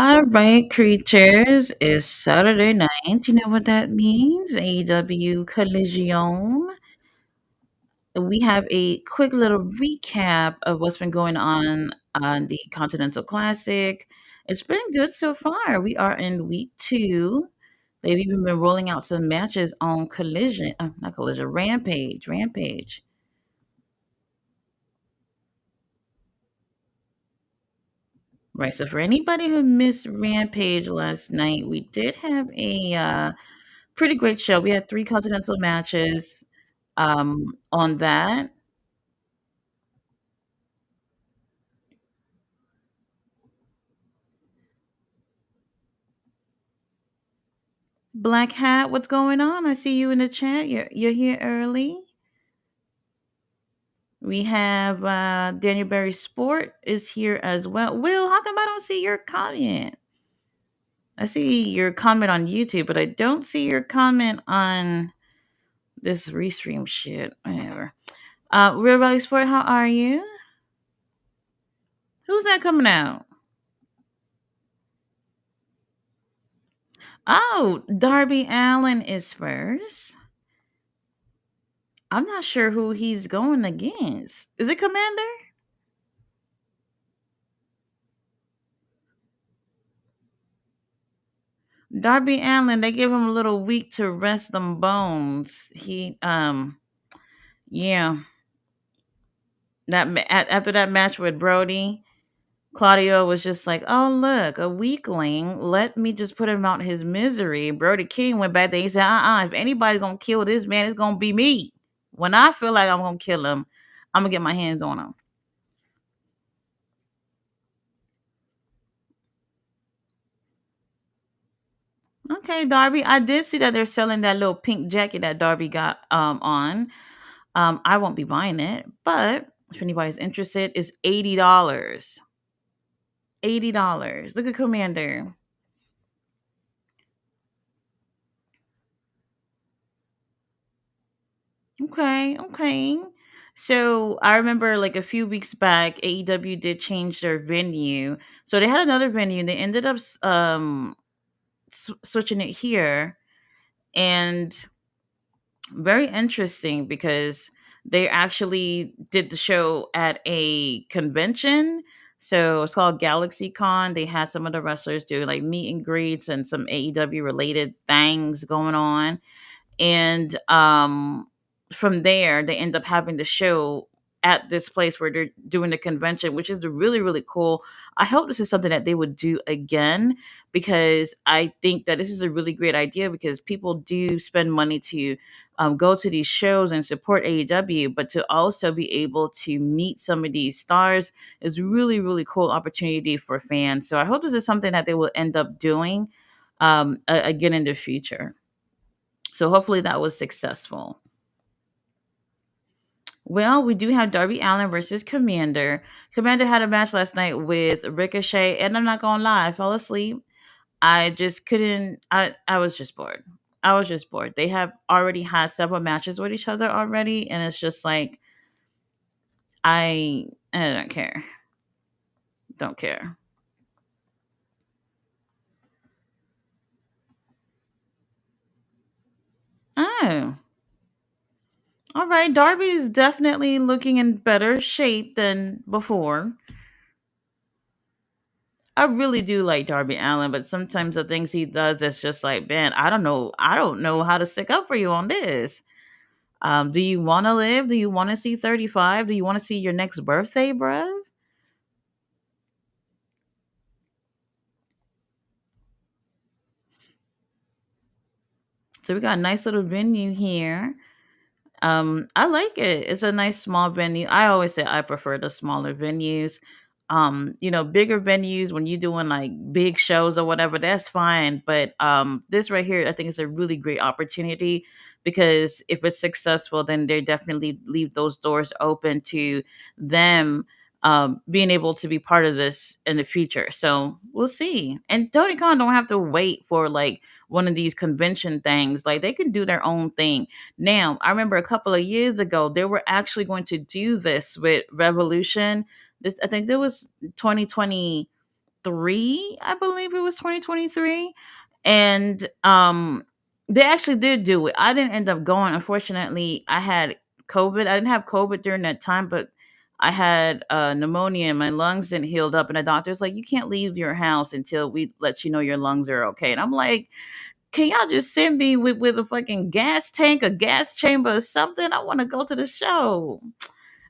All right, creatures. It's Saturday night. You know what that means? AEW Collision. We have a quick little recap of what's been going on the Continental Classic. It's been good so far. We are in week two. They've even been rolling out some matches on Collision, not Collision, Rampage. Rampage. Right. So for anybody who missed Rampage last night, we did have a pretty great show. We had three continental matches on that. Black Hat, what's going on? I see you in the chat. You're here early. We have Daniel Berry Sport is here as well. Will, how come I don't see your comment? I see your comment on YouTube, but I don't see your comment on this restream shit. Whatever. Real Valley Sport, how are you? Who's that coming out? Oh, Darby Allen is first. I'm not sure who he's going against. Is it Commander? Darby Allen, they give him a little week to rest them bones. Yeah, after that match with Brody, Claudio was just like, "Oh look, a weakling. Let me just put him out his misery." Brody King went back there. He said, If anybody's gonna kill this man, it's gonna be me. When I feel like I'm gonna kill him, I'm gonna get my hands on him." Okay, Darby. I did see that they're selling that little pink jacket that Darby got on. I won't be buying it, but if anybody's interested, it's $80. $80. Look at Commander. Okay, okay. So I remember like a few weeks back, AEW did change their venue. So they had another venue. They ended up switching it here, and very interesting because they actually did the show at a convention. So it's called Galaxy Con. They had some of the wrestlers do like meet and greets and some AEW related things going on. And from there they end up having the show at this place where they're doing the convention, which is really really cool. I hope this is something that they would do again, because I think that this is a really great idea, because people do spend money to go to these shows and support AEW, but to also be able to meet some of these stars is really really cool opportunity for fans. So I hope this is something that they will end up doing again in the future. So hopefully that was successful. Well, we do have Darby Allen versus Commander. Commander had a match last night with Ricochet, and I'm not gonna lie, I fell asleep. I just couldn't. I was just bored. I was just bored. They have already had several matches with each other already, and it's just like I don't care. Don't care. Oh, all right. Darby is definitely looking in better shape than before. I really do like Darby Allen, but sometimes the things he does is just like, man, I don't know. I don't know how to stick up for you on this. Do you want to live? Do you want to see 35? Do you want to see your next birthday, bruh? So we got a nice little venue here. I like it. It's a nice small venue. I always say I prefer the smaller venues. Bigger venues when you're doing like big shows or whatever, that's fine. But this right here, I think is a really great opportunity, because if it's successful, then they definitely leave those doors open to them being able to be part of this in the future. So we'll see. And Tony Khan don't have to wait for like one of these convention things. Like they can do their own thing. Now, I remember a couple of years ago, they were actually going to do this with Revolution. This, I think, there was 2020. 2023, I believe it was 2023. And they actually did do it. I didn't end up going. Unfortunately, I had COVID. I didn't have COVID during that time, but I had pneumonia and my lungs didn't healed up. And the doctor's like, you can't leave your house until we let you know your lungs are okay. And I'm like, can y'all just send me with a fucking gas tank, a gas chamber, or something? I want to go to the show.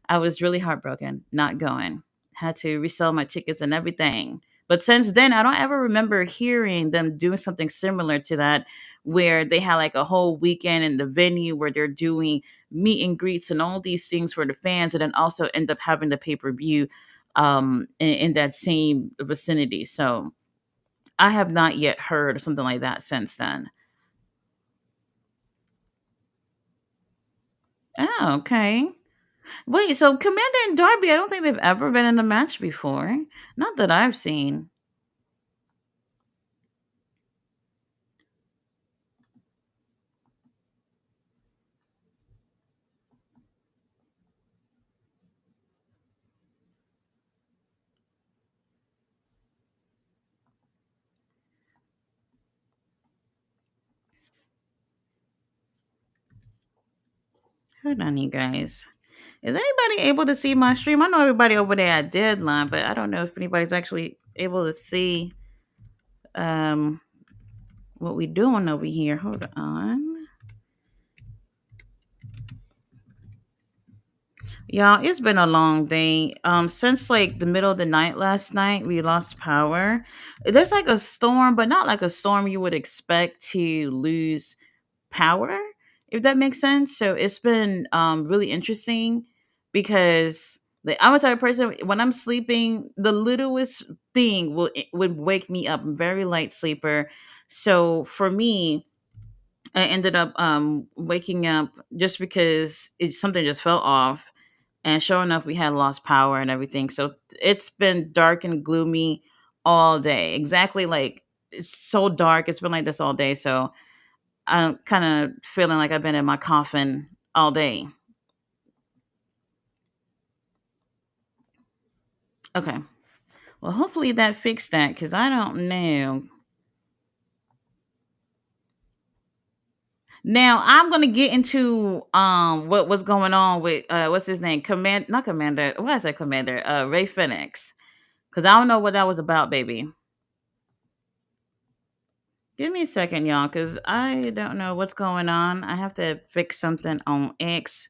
I was really heartbroken not going. Had to resell my tickets and everything. But since then, I don't ever remember hearing them doing something similar to that, where they had like a whole weekend in the venue where they're doing meet and greets and all these things for the fans, and then also end up having the pay per view in that same vicinity. So I have not yet heard of something like that since then. Oh, okay. Wait, so Commander and Darby, I don't think they've ever been in a match before. Not that I've seen. Hold on, you guys. Is anybody able to see my stream? I know everybody over there at Deadline, but I don't know if anybody's actually able to see um what we doing over here. Hold on. Y'all, it's been a long day. Since like the middle of the night last night, we lost power. There's like a storm, but not like a storm you would expect to lose power, if that makes sense. So it's been really interesting because I'm a type of person when I'm sleeping, the littlest thing would wake me up. I'm a very light sleeper. So for me, I ended up waking up just because something just fell off, and sure enough we had lost power and everything. So it's been dark and gloomy all day. Exactly, like it's so dark. It's been like this all day. So I'm kind of feeling like I've been in my coffin all day. Okay. Well, hopefully that fixed that because I don't know. Now I'm gonna get into what's going on with what's his name, command not commander, what I say commander, Ray Phoenix, because I don't know what that was about, baby. Give me a second, y'all, because I don't know what's going on. I have to fix something on X.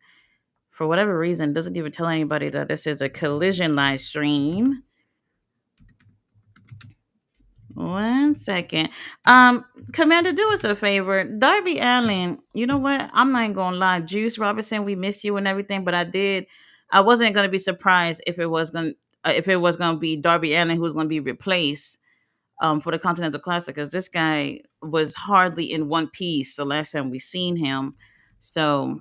For whatever reason, it doesn't even tell anybody that this is a collision live stream. One second. Commander, do us a favor. Darby Allen, you know what? I'm not gonna lie. Juice Robinson, we miss you and everything, but I wasn't gonna be surprised if it was gonna be Darby Allen who was gonna be replaced for the Continental Classic, because this guy was hardly in one piece the last time we seen him. So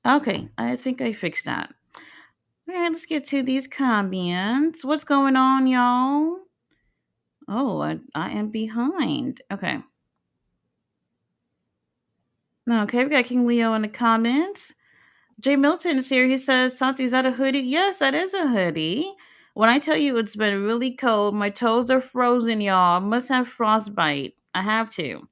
okay, I think I fixed that. All right, let's get to these comments. What's going on, y'all? Oh, I am behind. Okay. Okay, we got King Leo in the comments. Jay Milton is here. He says, Santi, is that a hoodie? Yes, that is a hoodie. When I tell you it's been really cold, my toes are frozen, y'all. I must have frostbite. I have to.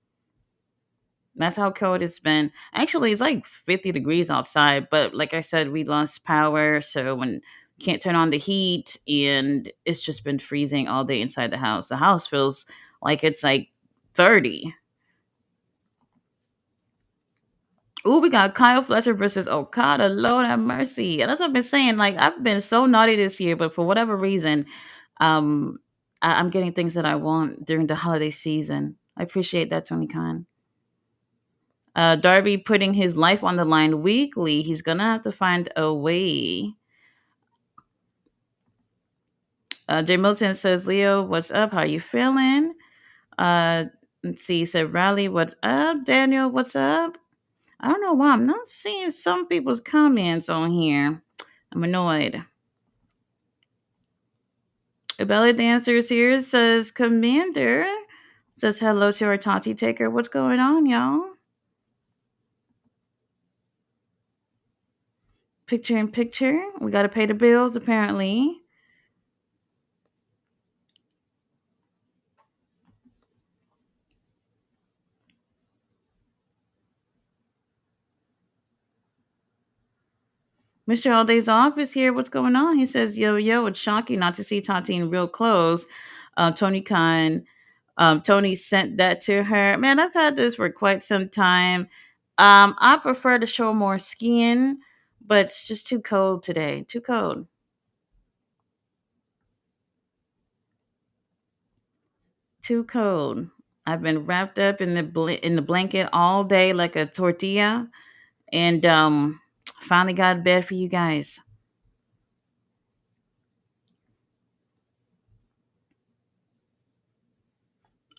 That's how cold it's been. Actually, it's like 50 degrees outside, but like I said, we lost power, so when can't turn on the heat, and it's just been freezing all day inside the house. The house feels like it's like 30. Ooh, we got Kyle Fletcher versus Okada. Lord have mercy. And that's what I've been saying. Like, I've been so naughty this year, but for whatever reason, um, I'm getting things that I want during the holiday season. I appreciate that, Tony Khan. Darby putting his life on the line weekly. He's gonna have to find a way. Jay Milton says, Leo, what's up? How you feeling? Uh, let's see. He said, Riley, what's up? Daniel, what's up? I don't know why I'm not seeing some people's comments on here. I'm annoyed. A belly dancer is here says, Commander, Says hello to our Tati Taker. What's going on, y'all? Picture in picture. We got to pay the bills, apparently. Mr. All Day's Off is here. What's going on? He says, yo, yo, it's shocking not to see Tati in real clothes. Tony Khan, Tony sent that to her. Man, I've had this for quite some time. I prefer to show more skin, but it's just too cold today. Too cold. Too cold. I've been wrapped up in in the blanket all day like a tortilla, and finally got in bed for you guys.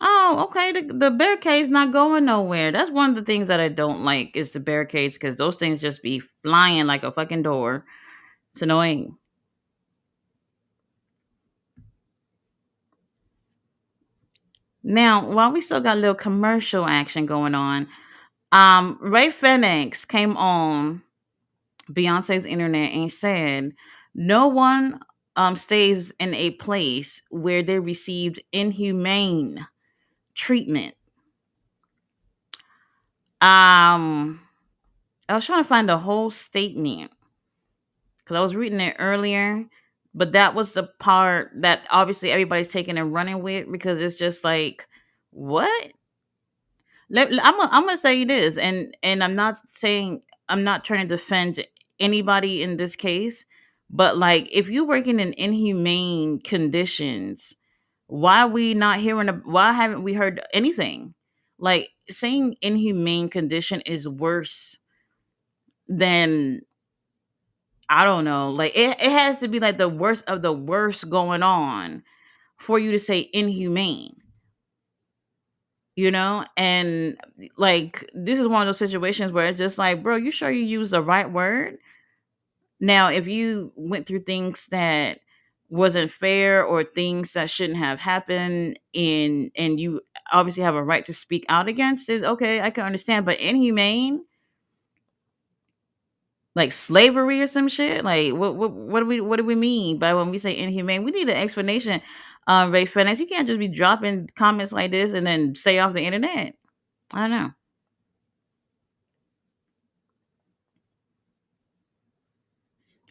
Oh, okay. The barricade's not going nowhere. That's one of the things that I don't like is the barricades because those things just be flying like a fucking door. It's annoying. Now, while we still got a little commercial action going on, Ray Phoenix came on Beyonce's internet and said, "No one stays in a place where they received inhumane treatment." Um, I was trying to find the whole statement because I was reading it earlier, but that was the part that obviously everybody's taking and running with because it's just like, what? I'm gonna say this, and I'm not saying I'm not trying to defend anybody in this case, but like if you working in inhumane conditions, why are we not hearing? Why haven't we heard anything? Like saying inhumane condition is worse than I don't know. Like it has to be like the worst of the worst going on for you to say inhumane, you know? And like this is one of those situations where it's just like, bro, you sure you use the right word? Now, if you went through things that wasn't fair or things that shouldn't have happened and you obviously have a right to speak out against it, okay, I can understand. But inhumane, like slavery or some shit? Like what do we mean by when we say inhumane? We need an explanation. Ray Finance, you can't just be dropping comments like this and then say off the internet. I don't know.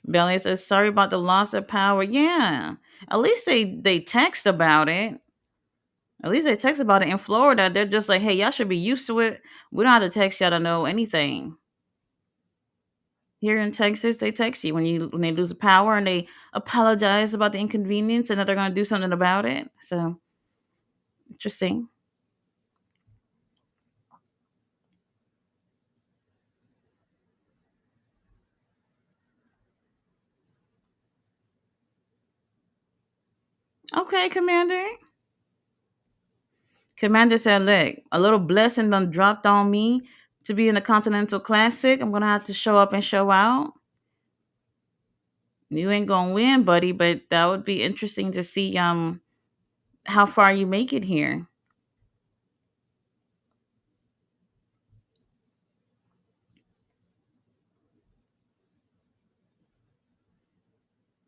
Belly says sorry about the loss of power. Yeah. At least they text about it. At least they text about it in Florida. They're just like, hey, y'all should be used to it. We don't have to text y'all to know anything. Here in Texas, they text you when they lose the power and they apologize about the inconvenience and that they're gonna do something about it. So interesting. Okay, Commander. Commander said, look, a little blessing done dropped on me to be in the Continental Classic. I'm gonna have to show up and show out. You ain't gonna win, buddy, but that would be interesting to see how far you make it here.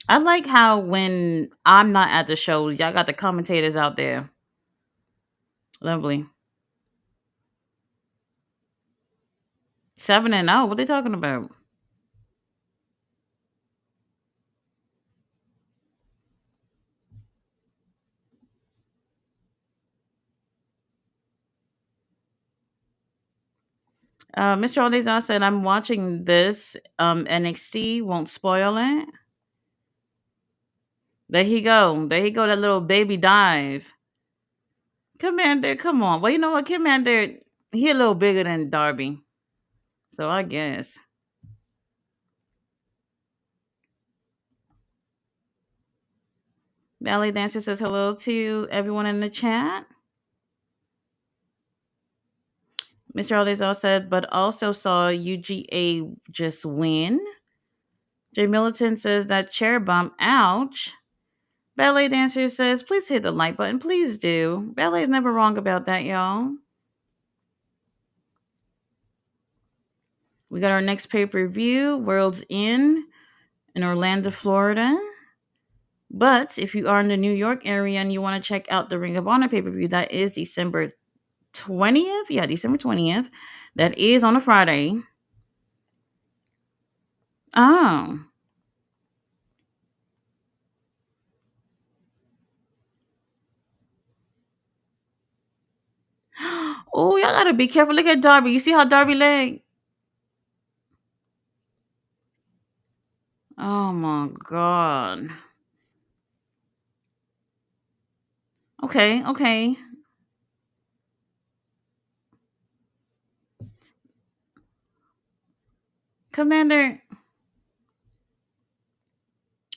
I like how when I'm not at the show, y'all got the commentators out there. Lovely. 7-0. What they talking about? Mr. Aldezon said, I'm watching this. NXT won't spoil it. There he go. There he go, that little baby dive. Commander, come on. Well, you know what, Commander, he a little bigger than Darby. So I guess. Ballet Dancer says hello to everyone in the chat. Mr. Aldezon said, but also saw UGA just win. Jay Militant says that chair bump, ouch. Ballet dancer says, please hit the like button. Please do. Ballet is never wrong about that, y'all. We got our next pay per view, World's End in Orlando, Florida. But if you are in the New York area and you want to check out the Ring of Honor pay per view, that is December 20th. Yeah, December 20th. That is on a Friday. Oh. Oh, y'all gotta be careful. Look at Darby. You see how Darby leg? Oh my god. Okay, okay. Commander,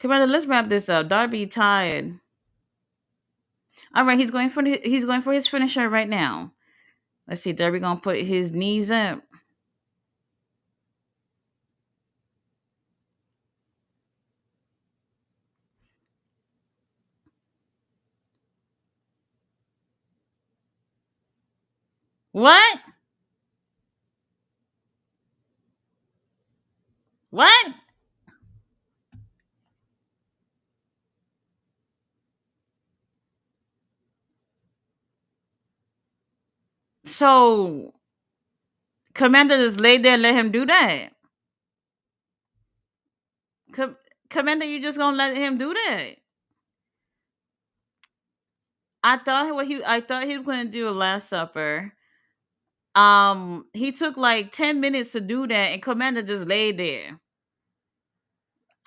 Commander, let's wrap this up. Darby tired. All right, he's going for his finisher right now. Let's see. Darby gonna put his knees up. What? What? So Commander just laid there and let him do that. Com- Commander, you just gonna let him do that? I thought he was gonna do a Last Supper. He took like 10 minutes to do that, and Commander just laid there.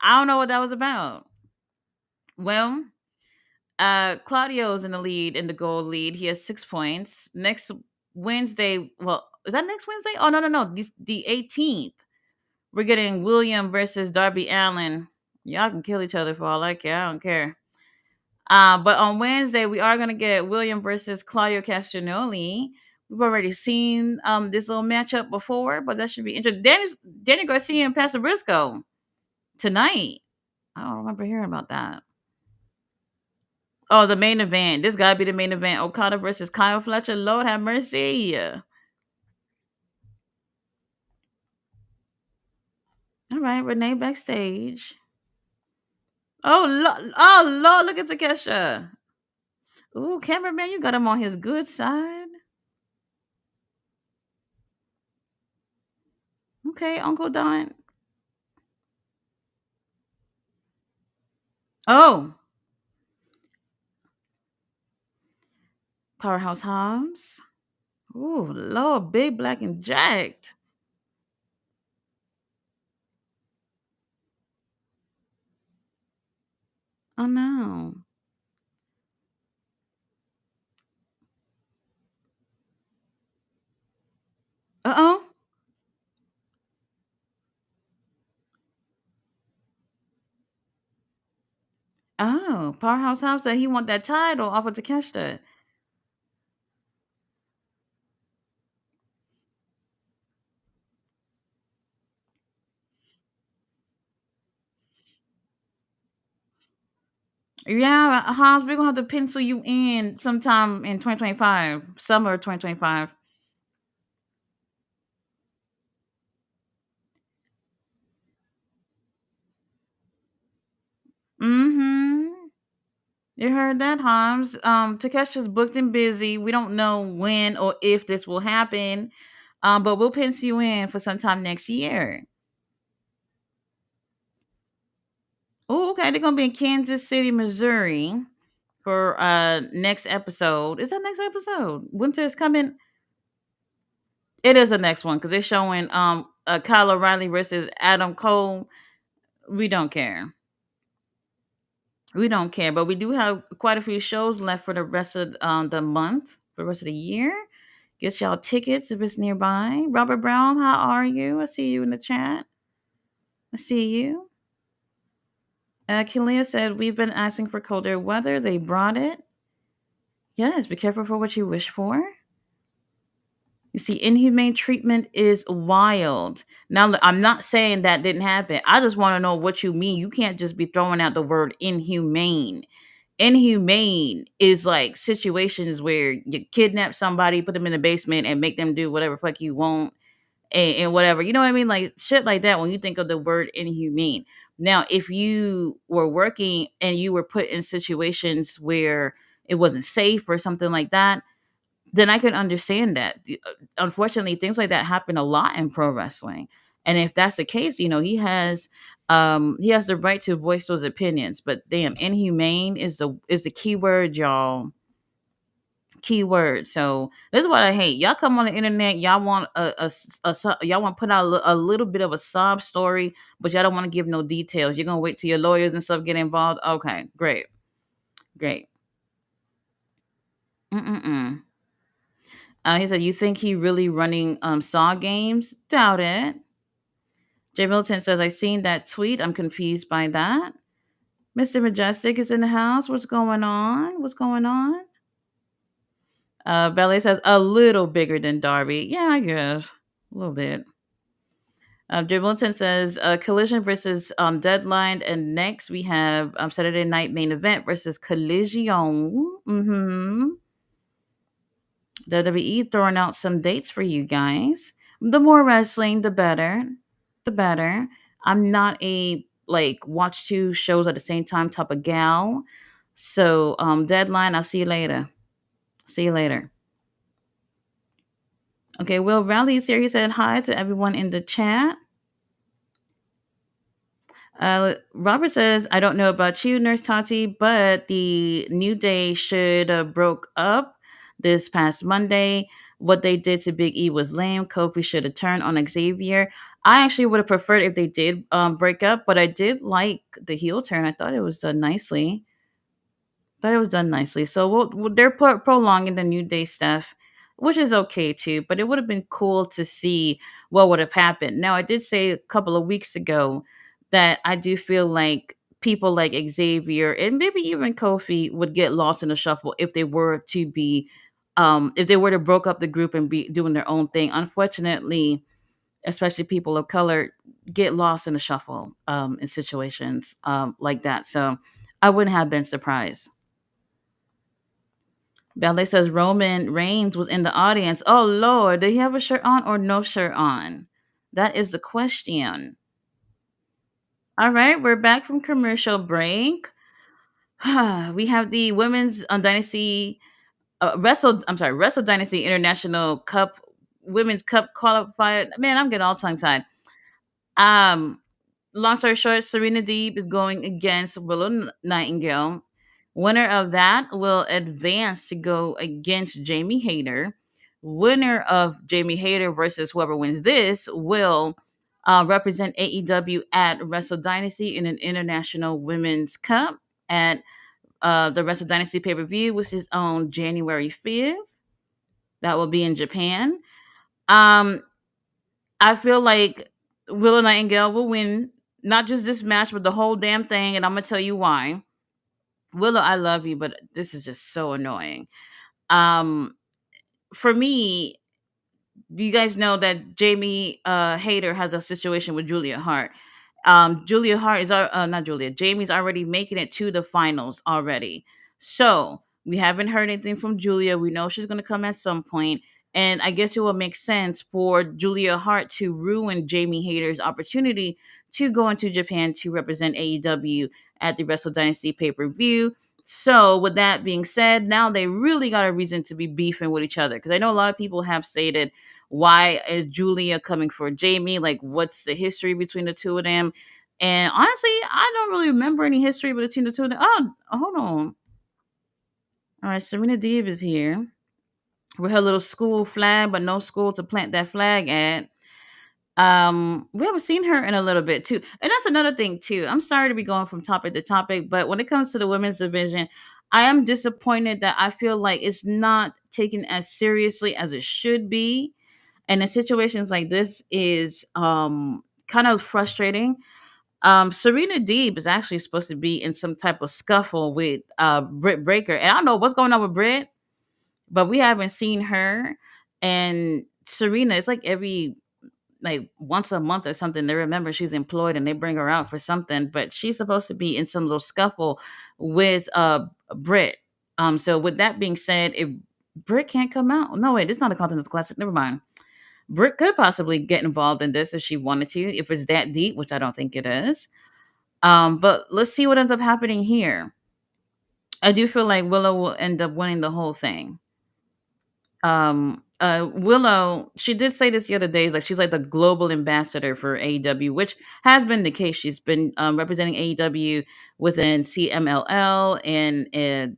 I don't know what that was about. Well, Claudio's in the lead, in the gold lead. He has 6 points. Next Wednesday, well, is that next Wednesday? Oh no, no, no. The 18th. We're getting William versus Darby Allen. Y'all can kill each other for all I care. I don't care. But on Wednesday, we are gonna get William versus Claudio Castagnoli. We've already seen this little matchup before, but that should be interesting. Danny Garcia and Pastor Briscoe tonight. I don't remember hearing about that. Oh, the main event. This gotta be the main event. Okada versus Kyle Fletcher. Lord have mercy. All right, Renee backstage. Oh, Lord, look at Takesha. Ooh, cameraman, you got him on his good side. Okay, Uncle Don. Oh, Powerhouse Hobbs. Ooh, Lord, big black and jacked. Oh no. Uh oh. Oh, Powerhouse Hobbs said he want that title off of Takeshita. Yeah, Hobbs, we're gonna have to pencil you in sometime in 2025, summer 2025. Mm-hmm. You heard that, Hobbs. Takesha's booked and busy. We don't know when or if this will happen. But we'll pencil you in for sometime next year. Oh, okay. They're gonna be in Kansas City, Missouri for next episode. Is that next episode? Winter is coming. It is the next one because they're showing Kyle O'Reilly versus Adam Cole. We don't care. We don't care, but we do have quite a few shows left for the rest of the month, for the rest of the year. Get y'all tickets if it's nearby. Robert Brown, how are you? I see you in the chat. I see you. Kalia said, we've been asking for colder weather. They brought it. Yes, be careful for what you wish for. You see, inhumane treatment is wild. Now, look, I'm not saying that didn't happen. I just want to know what you mean. You can't just be throwing out the word inhumane. Inhumane is like situations where you kidnap somebody, put them in the basement, and make them do whatever fuck you want, and whatever. You know what I mean? Like shit like that when you think of the word inhumane. Now, if you were working and you were put in situations where it wasn't safe or something like that, then I can understand that. Unfortunately, things like that happen a lot in pro wrestling. And if that's the case, he has the right to voice those opinions. But damn, inhumane is the key word, y'all. Keyword. So this is what I hate. Y'all come on the internet, y'all want y'all want to put out a little bit of a sob story, but y'all don't want to give no details. You're gonna wait till your lawyers and stuff get involved. Okay, great, great. Mm-mm-mm. He said, "You think he really running Saw games? Doubt it." Jay Milton says, "I seen that tweet. I'm confused by that." Mr. Majestic is in the house. What's going on? What's going on? Ballet says a little bigger than Darby. Yeah, I guess a little bit. Jay Milton says Collision versus Deadline, and next we have Saturday Night Main Event versus Collision. WWE throwing out some dates for you guys. The more wrestling, the better. The better. I'm not a like watch two shows at the same time type of gal. So Deadline, I'll see you later. See you later. Okay, Will Raleigh is here. He said hi to everyone in the chat. Robert says, I don't know about you, Nurse Tati, but the New Day should have broke up this past Monday. What they did to Big E was lame. Kofi should have turned on Xavier. I actually would have preferred if they did break up, but I did like the heel turn. I thought it was done nicely. So they're prolonging the New Day stuff, which is okay too. But it would have been cool to see what would have happened. Now, I did say a couple of weeks ago that I do feel like people like Xavier and maybe even Kofi would get lost in the shuffle if they were to be, if they were to broke up the group and be doing their own thing. Unfortunately, especially people of color get lost in the shuffle in situations like that. So I wouldn't have been surprised. Ballet says Roman Reigns was in the audience. Oh Lord, did he have a shirt on or no shirt on? That is the question. All right, we're back from commercial break. We have the women's dynasty Wrestle Dynasty International Cup Women's Cup qualified. Man, I'm getting all tongue tied. Um, Long story short, Serena Deeb is going against Willow Nightingale. Winner of that will advance to go against Jamie Hayter. Winner of Jamie Hayter versus whoever wins this will represent AEW at Wrestle Dynasty in an International Women's Cup at the Wrestle Dynasty pay per view, which is on January 5th. That will be in Japan. Um, I feel like Willow Nightingale will win not just this match, but the whole damn thing. And I'm gonna tell you why. Willow, I love you, but this is just so annoying. Um, for me, you guys know that Jamie Hayter has a situation with Julia Hart. Julia Hart is not Julia. Jamie's already making it to the finals already. So we haven't heard anything from Julia. We know she's going to come at some point, and I guess it will make sense for Julia Hart to ruin Jamie Hayter's opportunity to go into Japan to represent AEW at the Wrestle Dynasty pay per view. So, with that being said, now they really got a reason to be beefing with each other because I know a lot of people have stated, why is Julia coming for Jamie? Like, what's the history between the two of them? And honestly, I don't really remember any history between the two of them. Oh, hold on. All right, Serena Deeb is here with her little school flag, but no school to plant that flag at. We haven't seen her in a little bit too, and that's another thing too. I'm sorry to be going from topic to topic, but when it comes to the women's division, I am disappointed that I feel like it's not taken as seriously as it should be, and in situations like this is kind of frustrating. Serena Deeb is actually supposed to be in some type of scuffle with Britt Baker, and I don't know what's going on with Britt, but we haven't seen her. And Serena, it's like like once a month or something. They remember she's employed and they bring her out for something, but she's supposed to be in some little scuffle with Britt. So with that being said, if Britt can't come out, no wait, it's not a Continental Classic. Never mind. Britt could possibly get involved in this if she wanted to, if it's that deep, which I don't think it is. But let's see what ends up happening here. I do feel like Willow will end up winning the whole thing. Willow, she did say this the other day, like she's like the global ambassador for AEW, which has been the case. She's been representing AEW within CMLL and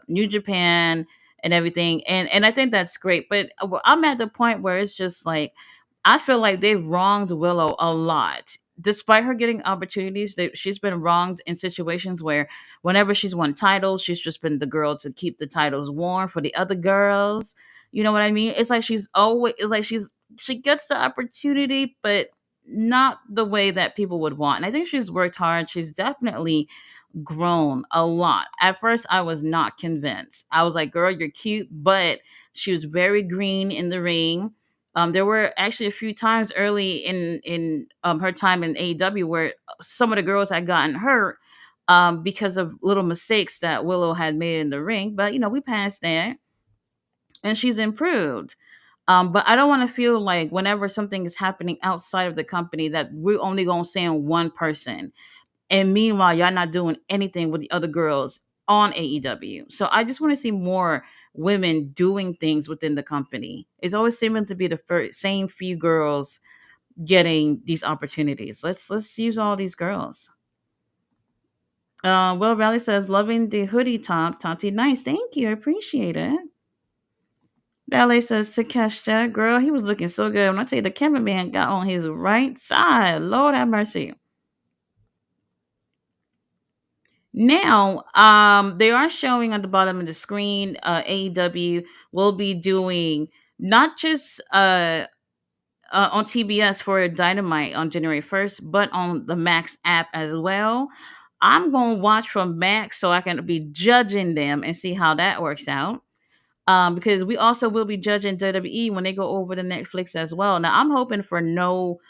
New Japan and everything, and I think that's great. But I'm at the point where it's just like I feel like they've wronged Willow a lot. Despite her getting opportunities, she's been wronged in situations where whenever she's won titles, she's just been the girl to keep the titles warm for the other girls. You know what I mean? It's like she's always, it's like she gets the opportunity, but not the way that people would want. And I think she's worked hard. She's definitely grown a lot. At first, I was not convinced. I was like, girl, you're cute, but she was very green in the ring. There were actually a few times early in her time in AEW where some of the girls had gotten hurt because of little mistakes that Willow had made in the ring. But we passed that, and she's improved. But I don't want to feel like whenever something is happening outside of the company that we're only gonna send one person, and meanwhile y'all not doing anything with the other girls on AEW. So I just want to see more women doing things within the company. It's always seeming to be the same few girls getting these opportunities. Let's use all these girls. Will Raleigh says, loving the hoodie top, Tati. Nice, thank you, I appreciate it. Ballet says to Kesha, girl, he was looking so good. When I tell you the cameraman got on his right side, Lord have mercy. Now, they are showing on the bottom of the screen, AEW will be doing not just on TBS for Dynamite on January 1st, but on the Max app as well. I'm going to watch from Max so I can be judging them and see how that works out. Because we also will be judging WWE when they go over to Netflix as well. Now, I'm hoping for no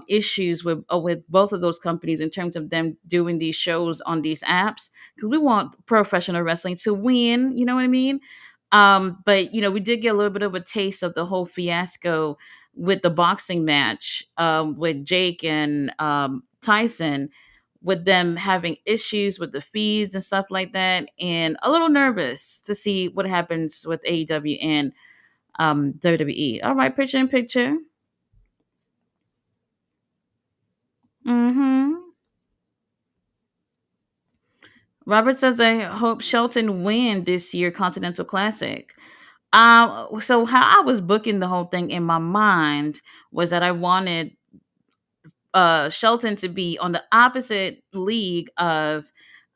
issues with both of those companies in terms of them doing these shows on these apps, because we want professional wrestling to win. You know what I mean? But we did get a little bit of a taste of the whole fiasco with the boxing match with Jake and Tyson, with them having issues with the feeds and stuff like that, and a little nervous to see what happens with AEW and WWE. All right, picture in picture. Mm-hmm. Robert says, I hope Shelton win this year Continental Classic. So how I was booking the whole thing in my mind was that I wanted Shelton to be on the opposite league of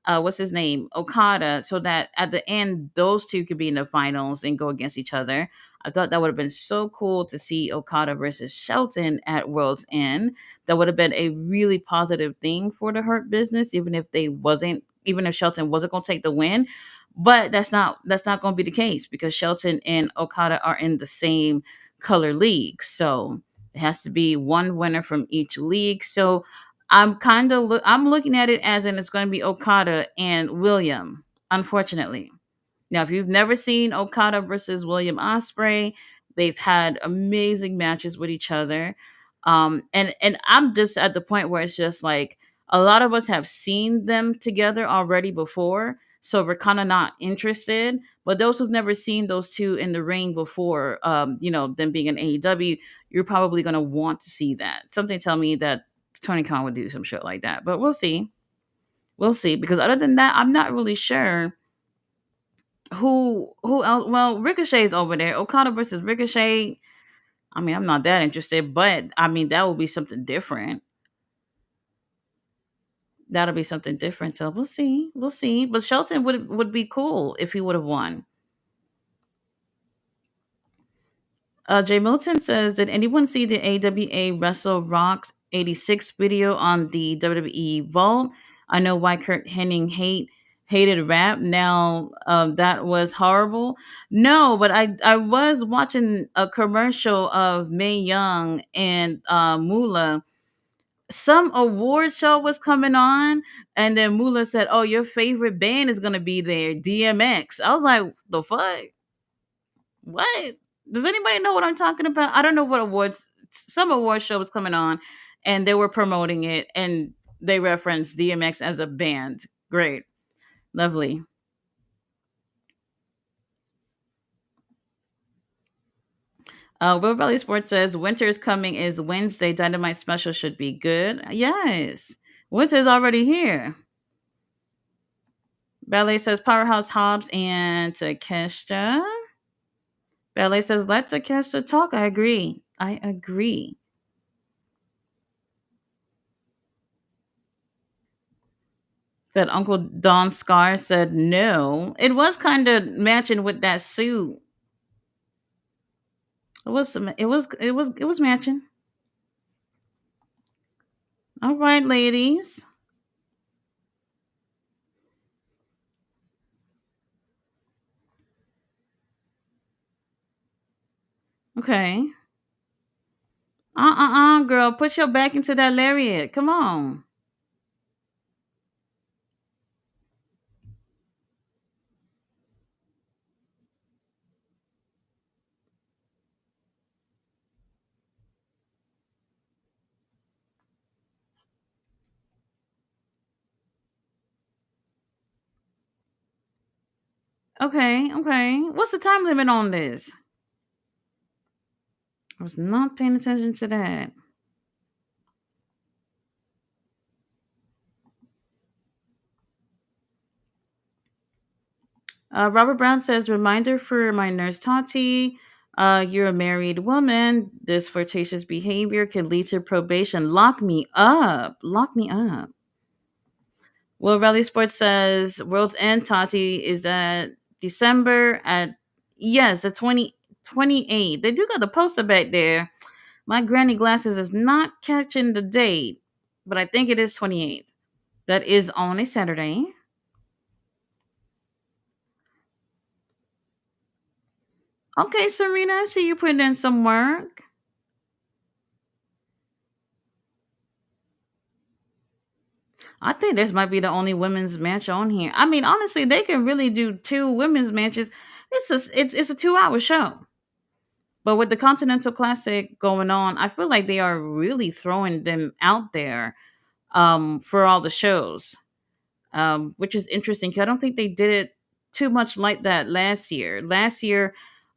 what's his name, Okada, so that at the end those two could be in the finals and go against each other. I thought that would have been so cool to see Okada versus Shelton at World's End. That would have been a really positive thing for the Hurt Business, even if Shelton wasn't going to take the win. But that's not going to be the case because Shelton and Okada are in the same color league. So it has to be one winner from each league. So I'm looking at it as in it's going to be Okada and William. Unfortunately, now if you've never seen Okada versus William Ospreay, they've had amazing matches with each other. And I'm just at the point where it's just like a lot of us have seen them together already before, so we're kind of not interested. But those who've never seen those two in the ring before, them being in AEW, you're probably going to want to see that. Something tell me that Tony Khan would do some shit like that, but we'll see. We'll see. Because other than that, I'm not really sure who else. Well, Ricochet's over there. Okada versus Ricochet. I mean, I'm not that interested, but I mean that will be something different. That'll be something different. So we'll see. We'll see. But Shelton would be cool if he would have won. Jay Milton says, did anyone see the AWA Wrestle Rocks 86 video on the WWE Vault? I know why Kurt Hennig hate hated rap. Now, that was horrible. No, but I was watching a commercial of Mae Young and Mula. Some award show was coming on, and then Mula said, "Oh, your favorite band is gonna be there, DMX." I was like, "The fuck? What? Does anybody know what I'm talking about?" I don't know what awards. Some award show was coming on, and they were promoting it, and they referenced DMX as a band. Great, lovely. Will Valley Sports says winter is coming is Wednesday. Dynamite special should be good. Yes, winter's already here. Ballet says Powerhouse Hobbs and Takeshita. Ballet says let Takeshita talk. I agree. I agree. Said Uncle Don Scar said no. It was kind of matching with that suit. It was matching. All right, ladies. Okay. Girl, put your back into that lariat. Come on. Okay, okay. What's the time limit on this? I was not paying attention to that. Robert Brown says, reminder for my nurse Tati. You're a married woman. This flirtatious behavior can lead to probation. Lock me up. Lock me up. Will Rally Sports says, World's End Tati is that December at, yes, the 28th. They do got the poster back there. My granny glasses is not catching the date, but I think it is 28th. That is on a Saturday. Okay, Serena, I see you putting in some work. I think this might be the only women's match on here. I mean, honestly, they can really do two women's matches. It's a 2 hour show. But with the Continental Classic going on, I feel like they are really throwing them out there for all the shows, which is interesting. 'Cause I don't think they did it too much like that last year. Last year,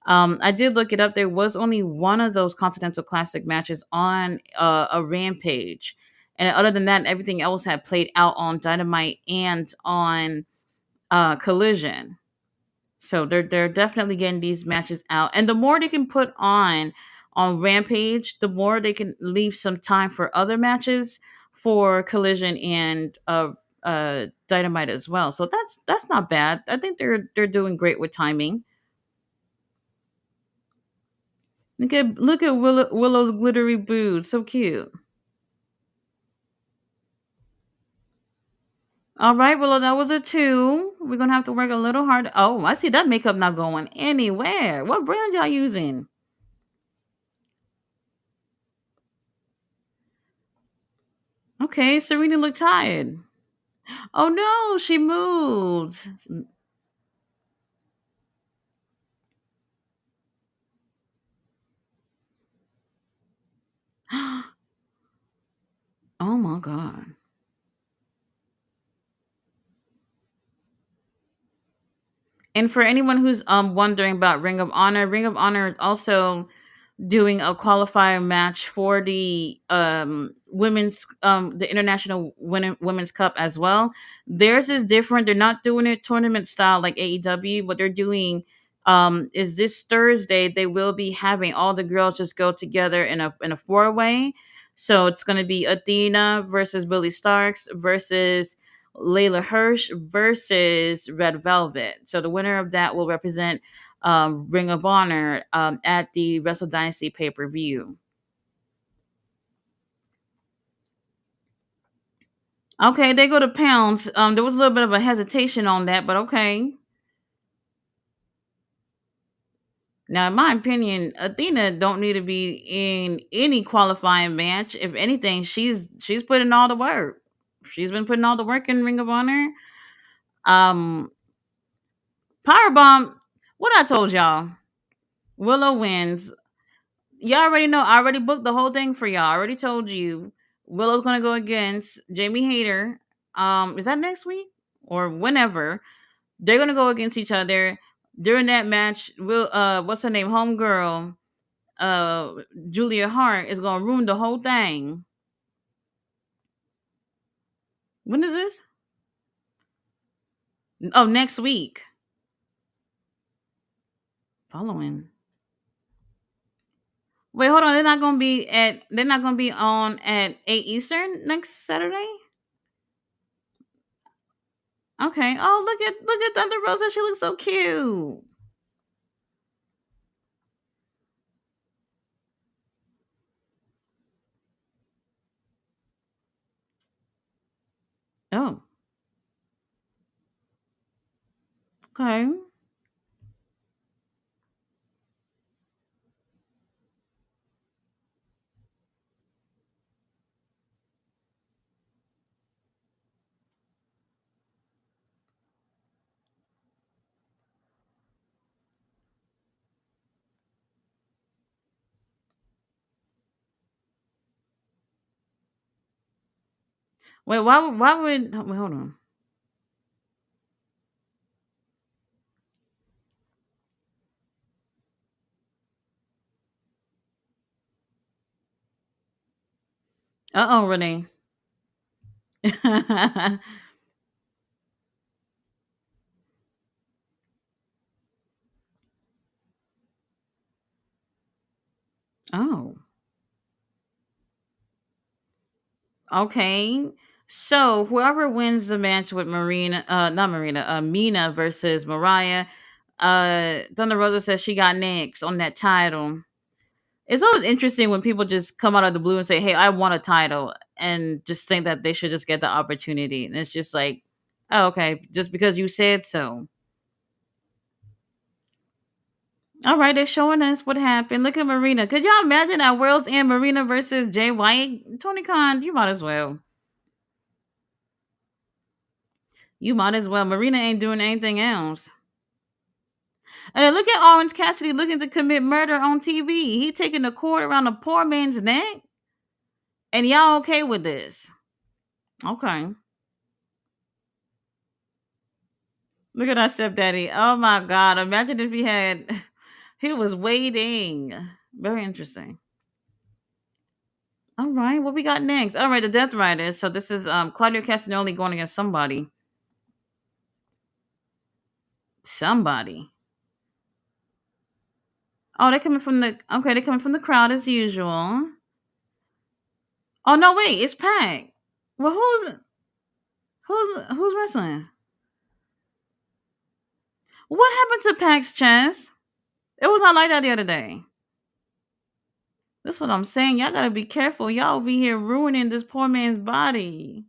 I did look it up. There was only one of those Continental Classic matches on a Rampage, and other than that, everything else had played out on Dynamite and on Collision. So they're definitely getting these matches out, and the more they can put on Rampage, the more they can leave some time for other matches for Collision and Dynamite as well. So that's not bad. I think they're doing great with timing. Look at Willow's glittery boots, so cute. All right, Willow, that was a two. We're gonna have to work a little hard. Oh, I see that makeup not going anywhere. What brand y'all using? Okay, Serena looked tired. Oh no, she moved. Oh my god. And for anyone who's wondering about Ring of Honor is also doing a qualifier match for the women's the international women's cup as well. Theirs is different. They're not doing it tournament style like AEW. What they're doing is this Thursday they will be having all the girls just go together in a four-way. So it's going to be Athena versus Billy Starks versus Layla Hirsch versus Red Velvet. So the winner of that will represent Ring of Honor at the Wrestle Dynasty pay per view. Okay, they go to pounds. There was a little bit of a hesitation on that, but okay. Now, in my opinion, Athena don't need to be in any qualifying match. If anything, she's putting all the work. She's been putting all the work in Ring of Honor. Um, Powerbomb. What I told y'all, Willow wins. Y'all already know. I already booked the whole thing for y'all. I already told you. Willow's gonna go against Jamie Hayter. Is that next week or whenever? They're gonna go against each other. During that match, will what's her name? Homegirl, uh Julia Hart is gonna ruin the whole thing. When is this? Oh, next week. Following. Wait, hold on. They're not gonna be on at 8 Eastern next Saturday? Okay. Oh, look at Thunder Rosa. She looks so cute. Oh, okay. Wait, why would wait, hold on. Uh-oh, Renee. Oh. Okay. So whoever wins the match with not Marina, Mina versus Mariah, Thunder Rosa says she got next on that title. It's always interesting when people just come out of the blue and say, "Hey, I want a title," and just think that they should just get the opportunity. And it's just like, oh, okay, just because you said so. All right, they're showing us what happened. Look at Marina. Could y'all imagine at World's End Marina versus Jay White? Tony Khan, you might as well. You might as well. Marina ain't doing anything else. And then look at Orange Cassidy looking to commit murder on TV. He taking the cord around a poor man's neck. And y'all okay with this? Okay. Look at our stepdaddy. Oh my God. Imagine if he had, he was waiting. Very interesting. All right. What we got next? All right. The Death Riders. So this is Claudio Castagnoli going against somebody. Somebody. Oh, they're coming from the, okay. They're coming from the crowd as usual. Oh, no, wait. It's Pac. Well, who's wrestling? What happened to Pac's chest? It was not like that the other day. That's what I'm saying. Y'all gotta be careful. Y'all be here ruining this poor man's body.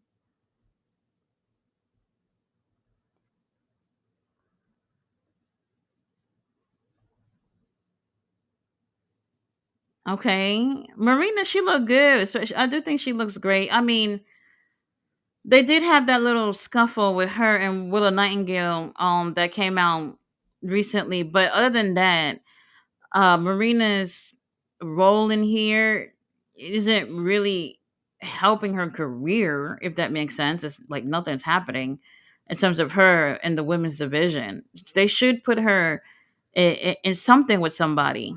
Okay, Marina, she looked good. So I do think she looks great. I mean, they did have that little scuffle with her and Willa Nightingale, that came out recently. But other than that, Marina's role in here isn't really helping her career, if that makes sense. It's like nothing's happening in terms of her in the women's division. They should put her in something with somebody.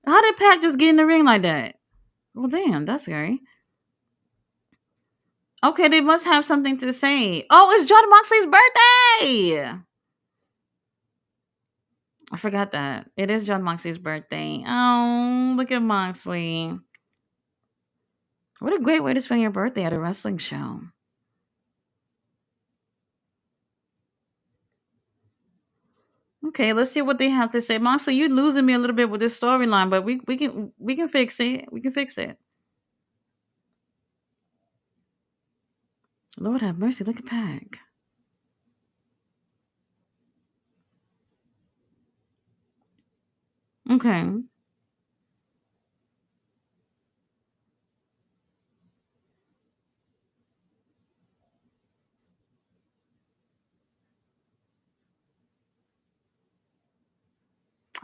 How did Pac just get in the ring like that? Well, damn, that's scary. Okay, they must have something to say. Oh, it's John Moxley's birthday. I forgot that. It is John Moxley's birthday. Oh, look at Moxley. What a great way to spend your birthday at a wrestling show. Okay, let's see what they have to say. Moxley, you're losing me a little bit with this storyline, but we can fix it. We can fix it. Lord have mercy. Look at Pac. Okay.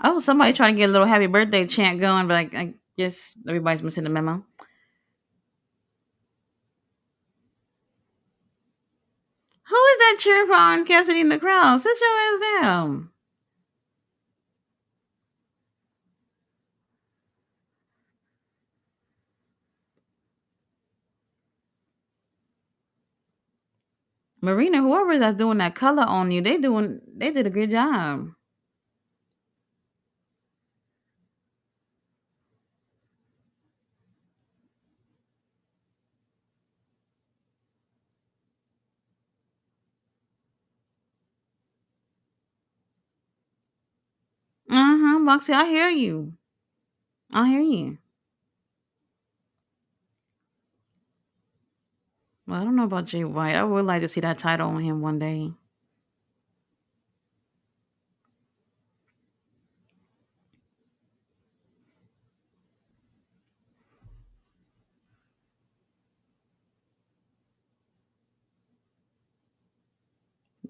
Oh, somebody trying to get a little happy birthday chant going, but I guess everybody's missing the memo. Who is that cheering for Orange Cassidy in the crowd? Sit your ass down. Marina, whoever that's doing that color on you, they did a good job. Uh-huh, Moxie, I hear you. I hear you. Well, I don't know about Jay White. I would like to see that title on him one day.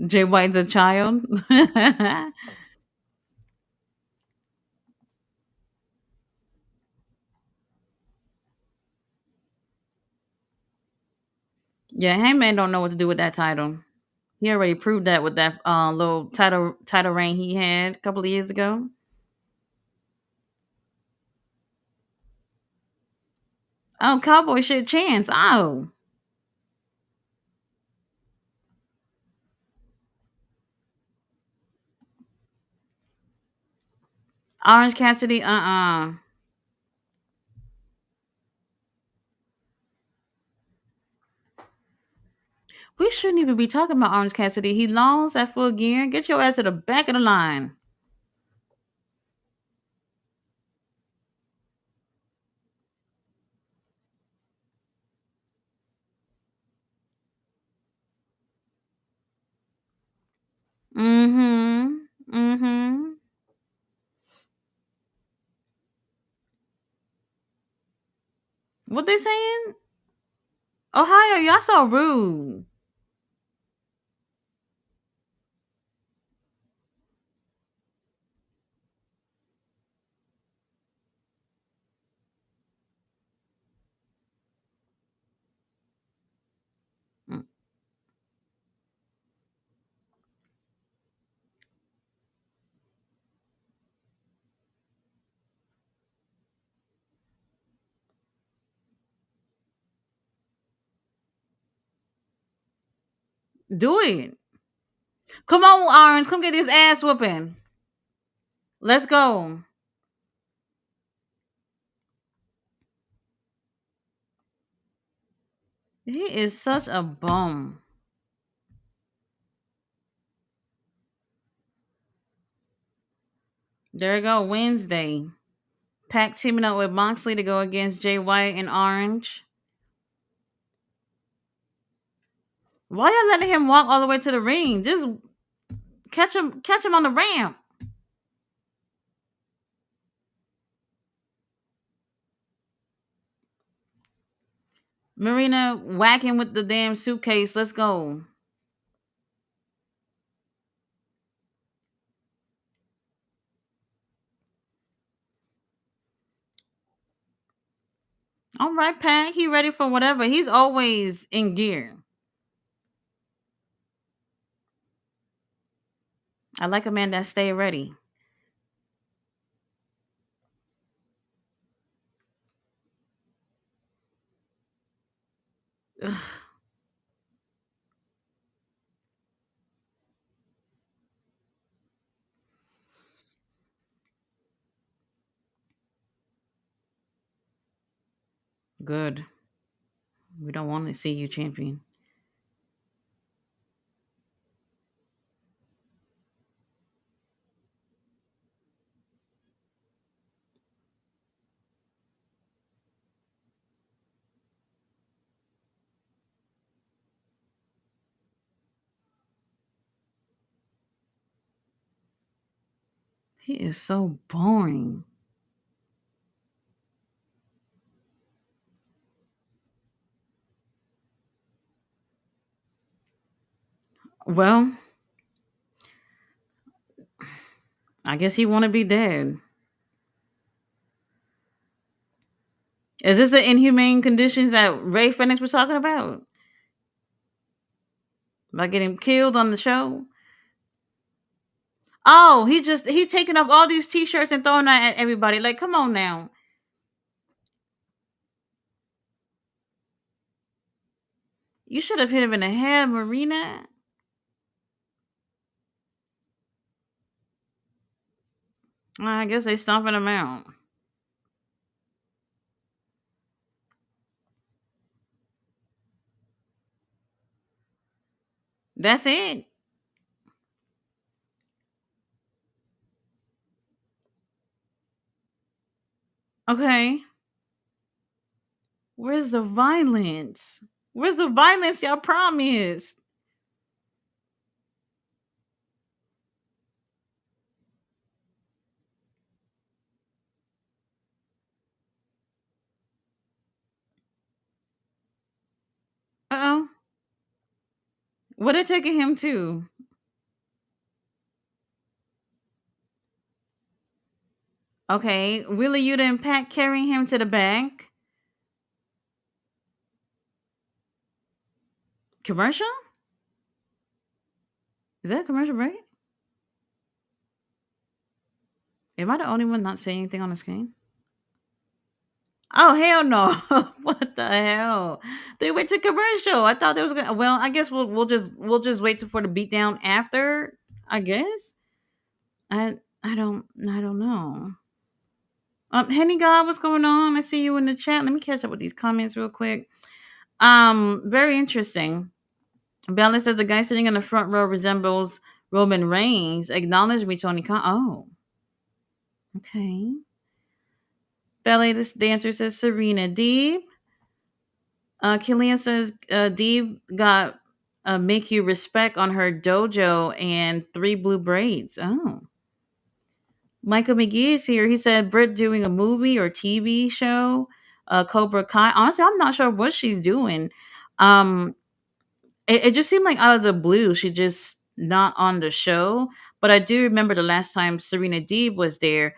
Jay White's a child. Yeah, Hangman don't know what to do with that title. He already proved that with that little title reign he had a couple of years ago. Oh, Cowboy shit chance. Oh, Orange Cassidy. We shouldn't even be talking about Orange Cassidy. He lost at Full Gear. Get your ass to the back of the line. Mm-hmm. Mm-hmm. What they saying? Ohio, y'all so rude. Mm. Do it. Come on, Orange. Come get this ass whooping. Let's go. He is such a bum. There we go. Wednesday. Pac teaming up with Moxley to go against Jay White and Orange. Why y'all letting him walk all the way to the ring? Just catch him on the ramp. Marina whacking with the damn suitcase. Let's go. All right, Pac. He ready for whatever. He's always in gear. I like a man that stay ready. Ugh, good. We don't want to see you champion. He is so boring. Well, I guess he want to be dead. Is this the inhumane conditions that Ray Phoenix was talking about? About getting killed on the show? Oh, he's taking up all these t-shirts and throwing that at everybody. Like, come on now. You should have hit him in the head, Marina. I guess they stomping him out. That's it. Okay. Where's the violence? Where's the violence y'all promised? Uh-oh. What they taking him to? Okay. Really, you didn't pack carrying him to the bank? Commercial? Is that a commercial break? Am I the only one not saying anything on the screen? Oh hell no! What the hell? They went to commercial. I thought they was gonna. Well, I guess we'll just wait for the beatdown after. I guess. I don't know. Henny God, what's going on? I see you in the chat. Let me catch up with these comments real quick. Very interesting. Bella says the guy sitting in the front row resembles Roman Reigns. Acknowledge me, Tony Khan. Oh, okay. Belly, this dancer says Serena Deeb. Killian says Deeb got make you respect on her dojo and three blue braids. Oh. Michael McGee is here. He said Britt doing a movie or TV show. Cobra Kai. Honestly, I'm not sure what she's doing. Um, it just seemed like out of the blue, she just not on the show. But I do remember the last time Serena Deeb was there,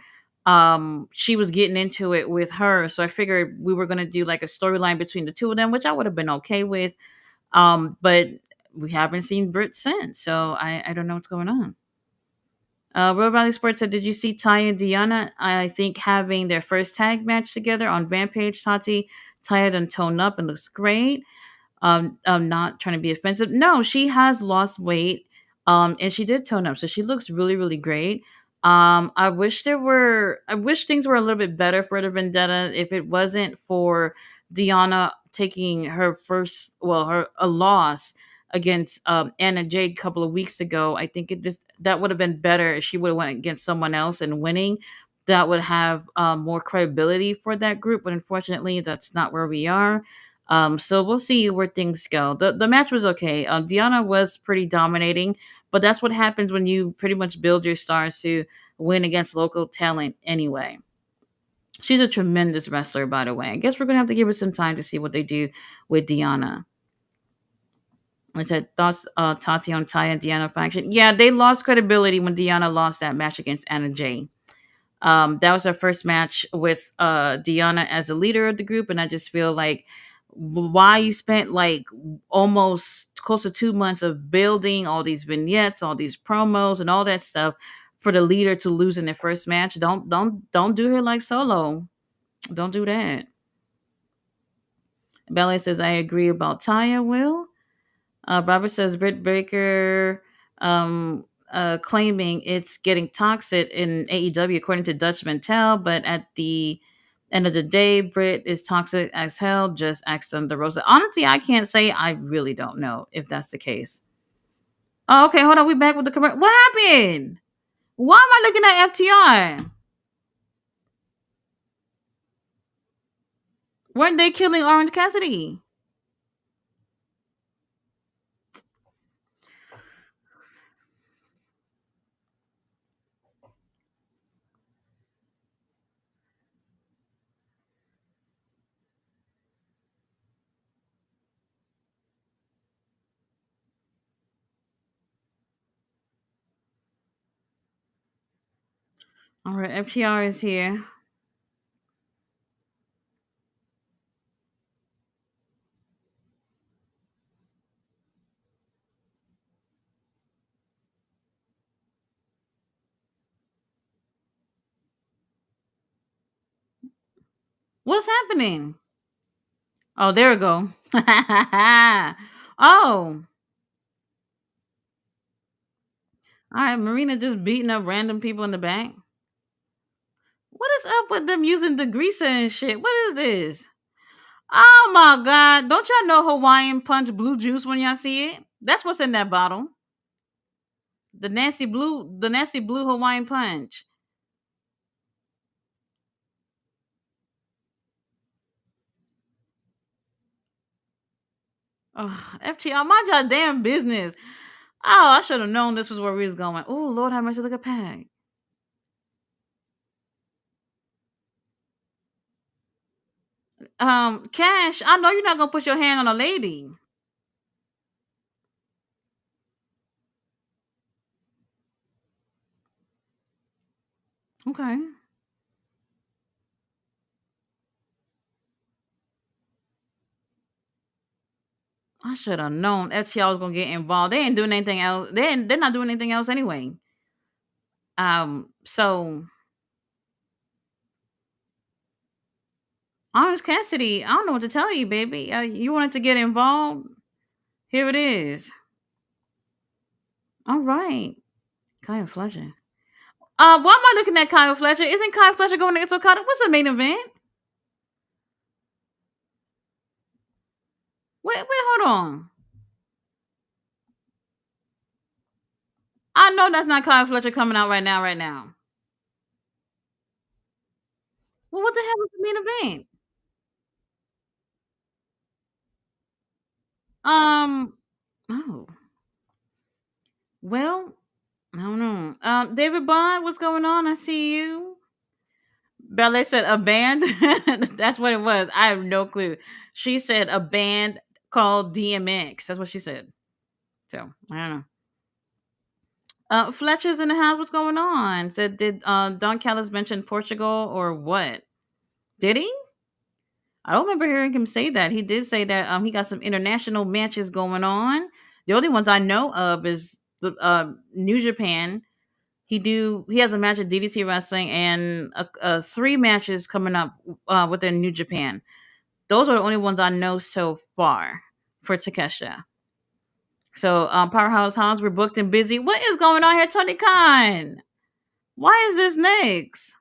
she was getting into it with her. So I figured we were gonna do like a storyline between the two of them, which I would have been okay with. But we haven't seen Britt since, so I don't know what's going on. Real Valley Sports said, "Did you see Ty and Diana? I think having their first tag match together on Rampage. Tati tired and toned up and looks great. I'm not trying to be offensive. No, she has lost weight, and she did tone up, so she looks really, really great. I wish things were a little bit better for the Vendetta. If it wasn't for Diana taking her first, well, her a loss against Anna Jade a couple of weeks ago, I think it just that would have been better if she would have went against someone else and winning. That would have more credibility for that group, but unfortunately, that's not where we are. So we'll see where things go. The match was okay. Diana was pretty dominating, but that's what happens when you pretty much build your stars to win against local talent anyway. She's a tremendous wrestler, by the way. I guess we're gonna have to give her some time to see what they do with Diana. I said thoughts, Tati on Ty and Diana faction. Yeah, they lost credibility when Diana lost that match against Anna Jay. That was our first match with Diana as a leader of the group, and I just feel like why you spent like almost close to 2 months of building all these vignettes, all these promos, and all that stuff for the leader to lose in their first match. Don't do her like Solo. Don't do that. Bella says I agree about Taya. Will Robert says Britt Baker claiming it's getting toxic in AEW according to Dutch Mantel, but at the end of the day, Britt is toxic as hell. Just ask Thunder Rosa. Honestly, I can't say. I really don't know if that's the case. Oh, okay, hold on. We back with the commercial. What happened? Why am I looking at FTR? Weren't they killing Orange Cassidy? All right, FTR is here. What's happening? Oh, there we go. Oh, all right. Marina just beating up random people in the back. What is up with them using the greaser and shit? What is this? Oh my god! Don't y'all know Hawaiian Punch blue juice when y'all see it? That's what's in that bottle. The nasty blue Hawaiian Punch. Oh, FTR, mind y'all damn business. Oh, I should have known this was where we was going. Oh Lord, have mercy, look at Pack. Cash, I know you're not gonna put your hand on a lady. Okay. I should have known FTR was gonna get involved. They ain't doing anything else. They're not doing anything else anyway. So Honest Cassidy, I don't know what to tell you, baby. You wanted to get involved? Here it is. All right, Kyle Fletcher. Why am I looking at Kyle Fletcher? Isn't Kyle Fletcher going against Okada? What's the main event? Wait, hold on. I know that's not Kyle Fletcher coming out right now. Right now. Well, what the hell is the main event? Um. Oh. Well, I don't know. David Bond, what's going on? I see you. Ballet said a band. That's what it was. I have no clue. She said a band called DMX. That's what she said. So I don't know. Fletcher's in the house. What's going on? Said did Don Callis mention Portugal or what? Did he? I don't remember hearing him say that. He did say that he got some international matches going on. The only ones I know of is the New Japan. He has a match at DDT Wrestling and three matches coming up within New Japan. Those are the only ones I know so far for Takesha. So Powerhouse Hobbs, we're booked and busy. What is going on here, Tony Khan? Why is this next?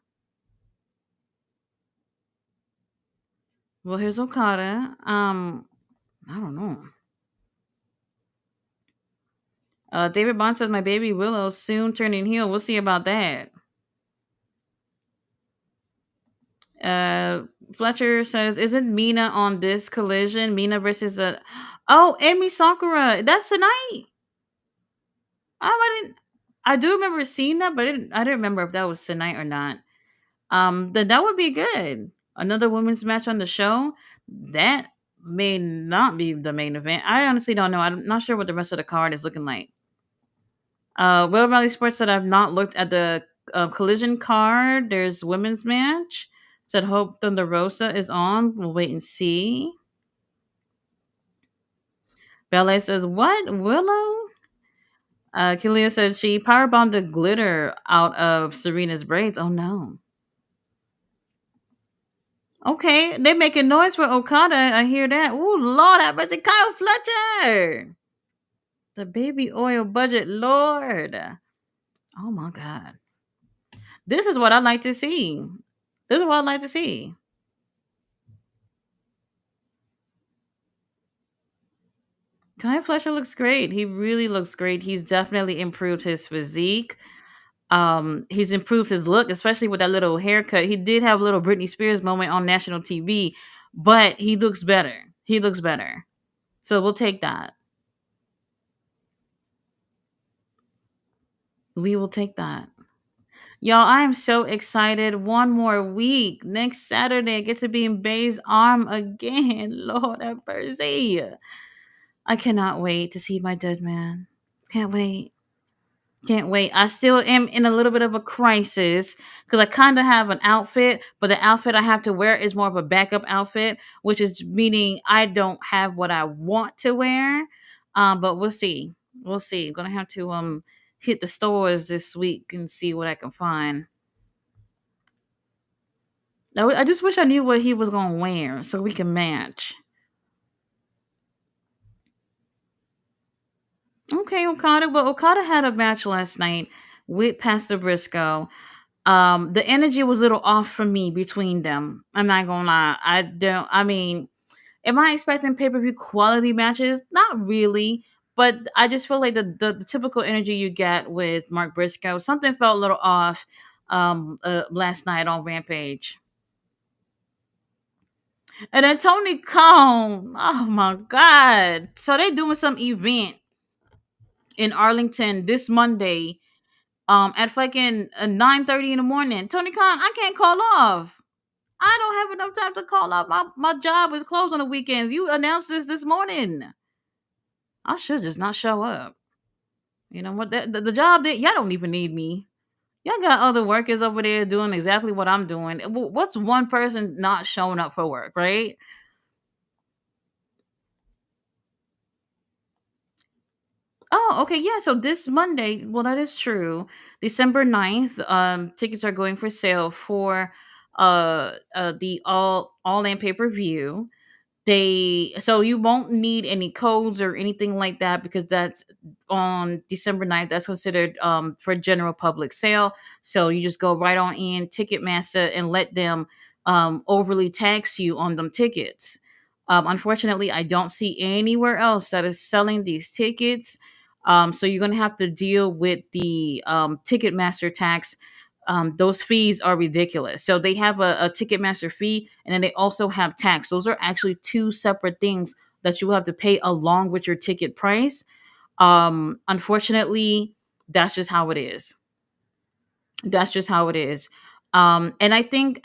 Well, here's Okada. I don't know. David Bond says my baby Willow soon turning heel. We'll see about that. Uh, Fletcher says, "Isn't Mina on this collision? Mina versus a oh Amy Sakura. That's tonight. I didn't. I do remember seeing that, but I didn't remember if that was tonight or not. Then that would be good. Another women's match on the show. That may not be the main event. I honestly don't know. I'm not sure what the rest of the card is looking like. Will Valley Sports said I've not looked at the collision card. There's women's match. Said Hope Thunder Rosa is on. We'll wait and see. Ballet says what Willow? Kilia said she powerbombed the glitter out of Serena's braids. Oh no. Okay, they making noise for Okada. I hear that. Ooh, Lord, have mercy, Kyle Fletcher. The baby oil budget, Lord. Oh my God. This is what I like to see. This is what I like to see. Kyle Fletcher looks great. He really looks great. He's definitely improved his physique. He's improved his look, especially with that little haircut. He did have a little Britney Spears moment on national TV, but he looks better. He looks better. So we'll take that. We will take that. Y'all, I am so excited. One more week. Next Saturday, I get to be in Bay's arm again. Lord have mercy. I cannot wait to see my dead man. Can't wait. Can't wait. I still am in a little bit of a crisis because I kind of have an outfit, but the outfit I have to wear is more of a backup outfit, which is meaning I don't have what I want to wear. But we'll see. We'll see. I'm gonna have to hit the stores this week and see what I can find. I just wish I knew what he was gonna wear so we can match. Okay, Okada. Well, Okada had a match last night with Pastor Briscoe. The energy was a little off for me between them. I'm not gonna lie. I don't. I mean, am I expecting pay per view quality matches? Not really. But I just feel like the typical energy you get with Mark Briscoe, something felt a little off last night on Rampage. And then Tony Khan, oh my God. So they doing some event in Arlington this Monday at fucking 9:30 in the morning. Tony Khan, I can't call off. I don't have enough time to call off. My job is closed on the weekends. You announced this morning. I should just not show up. You know what? The job that y'all don't even need me. Y'all got other workers over there doing exactly what I'm doing. What's one person not showing up for work, right? Oh, okay, yeah. So this Monday, well, that is true. December 9th, tickets are going for sale for the all in pay per view. They so you won't need any codes or anything like that because that's on December 9th. That's considered for general public sale. So you just go right on in Ticketmaster and let them overly tax you on them tickets. Unfortunately, I don't see anywhere else that is selling these tickets. So you're gonna have to deal with the Ticketmaster tax. Those fees are ridiculous. So they have a Ticketmaster fee, and then they also have tax. Those are actually two separate things that you have to pay along with your ticket price. Unfortunately, that's just how it is. That's just how it is. And I think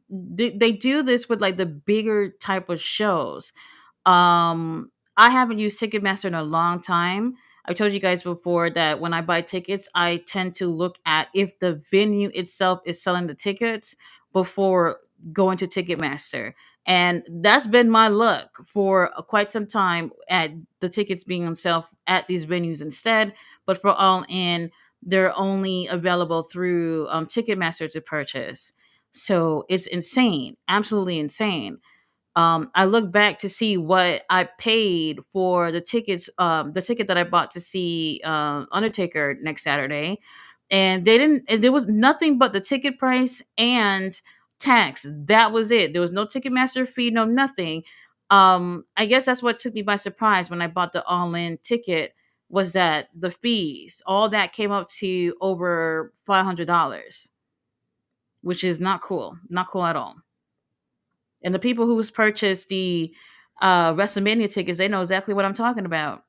they do this with like the bigger type of shows. I haven't used Ticketmaster in a long time. I told you guys before that when I buy tickets, I tend to look at if the venue itself is selling the tickets before going to Ticketmaster. And that's been my luck for quite some time at the tickets being on sale at these venues instead. But for All In, they're only available through Ticketmaster to purchase. So it's insane, absolutely insane. I look back to see what I paid for the ticket that I bought to see Undertaker next Saturday, and they didn't. There was nothing but the ticket price and tax. That was it. There was no Ticketmaster fee, no nothing. I guess that's what took me by surprise when I bought the all-in ticket was that the fees, all that came up to over $500, which is not cool, not cool at all. And the people who's purchased the WrestleMania tickets, they know exactly what I'm talking about.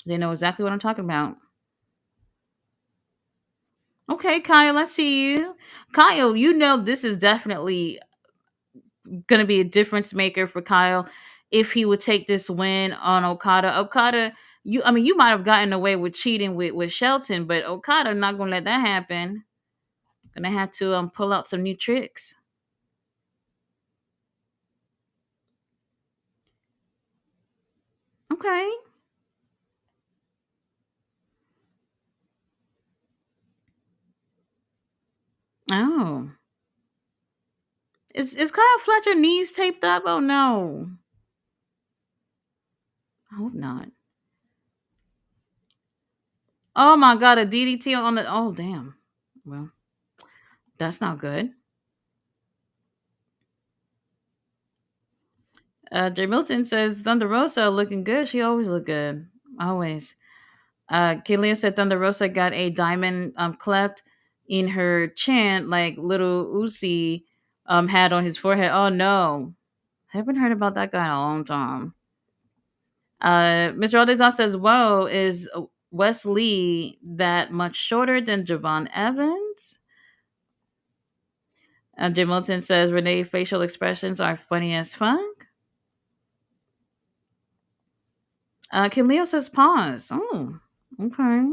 They know exactly what I'm talking about. Okay, Kyle, I see you. Kyle, you know this is definitely going to be a difference maker for Kyle if he would take this win on Okada. Okada, I mean, you might have gotten away with cheating with Shelton, but Okada not going to let that happen. Going to have to pull out some new tricks. Okay. Oh. Is Kyle Fletcher knees taped up? Oh no. I hope not. Oh my god, a DDT on the oh damn. Well, that's not good. Jay Milton says Thunder Rosa looking good. She always look good. Always. Kalia said Thunder Rosa got a diamond cleft in her chin like little Uzi had on his forehead. Oh no. Haven't heard about that guy in a long time. Mr. Aldezov says, whoa, is Wes Lee that much shorter than Javon Evans? Jim Milton says Renee facial expressions are funny as fuck. Kim Leo says pause. Oh, okay.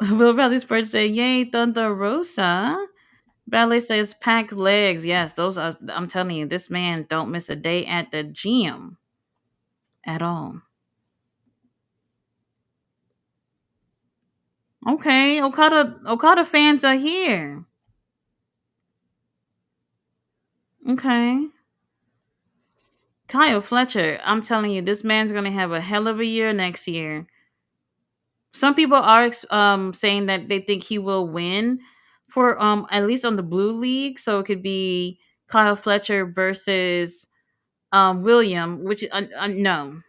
Will Bradley Spurs say, "Yay, Thunder Rosa." Bradley says, "Pack legs." Yes, those are. I'm telling you, this man don't miss a day at the gym at all. Okay, Okada fans are here. Okay. Kyle Fletcher, I'm telling you, this man's gonna have a hell of a year next year. Some people are saying that they think he will win for at least on the blue league, so it could be Kyle Fletcher versus William, which no,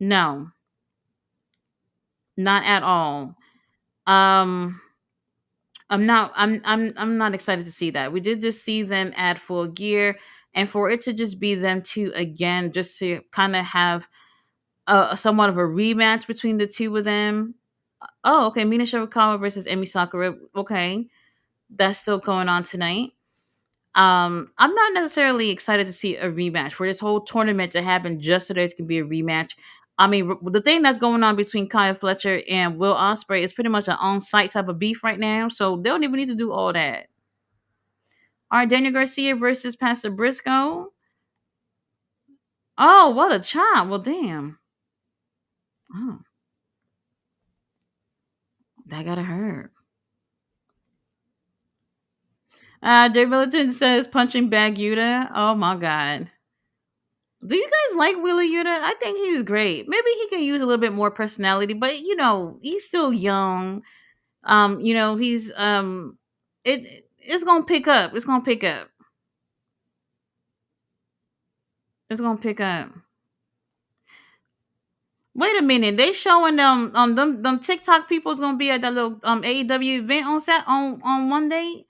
no, not at all. Um, I'm not excited to see that. We did just see them at Full Gear, and for it to just be them two again, just to kind of have somewhat of a rematch between the two of them. Oh, okay. Mina Shirakawa versus Emi Sakura. Okay, that's still going on tonight. I'm not necessarily excited to see a rematch for this whole tournament to happen just so there can be a rematch. I mean, the thing that's going on between Kyle Fletcher and Will Ospreay is pretty much an on-site type of beef right now, so they don't even need to do all that. All right, Daniel Garcia versus Pastor Briscoe. Oh, what a chop! Well, damn. Oh, that gotta hurt. Dave Militant says punching bag Yuta. Oh my god. Do you guys like Wheeler Yuta? I think he's great. Maybe he can use a little bit more personality, but he's still young. He's it's gonna pick up. It's gonna pick up. It's gonna pick up. Wait a minute, they showing them TikTok people's gonna be at that little AEW event on Monday.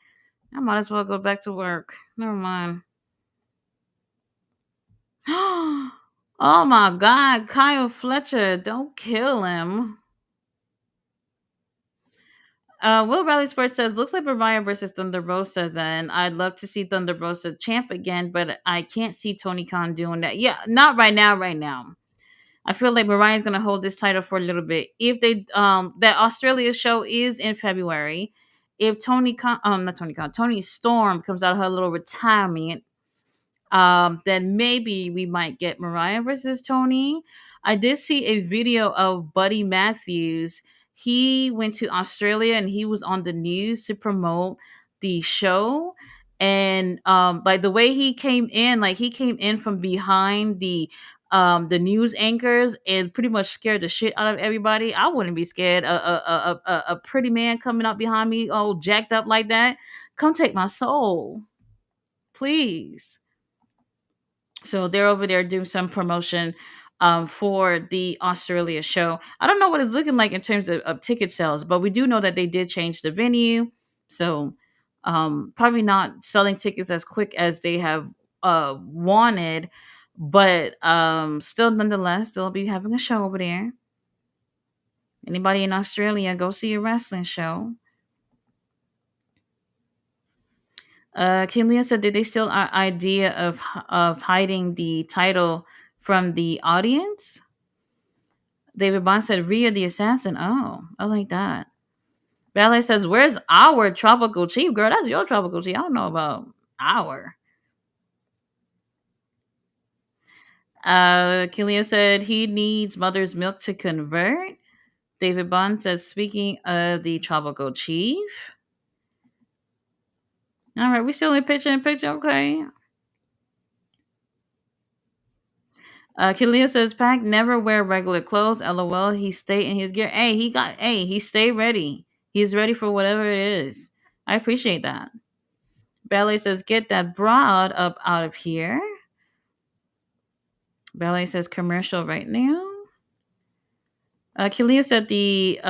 I might as well go back to work. Never mind. Oh my god, Kyle Fletcher, don't kill him. Will Riley Sports says, looks like Mariah versus Thunder Rosa. Then I'd love to see Thunder Rosa champ again, but I can't see Tony Khan doing that. Yeah, not right now. Right now, I feel like Mariah's gonna hold this title for a little bit. If they that Australia show is in February. If Tony Khan, not Tony Khan, Tony Storm comes out of her little retirement, then maybe we might get Mariah versus Tony. I did see a video of Buddy Matthews. He went to Australia and he was on the news to promote the show. And like the way he came in, like he came in from behind the news anchors and pretty much scared the shit out of everybody. I wouldn't be scared. A pretty man coming up behind me, all jacked up like that. Come take my soul, please. So they're over there doing some promotion for the Australia show. I don't know what it's looking like in terms of ticket sales, but we do know that they did change the venue. So probably not selling tickets as quick as they have wanted, but still, nonetheless, they'll be having a show over there. Anybody in Australia, go see a wrestling show. Kim Leah said, did they still idea of hiding the title from the audience? David Bond said, Rhea the Assassin. Oh, I like that. Ballet says, where's our tropical chief? Girl, that's your tropical chief. I don't know about our. Killian said he needs mother's milk to convert. David Bond says, speaking of the tropical chief. All right, we still in picture. Okay. Killian says, Pac never wear regular clothes. LOL. He stay in his gear. He stay ready. He's ready for whatever it is. I appreciate that. Ballet says, get that broad up out of here. Ballet says, commercial right now. Killia said the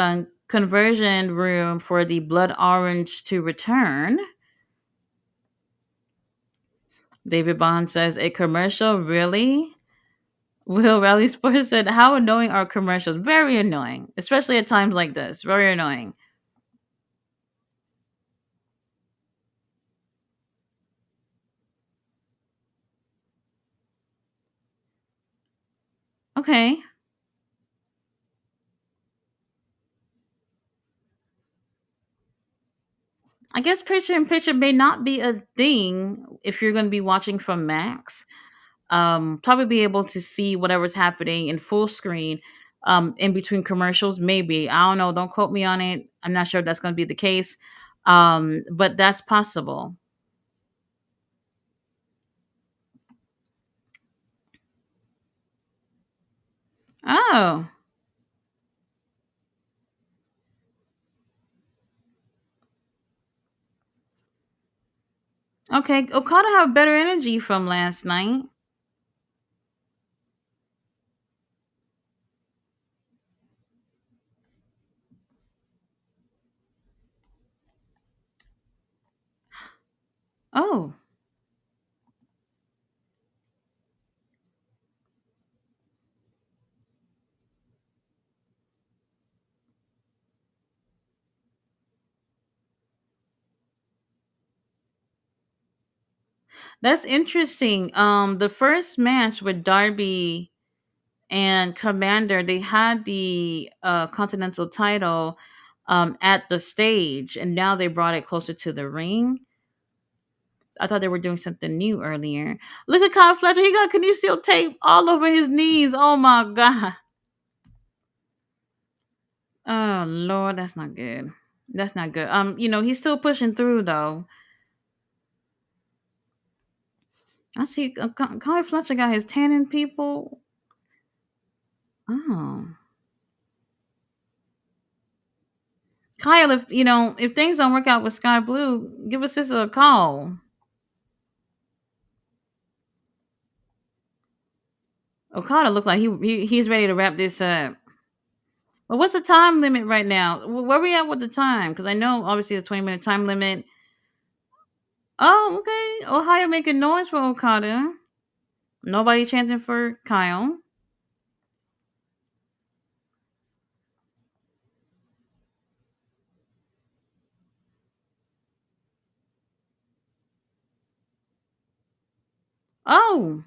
conversion room for the blood orange to return. David Bond says, a commercial, really? Will Rally Sports said, how annoying are commercials? Very annoying, especially at times like this. Very annoying. Okay. I guess picture in picture may not be a thing if you're going to be watching from Max. Probably be able to see whatever's happening in full screen. In between commercials, maybe, I don't know. Don't quote me on it. I'm not sure if that's going to be the case. But that's possible. Oh, okay. Okada have better energy from last night. Oh, that's interesting. The first match with Darby and Commander, they had the Continental title at the stage, and now they brought it closer to the ring. I thought they were doing something new earlier. Look at Kyle Fletcher. He got kinesio tape all over his knees. Oh my god. Oh Lord, that's not good. That's not good. He's still pushing through though. I see Kyle Fletcher got his tanning people. Oh. Kyle, if things don't work out with Sky Blue, give us sister a call. Okada looked like he's ready to wrap this up. But what's the time limit right now? Where we at with the time? Because I know obviously the 20-minute time limit. Oh, okay. Ohio making noise for Okada. Nobody chanting for Kyle. Oh,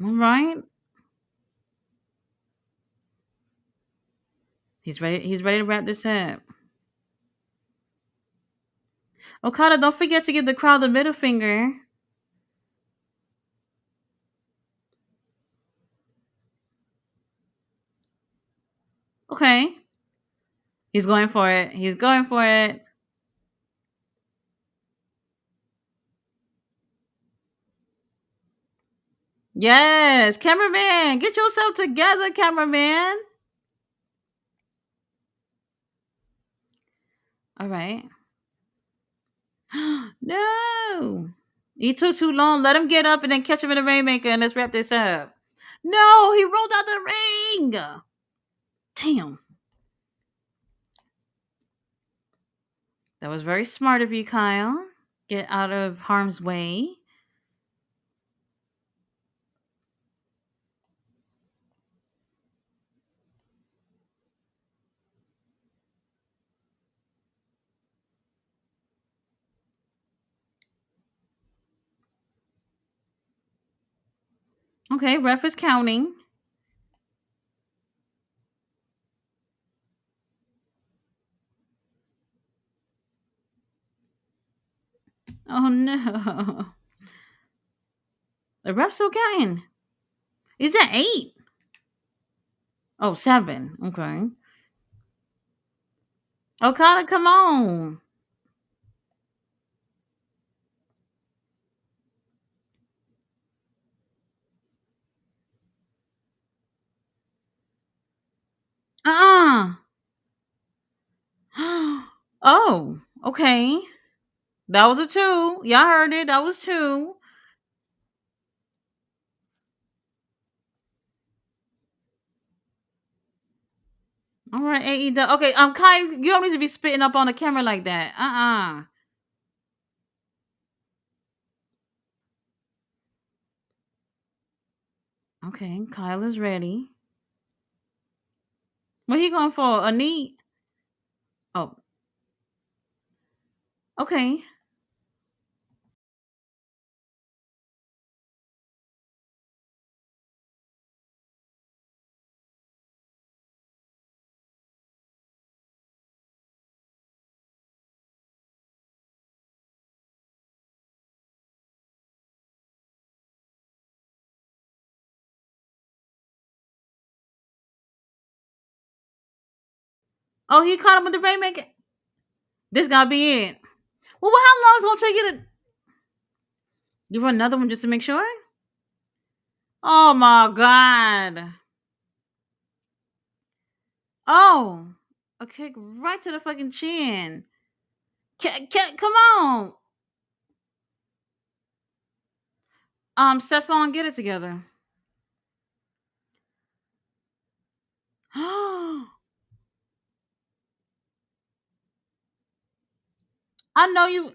all right. He's ready. He's ready to wrap this up. Okada, don't forget to give the crowd the middle finger. Okay. He's going for it. He's going for it. Yes, cameraman, get yourself together, cameraman. All right. No. He took too long. Let him get up and then catch him in the rainmaker and let's wrap this up. No, he rolled out the ring. Damn. That was very smart of you, Kyle. Get out of harm's way. Okay, ref is counting. Oh no. The ref's still counting. Is that 8? Oh, 7. Okay. Okada, come on. Uh-uh. Oh, okay. That was a 2. Y'all heard it. That was 2. All right, AEW. Okay, Kai, you don't need to be spitting up on the camera like that. Okay, Kyle is ready. What he going for? A knee? Oh, okay. Oh, he caught him with the Rainmaker. This gotta be it. Well, how long is it gonna take you to give her another one just to make sure? Oh my god. Oh, a kick right to the fucking chin. Come on. Stephon, get it together. I know you.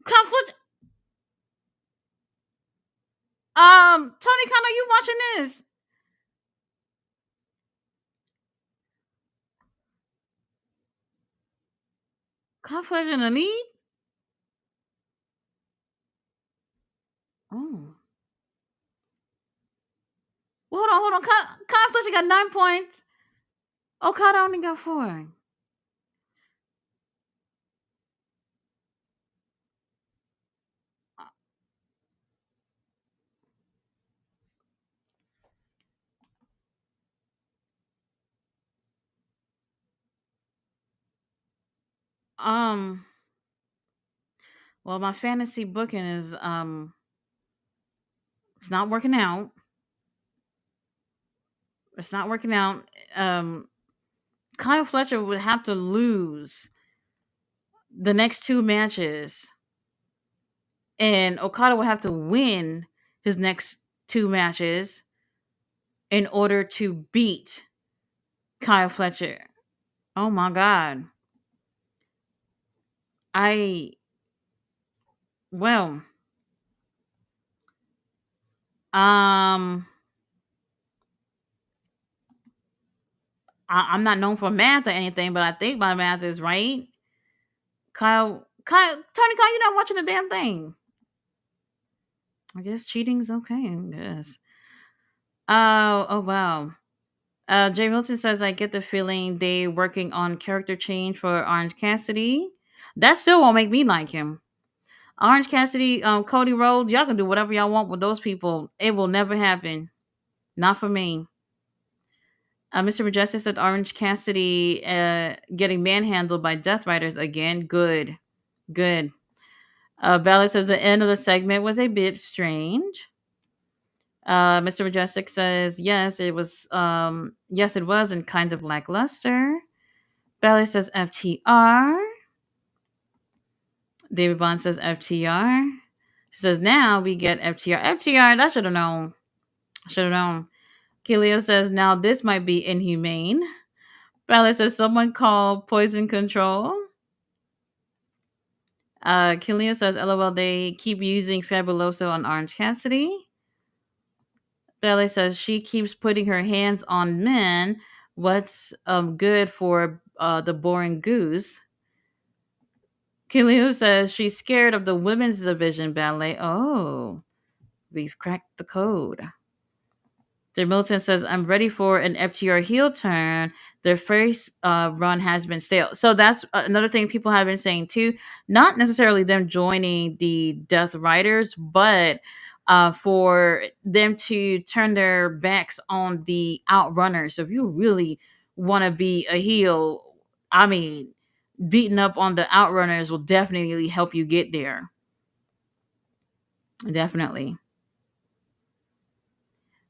Conflict. Tony Khan, are you watching this? Conflict in the lead? Oh. Well, hold on. Conflict got 9 points. Okada only got 4. Um, well, my fantasy booking is it's not working out. It's not working out. Um, Kyle Fletcher would have to lose the next 2 matches, and Okada would have to win his next 2 matches in order to beat Kyle Fletcher. Oh my god. I well, um I'm not known for math or anything, but I think my math is right. Tony Kyle, you're not watching the damn thing. I guess cheating's okay. I guess. Oh wow. Jay Milton says, I get the feeling they working on character change for Orange Cassidy. That still won't make me like him. Orange Cassidy, Cody Rhodes, y'all can do whatever y'all want with those people. It will never happen. Not for me. Mr. Majestic said Orange Cassidy getting manhandled by Death Riders again. Good. Good. Bella says the end of the segment was a bit strange. Mr. Majestic says yes, it was. Yes, it was, and kind of lackluster. Bella says FTR. David Bond says FTR. She says now we get FTR. FTR. That should have known. Should have known. Kilio says now this might be inhumane. Bella says someone call poison control. Killian says, LOL, they keep using Fabuloso on Orange Cassidy. Bella says she keeps putting her hands on men. What's good for the boring goose? Killian says she's scared of the women's division ballet. Oh, we've cracked the code. Jay Milton says, I'm ready for an FTR heel turn. Their first run has been stale. So that's another thing people have been saying too. Not necessarily them joining the Death Riders, but for them to turn their backs on the Outrunners. So if you really want to be a heel, I mean, beating up on the Outrunners will definitely help you get there. Definitely.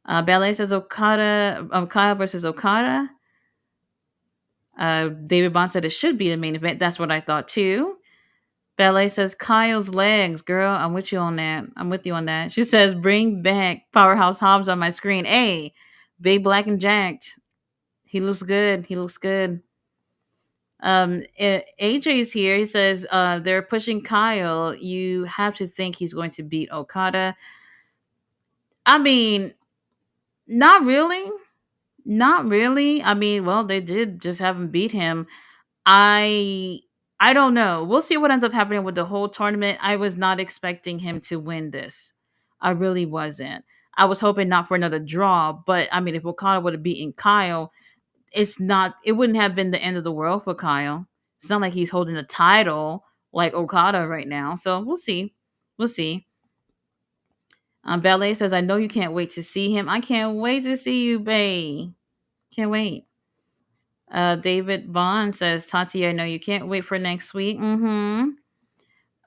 Ballet says Kyle versus Okada. David Bond said it should be the main event. That's what I thought too. Ballet says Kyle's legs, girl. I'm with you on that. I'm with you on that. She says bring back Powerhouse Hobbs on my screen. Hey, big black and jacked. He looks good. He looks good. AJ's here. He says they're pushing Kyle. You have to think he's going to beat Okada. I mean, not really. Not really. I mean, well, they did just have him beat him. I I don't know. We'll see what ends up happening with the whole tournament. I was not expecting him to win this. I really wasn't. I was hoping not for another draw, but I mean, if Okada would have beaten Kyle, it's not. It wouldn't have been the end of the world for Kyle. It's not like he's holding a title like Okada right now. So we'll see. We'll see. Ballet says, I know you can't wait to see him. I can't wait to see you, bae. Can't wait. David Bond says, Tati, I know you can't wait for next week. Mm-hmm.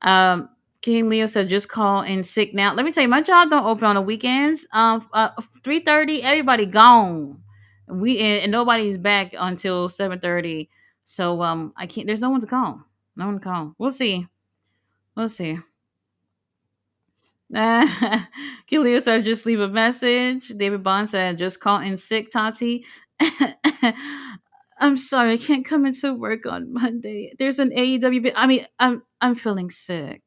Um, King Leo said, just call in sick now. Let me tell you, my job don't open on the weekends. 3:30, everybody gone. And nobody's back until 7:30. So I can't. There's no one to call. No one to call. We'll see. We'll see. King Leo said, just leave a message. David Bond said, just call in sick, Tati. I'm sorry, I can't come into work on Monday. There's an AEW. I mean, I'm feeling sick.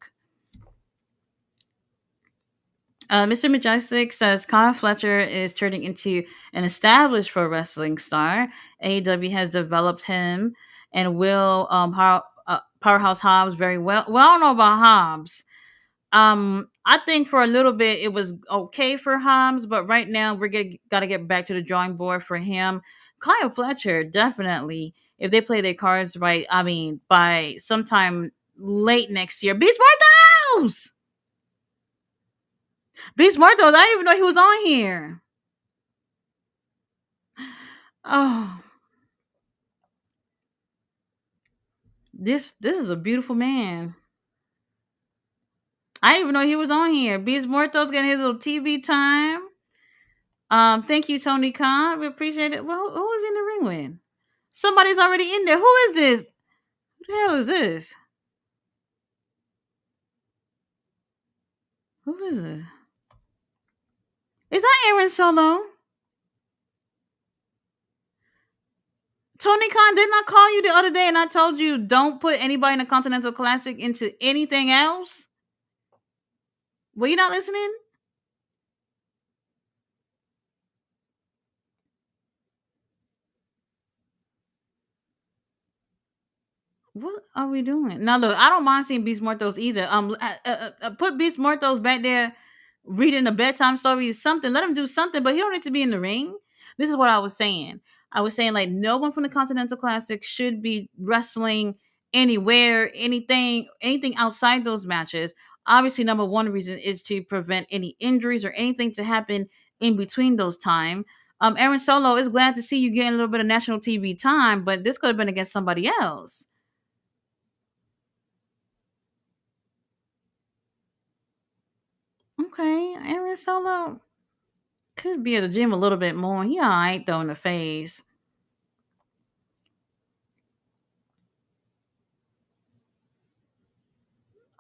Mr. Majestic says Kyle Fletcher is turning into an established pro wrestling star. AEW has developed him and will Powerhouse Hobbs very well. Well, I don't know about Hobbs. I think for a little bit it was okay for Hobbs, but right now got to get back to the drawing board for him. Kyle Fletcher definitely, if they play their cards right, I mean by sometime late next year, Beast Mortals. Beast Mortals. I didn't even know he was on here. Oh, this is a beautiful man. I didn't even know he was on here. Beast Mortos getting his little TV time. Thank you, Tony Khan. We appreciate it. Well, who was in the ring with? Somebody's already in there. Who is this? Who the hell is this? Who is it? Is that Aaron Solo? Tony Khan, didn't I call you the other day and I told you don't put anybody in the Continental Classic into anything else? Were you not listening? What are we doing? Now look, I don't mind seeing Beast Mortos either. Put Beast Mortos back there reading a bedtime story is something. Let him do something, but he don't need to be in the ring. This is what I was saying. I was saying like no one from the Continental Classic should be wrestling anywhere, anything outside those matches. Obviously, number one reason is to prevent any injuries or anything to happen in between those time. Aaron Solo is glad to see you getting a little bit of national TV time, but this could have been against somebody else. Okay, Aaron Solo could be at the gym a little bit more. He alright though in the face.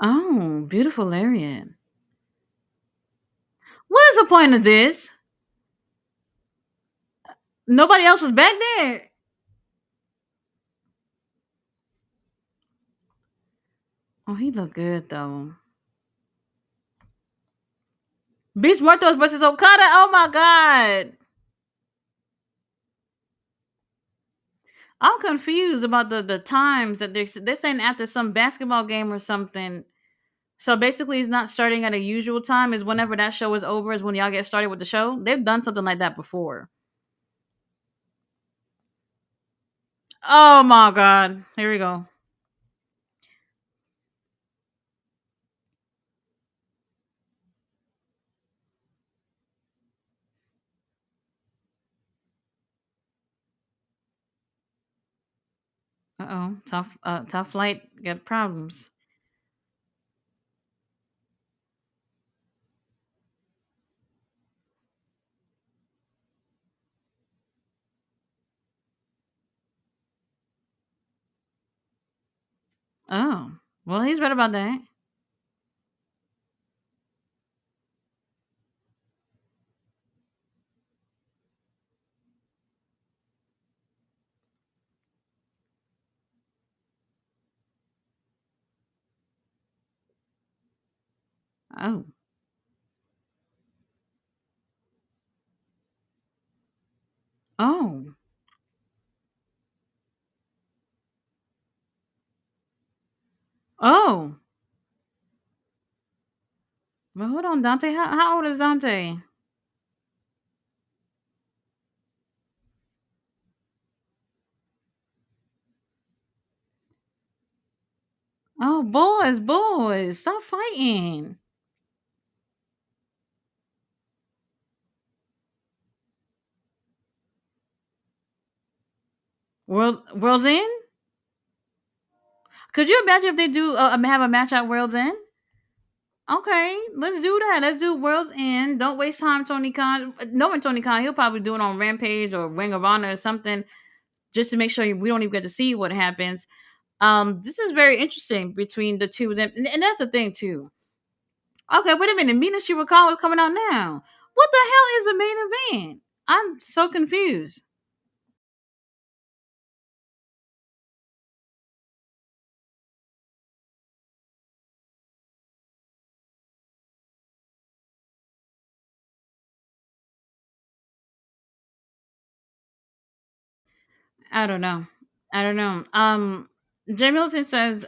Oh, beautiful lariat. What is the point of this? Nobody else was back there. Oh, he looked good though. Beast Muertos versus Okada. Oh my god. I'm confused about the times that they're saying after some basketball game or something. So basically, it's not starting at a usual time. Is whenever that show is over is when y'all get started with the show. They've done something like that before. Oh my god. Here we go. Uh oh. Tough flight got problems. Oh. Well, he's right about that. Oh. Oh. Oh. Well, hold on, Dante. How old is Dante? Oh, boys, boys, stop fighting. World's End. Could you imagine if they do have a match at World's End? Okay, let's do that. Let's do World's End. Don't waste time, Tony Khan. Knowing Tony Khan, he'll probably do it on Rampage or Ring of Honor or something, just to make sure we don't even get to see what happens. This is very interesting between the two of them, and that's the thing too. Okay, wait a minute. Mina Shirakawa is coming out now. What the hell is the main event? I'm so confused. I don't know. I don't know. Jay Milton says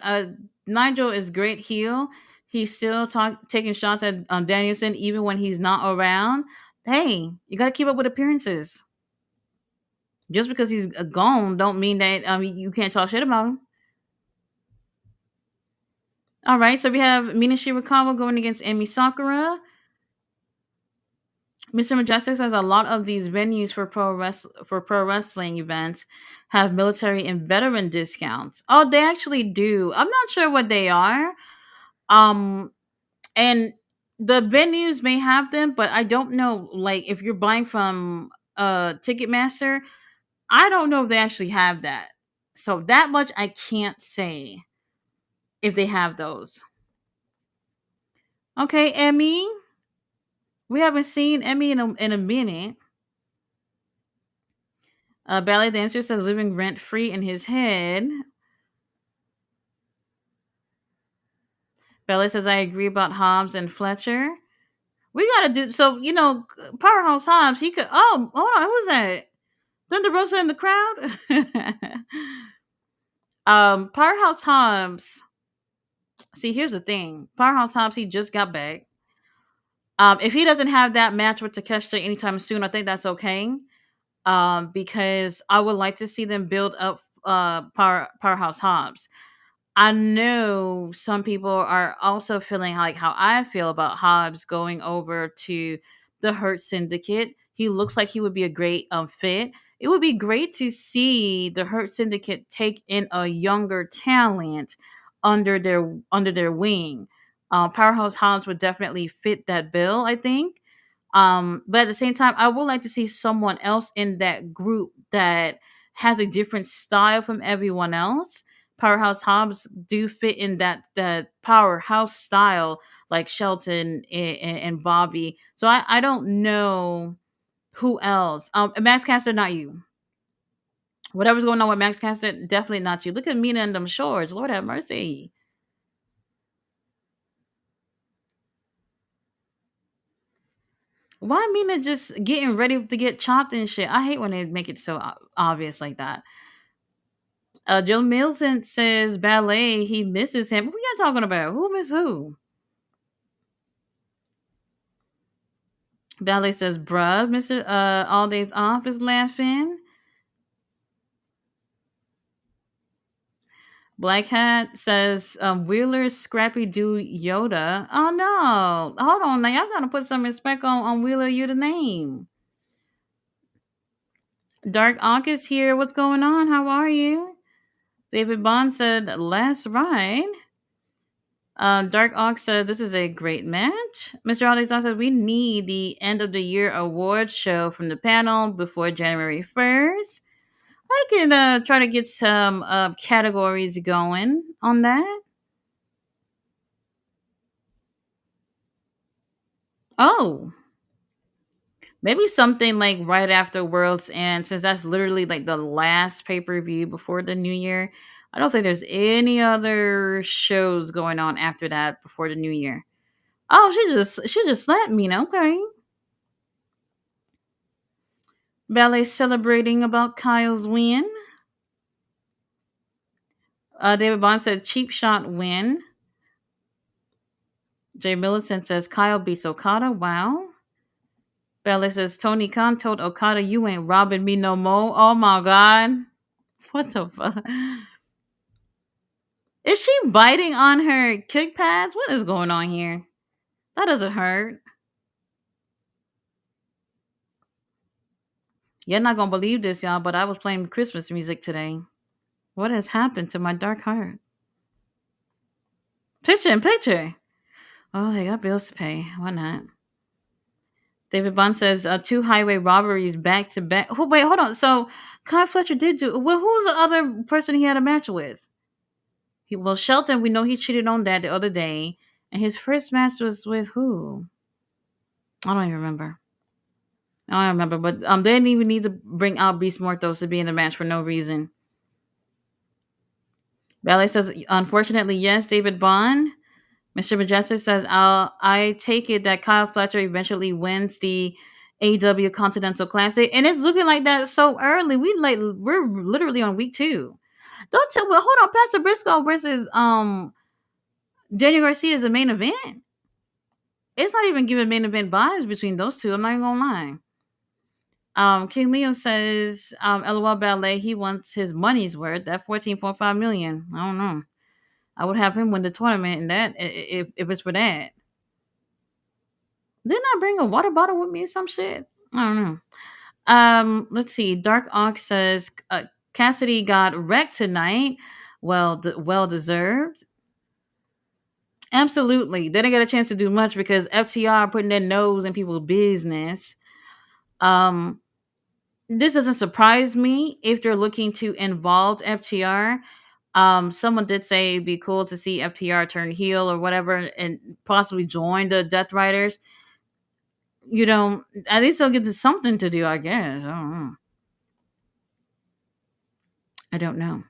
Nigel is great heel. He's still taking shots at Danielson even when he's not around. Hey, you got to keep up with appearances. Just because he's gone, don't mean that you can't talk shit about him. All right, so we have Mina Shirakawa going against Emi Sakura. Mr. Majestic says a lot of these venues for pro wrestling events have military and veteran discounts. Oh, they actually do. I'm not sure what they are. Um, and the venues may have them, but I don't know. Like if you're buying from Ticketmaster, I don't know if they actually have that. So that much I can't say if they have those. Okay, Emmy. We haven't seen Emmy in a minute. Ballet dancer says living rent free in his head. Ballet says I agree about Hobbs and Fletcher. We gotta do so. Powerhouse Hobbs. He could. Oh, hold on. Who was that? Thunder Rosa in the crowd. Powerhouse Hobbs. See, here's the thing. Powerhouse Hobbs. He just got back. If he doesn't have that match with Takeshita anytime soon, I think that's okay. Because I would like to see them build up Powerhouse Hobbs. I know some people are also feeling like how I feel about Hobbs going over to the Hurt Syndicate. He looks like he would be a great fit. It would be great to see the Hurt Syndicate take in a younger talent under their wing. Powerhouse Hobbs would definitely fit that bill, I think. But at the same time, I would like to see someone else in that group that has a different style from everyone else. Powerhouse Hobbs do fit in that powerhouse style, like Shelton and Bobby. So I don't know who else. Max Caster, not you. Whatever's going on with Max Caster, definitely not you. Look at Mina and them shorts. Lord have mercy. Why Mina just getting ready to get chopped and shit? I hate when they make it so obvious like that. Jill Milton says ballet. He misses him. What are you talking about? Who miss who? Ballet says, bruh, Mr. All Days Off is laughing. Black Hat says, Wheeler Scrappy Doo Yoda. Oh no. Hold on now. Y'all gotta put some respect on Wheeler Yoda name. Dark Ock is here. What's going on? How are you? David Bond said, last ride. Dark Ox said, this is a great match. Mr. Alexander said, we need the end of the year award show from the panel before January 1st. I can try to get some categories going on that. Oh, maybe something like right after World's End, since that's literally like the last pay per view before the new year. I don't think there's any other shows going on after that before the new year. Oh, she just slapped me. Okay. Ballet celebrating about Kyle's win. David Bond said cheap shot win. Jay Militant says Kyle beats Okada. Wow. Ballet says Tony Khan told Okada you ain't robbing me no more. Oh my god. What the fuck? Is she biting on her kick pads? What is going on here? That doesn't hurt. You're not gonna believe this, y'all, but I was playing Christmas music today. What has happened to my dark heart? Picture in picture. Oh, they got bills to pay. Why not? David Bond says two highway robberies back to back. Oh, wait, hold on. So Kai Fletcher did do. Well, who's the other person he had a match with? Well, Shelton. We know he cheated on that the other day, and his first match was with who? I don't even remember. I don't remember. But they didn't even need to bring out Beast Mortos to be in the match for no reason. Ballet says, unfortunately, yes, David Bond. Mr. Majestic says, I take it that Kyle Fletcher eventually wins the AEW Continental Classic, and it's looking like that so early. We're literally on week 2. Don't tell. Well, hold on, Pastor Briscoe versus Daniel Garcia is the main event. It's not even giving main event vibes between those two. I'm not even gonna lie. King Leo says, LOL Ballet, he wants his money's worth. That 14.5 million. I don't know. I would have him win the tournament, and that if it's for that. Didn't I bring a water bottle with me or some shit? I don't know. Let's see. Dark Ox says Cassidy got wrecked tonight. Well, well deserved. Absolutely. They didn't get a chance to do much because FTR putting their nose in people's business. Um, this doesn't surprise me if they're looking to involve FTR. Someone did say it'd be cool to see FTR turn heel or whatever and possibly join the Death Riders. At least they'll give them something to do, I guess. I don't know. I don't know.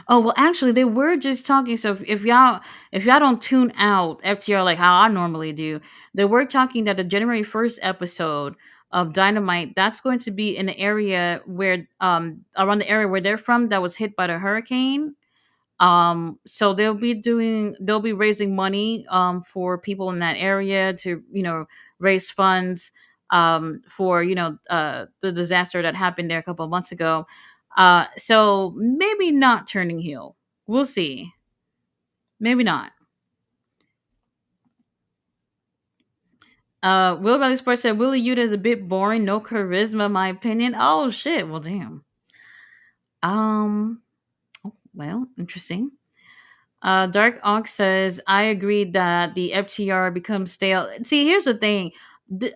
Oh well, actually, they were just talking. So if y'all don't tune out FTR like how I normally do, they were talking that the January 1st episode of Dynamite that's going to be in the area where around the area where they're from that was hit by the hurricane. So they'll be raising money for people in that area to raise funds for the disaster that happened there a couple of months ago. So maybe not turning heel. We'll see. Maybe not. Will Valley Sports said Willie Yuta is a bit boring, no charisma, my opinion. Oh shit. Well, damn. Um. Well, interesting. Dark Ox says, I agree that the FTR becomes stale. See, here's the thing.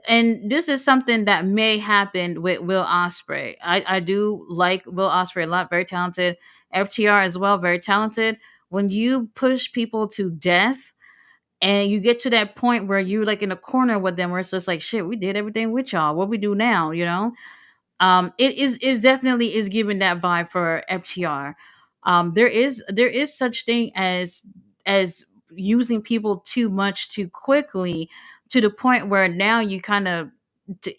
And this is something that may happen with Will Ospreay. I do like Will Ospreay a lot, very talented. FTR as well, very talented. When you push people to death and you get to that point where you're like in a corner with them where it's just like, shit, we did everything with y'all. What we do now, it is definitely is giving that vibe for FTR. There is such thing as using people too much too quickly to the point where now you kind of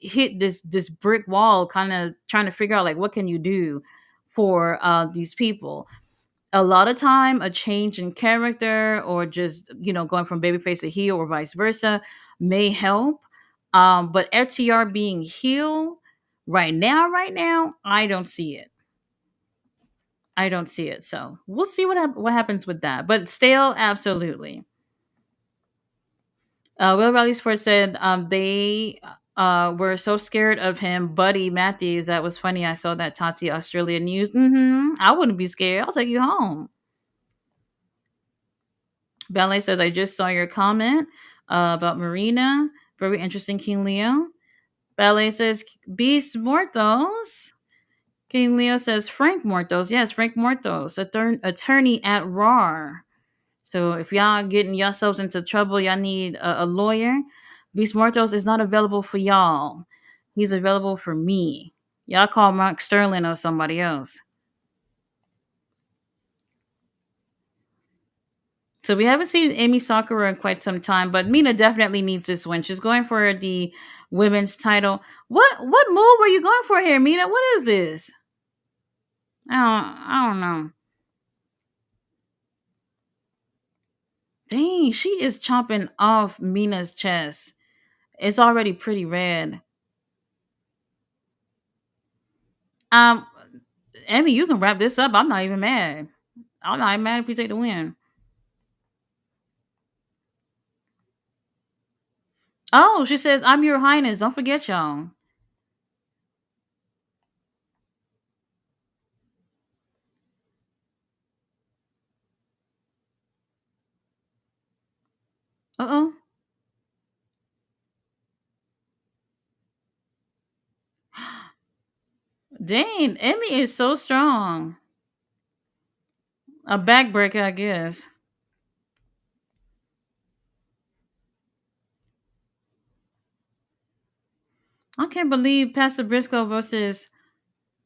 hit this brick wall, kind of trying to figure out like what can you do for these people. A lot of time, a change in character or just going from babyface to heel or vice versa may help. But FTR being heel right now, I don't see it. I don't see it. So we'll see what happens with that. But stale, absolutely. Will Raleigh Sports said they were so scared of him, Buddy Matthews. That was funny. I saw that Tati Australia news. I wouldn't be scared. I'll take you home. Ballet says, I just saw your comment about Marina. Very interesting, King Leo. Ballet says, Beast Mortos. King Leo says, Frank Mortos. Yes, Frank Mortos, attorney at Raw. So if y'all getting yourselves into trouble, y'all need a lawyer. Beast Mortos is not available for y'all. He's available for me. Y'all call Mark Sterling or somebody else. So we haven't seen Amy Sakura in quite some time, but Mina definitely needs this win. She's going for the women's title. What move are you going for here, Mina? What is this? I don't know. Dang, she is chopping off Mina's chest. It's already pretty red. Um, Emmy, you can wrap this up. I'm not even mad. I'm not even mad if you take the win. Oh, she says, "I'm your highness. Don't forget y'all." Uh oh. Dang, Emmy is so strong. A backbreaker, I guess. I can't believe Pastor Briscoe versus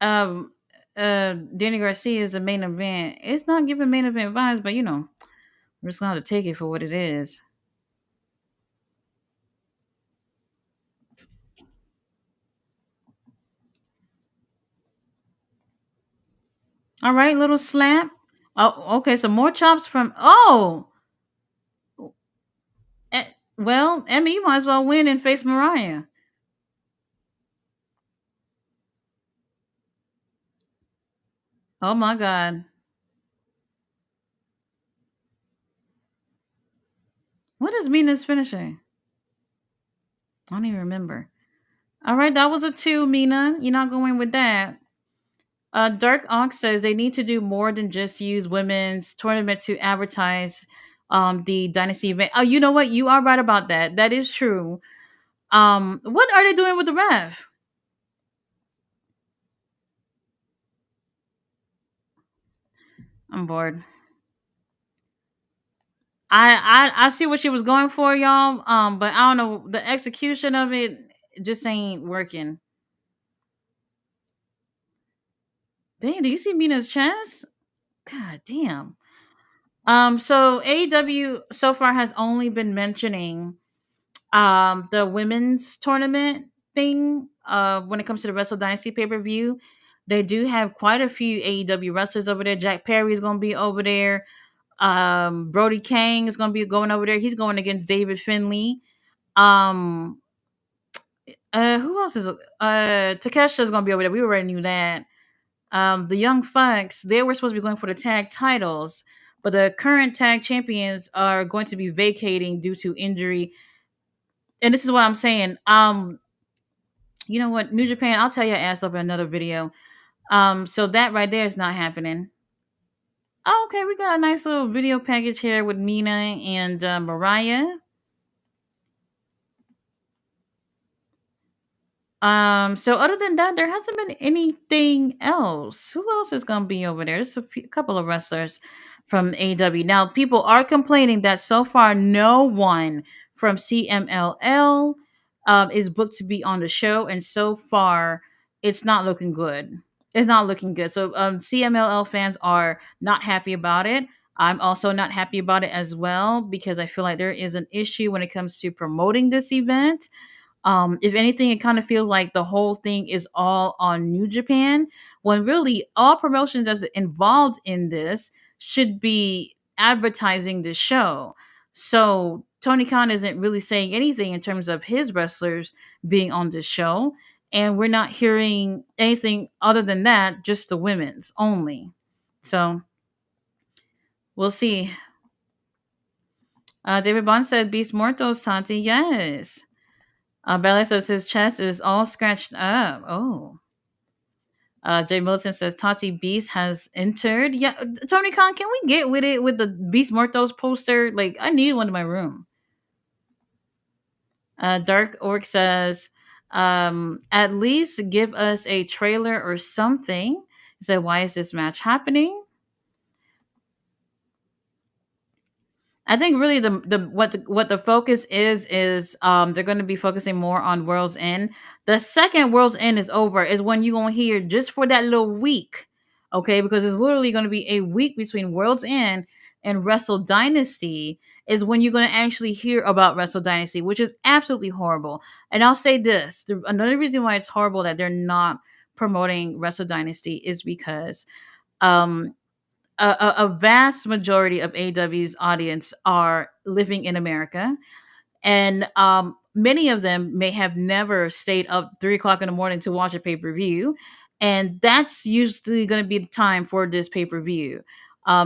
um Danny Garcia is the main event. It's not giving main event vibes, but we're just gonna have to take it for what it is. All right, little slap. Oh, okay. So more chops from. Oh, eh, well, Emmy, you might as well win and face Mariah. Oh my God, what is Mina's finishing? I don't even remember. All right, that was a two, Mina. You're not going with that. Dark Ox says they need to do more than just use women's tournament to advertise the dynasty event. Oh, you know what? You are right about that. That is true. What are they doing with the ref? I'm bored. I see what she was going for, y'all. But I don't know the execution of it just ain't working. Dang, do you see Mina's chest? God damn. So AEW so far has only been mentioning the women's tournament thing. When it comes to the Wrestle Dynasty pay per view, they do have quite a few AEW wrestlers over there. Jack Perry is going to be over there. Brody King is going to be going over there. He's going against David Finley. Um, who else is Takesha's gonna be over there. We already knew that. The Young Bucks, they were supposed to be going for the tag titles, but the current tag champions are going to be vacating due to injury. And this is what I'm saying. You know what, New Japan, I'll tell your ass up in another video. So that right there is not happening. Oh, okay, we got a nice little video package here with Mina and Mariah. So other than that, there hasn't been anything else. Who else is gonna be over there? There's a couple of wrestlers from AW. Now, people are complaining that so far no one from CMLL is booked to be on the show, and so far it's not looking good. It's not looking good. So CMLL fans are not happy about it. I'm also not happy about it as well because I feel like there is an issue when it comes to promoting this event. If anything, it kind of feels like the whole thing is all on New Japan, when really all promotions that's involved in this should be advertising the show. So Tony Khan isn't really saying anything in terms of his wrestlers being on this show, and we're not hearing anything other than that, just the women's only. So we'll see. David Bond said, "Beast Mortos, Santi." Yes. Ballet says his chest is all scratched up. Oh. Jay Milton says Tati Beast has entered. Yeah, Tony Khan, can we get with it with the Beast Mortos poster? Like, I need one in my room. Dark Orc says, at least give us a trailer or something. He said, why is this match happening? I think really the focus is they're going to be focusing more on World's End. The second World's End is over is when you're going to hear just for that little week, okay? Because it's literally going to be a week between World's End and Wrestle Dynasty is when you're going to actually hear about Wrestle Dynasty, which is absolutely horrible. And I'll say this: another reason why it's horrible that they're not promoting Wrestle Dynasty is because um a vast majority of AW's audience are living in America, and many of them may have never stayed up 3 o'clock in the morning to watch a pay per view, and that's usually going to be the time for this pay per view.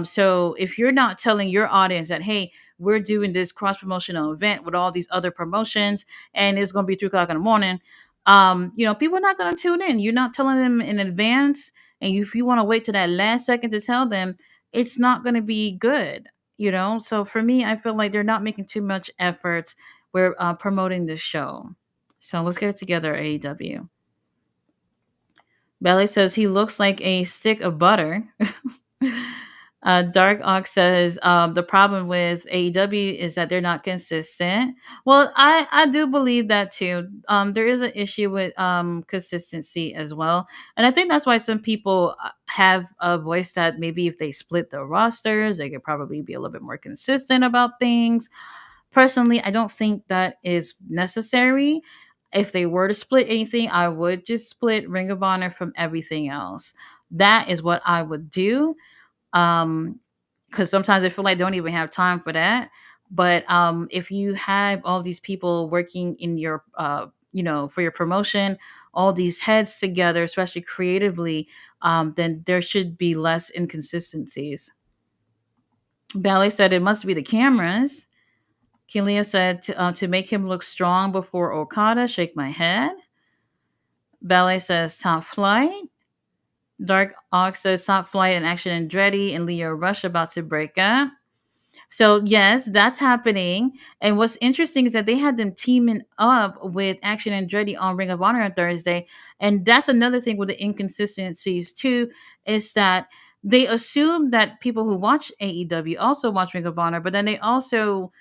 So if you're not telling your audience that, hey, we're doing this cross promotional event with all these other promotions, and it's going to be 3 o'clock in the morning. People are not going to tune in. You're not telling them in advance, and if you want to wait to that last second to tell them, it's not going to be good. So for me, I feel like they're not making too much efforts. We're promoting this show. So let's get it together, AEW. Belly says he looks like a stick of butter. Dark Ox says the problem with AEW is that they're not consistent. Well, I do believe that too. There is an issue with consistency as well, and I think that's why some people have a voice that maybe if they split the rosters, they could probably be a little bit more consistent about things. Personally, I don't think that is necessary. If they were to split anything, I would just split Ring of Honor from everything else. That is what I would do. Because sometimes I feel like I don't even have time for that. But if you have all these people working in your, for your promotion, all these heads together, especially creatively, then there should be less inconsistencies. Ballet said it must be the cameras. Killia said to make him look strong before Okada, shake my head. Ballet says top flight. Dark Ox says top flight and Action Andretti and Leo Rush about to break up. So yes, that's happening. And what's interesting is that they had them teaming up with Action Andretti on Ring of Honor on Thursday. And that's another thing with the inconsistencies too, is that they assume that people who watch AEW also watch Ring of Honor, but then they also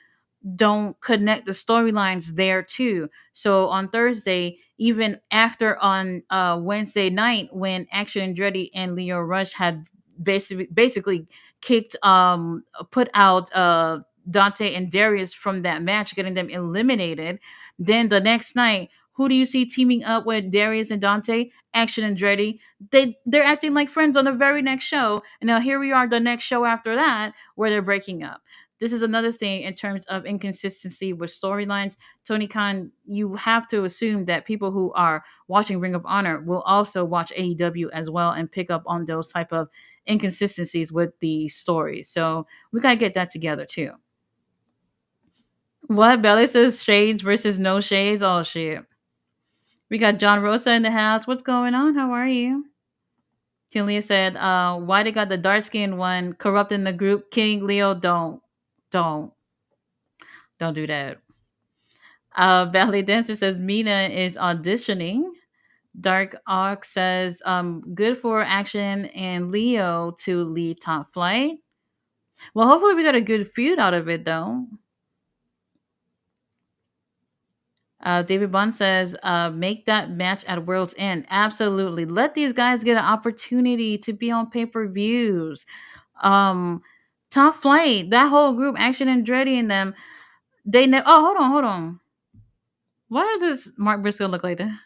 don't connect the storylines there too. So on Thursday, even after on Wednesday night when Action Andretti and Leo Rush had basically kicked put out Dante and Darius from that match, getting them eliminated, then the next night, who do you see teaming up with Darius and Dante? Action Andretti. They're acting like friends on the very next show. And now here we are the next show after that where they're breaking up. This is another thing in terms of inconsistency with storylines. Tony Khan, you have to assume that people who are watching Ring of Honor will also watch AEW as well and pick up on those type of inconsistencies with the stories. So we gotta get that together too. What Belly says shades versus no shades? Oh shit. We got John Rosa in the house. What's going on? How are you? Kinley said, why they got the dark skinned one corrupting the group? King Leo, don't, don't do that. Ballet Dancer says Mina is auditioning. Dark Ox says, good for Action and Leo to lead Top Flight. Well, hopefully we got a good feud out of it, though. David Bunn says, make that match at World's End. Absolutely. Let these guys get an opportunity to be on pay-per-views. Um, Top Flight, that whole group, Action and Andretti and them, oh, hold on. Why does Mark Briscoe look like that?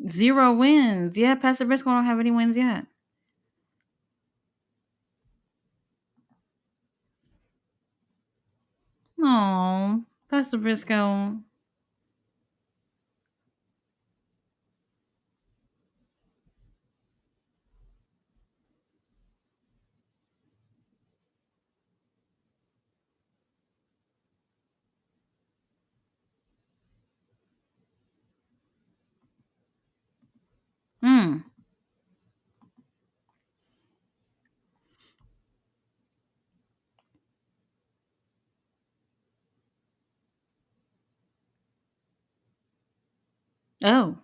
Zero wins. Yeah, Pastor Briscoe don't have any wins yet. Oh, Pastor Briscoe. Hmm. Oh.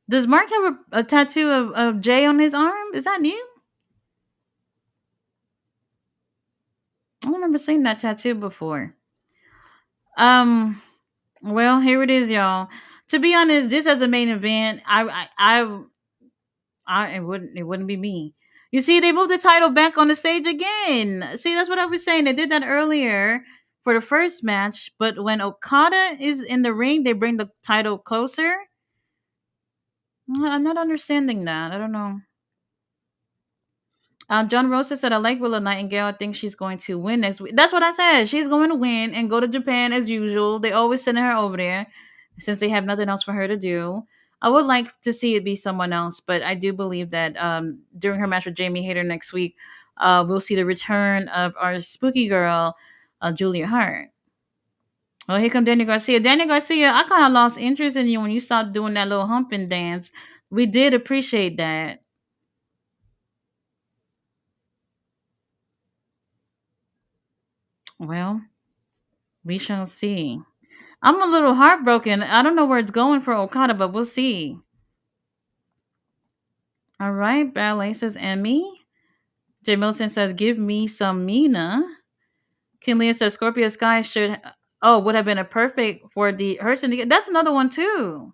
Does Mark have a tattoo of Jay on his arm? Is that new? I don't remember seeing that tattoo before. Um. Well, here it is, y'all. To be honest, this as a main event, it wouldn't be me. You see, they moved the title back on the stage again. See, that's what I was saying. They did that earlier. for the first match, but when Okada is in the ring, they bring the title closer. I'm not understanding that. I don't know. John Rosa said, I like Willow Nightingale. I think she's going to win next week. That's what I said. She's going to win and go to Japan as usual. They always send her over there since they have nothing else for her to do. I would like to see it be someone else, but I do believe that during her match with Jamie Hayter next week, we'll see the return of our spooky girl, Julia Hart. Oh, here come Daniel Garcia. Daniel Garcia, I kind of lost interest in you when you stopped doing that little humping dance. We did appreciate that. Well, we shall see. I'm a little heartbroken. I don't know where it's going for Okada, but we'll see. All right, Ballet says Emmy. Jay Milton says, give me some Mina. Kim Leah says, Scorpio Sky should, would have been a perfect for the Hudson to get. That's another one, too.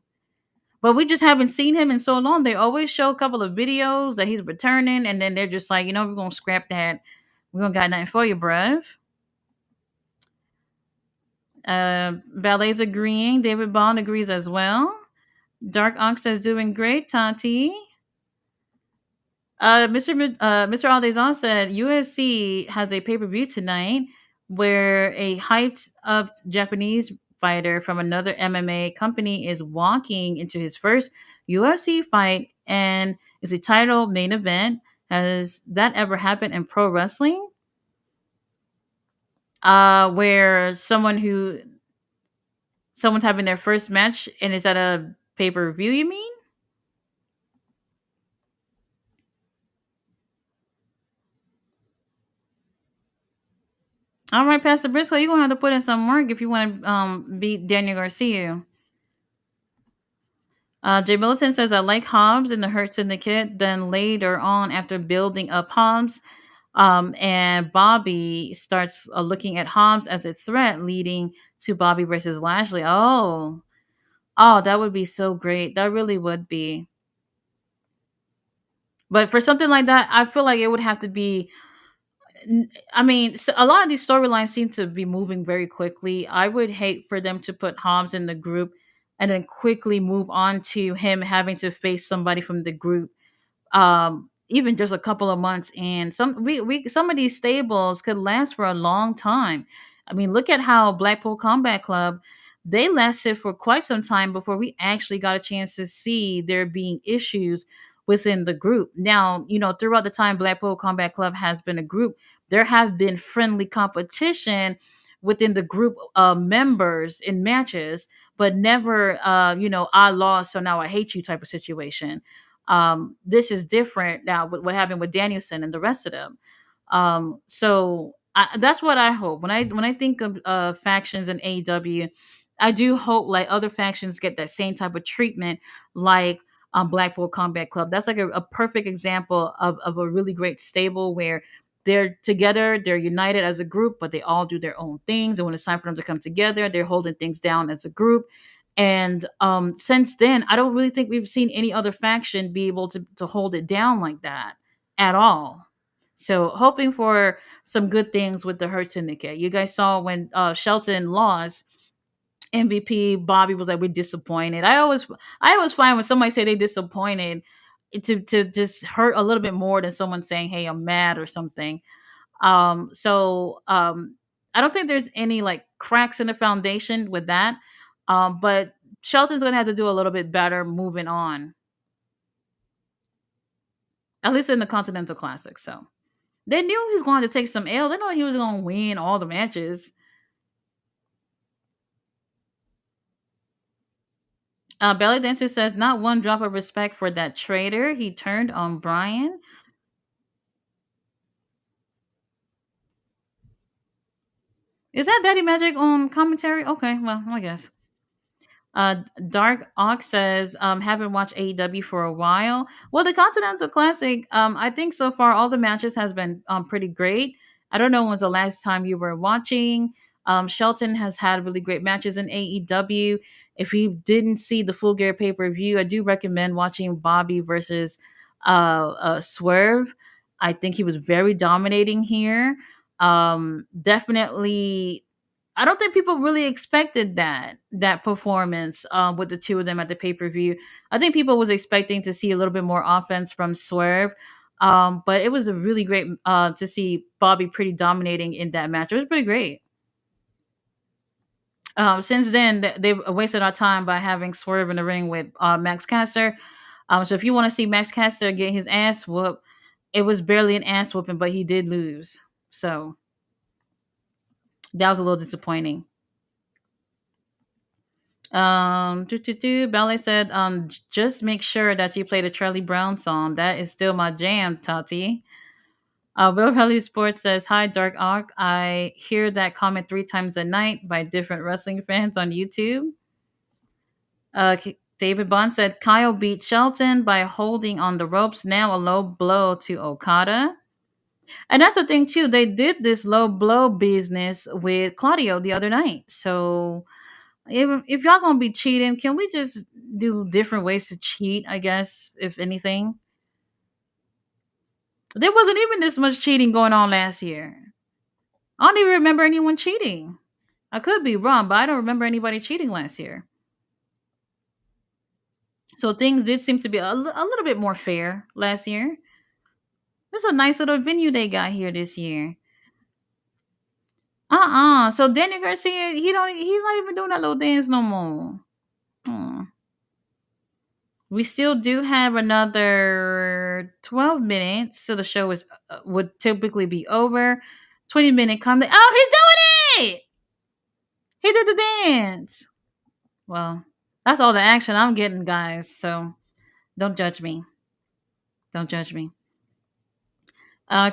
But we just haven't seen him in so long. They always show a couple of videos that he's returning, and then they're just like, we're going to scrap that. We don't got nothing for you, bruv. Ballet's agreeing. David Bond agrees as well. Dark Ox says, doing great, Tati. Mr. Aldezon said UFC has a pay per view tonight where a hyped up Japanese fighter from another MMA company is walking into his first UFC fight and it's a title main event. Has that ever happened in pro wrestling? Where someone's having their first match and it's at a pay per view. You mean? All right, Pastor Briscoe, you're gonna have to put in some work if you want to beat Daniel Garcia. Jay Militant says, I like Hobbs in the Hurt Syndicate. Then later on, after building up Hobbs, and Bobby starts looking at Hobbs as a threat, leading to Bobby versus Lashley. Oh, that would be so great. That really would be. But for something like that, I feel like it would have to be. I mean, so a lot of these storylines seem to be moving very quickly. I would hate for them to put Hobbs in the group and then quickly move on to him having to face somebody from the group, even just a couple of months. And some of these stables could last for a long time. I mean, look at how Blackpool Combat Club, they lasted for quite some time before we actually got a chance to see there being issues within the group. Now, throughout the time Blackpool Combat Club has been a group, there have been friendly competition within the group members in matches, but never I lost so now I hate you type of situation. This is different now with what happened with Danielson and the rest of them. That's what I hope when I think of factions in AEW. I do hope like other factions get that same type of treatment, like Blackpool Combat Club. That's like a perfect example of a really great stable where they're together, they're united as a group, but they all do their own things. And when it's time for them to come together, they're holding things down as a group. And since then, I don't really think we've seen any other faction be able to hold it down like that at all. So hoping for some good things with the Hurt Syndicate. You guys saw when Shelton lost, MVP Bobby was like, "We're disappointed." I always find when somebody say they disappointed to just hurt a little bit more than someone saying, "Hey, I'm mad" or something. I don't think there's any like cracks in the foundation with that. But Shelton's gonna have to do a little bit better moving on, at least in the Continental Classic. So they knew he was going to take some L. They know he was going to win all the matches. Belly Dancer says, not one drop of respect for that traitor. He turned on Brian. Is that Daddy Magic on commentary? Okay, well, I guess. Dark Ox says, haven't watched AEW for a while. Well, the Continental Classic, I think so far all the matches has been pretty great. I don't know when's the last time you were watching. Shelton has had really great matches in AEW. If you didn't see the Full Gear pay per view, I do recommend watching Bobby versus Swerve. I think he was very dominating here. Definitely I don't think people really expected that performance with the two of them at the pay per view. I think people was expecting to see a little bit more offense from Swerve, but it was a really great to see Bobby pretty dominating in that match. It was pretty great. Since then, they've wasted our time by having Swerve in the ring with Max Caster. So if you want to see Max Caster get his ass whooped, it was barely an ass whooping, but he did lose. So that was a little disappointing. Ballet said, just make sure that you play the Charlie Brown song. That is still my jam, Tati. Will Helly Sports says, hi, Dark Arc. I hear that comment 3 times a night by different wrestling fans on YouTube. David Bond said, Kyle beat Shelton by holding on the ropes. Now a low blow to Okada. And that's the thing, too. They did this low blow business with Claudio the other night. So if y'all gonna be cheating, can we just do different ways to cheat? I guess, if anything, there wasn't even this much cheating going on last year. I don't even remember anyone cheating. I could be wrong, but I don't remember anybody cheating last year. So things did seem to be a little bit more fair last year. It's a nice little venue they got here this year. So Daniel Garcia, he's not even doing that little dance no more. Hmm. We still do have another 12 minutes, so the show is would typically be over. 20-minute comedy. Oh, he's doing it! He did the dance. Well, that's all the action I'm getting, guys. So don't judge me. Don't judge me.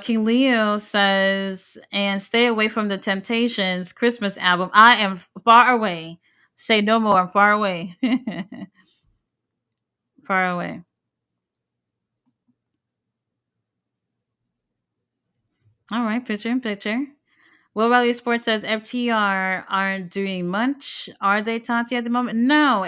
King Leo says, and stay away from the Temptations Christmas album. I am far away. Say no more. I'm far away. Far away. All right, picture in picture. Will Raleigh Sports says FTR aren't doing much, are they, Tati, at the moment? No.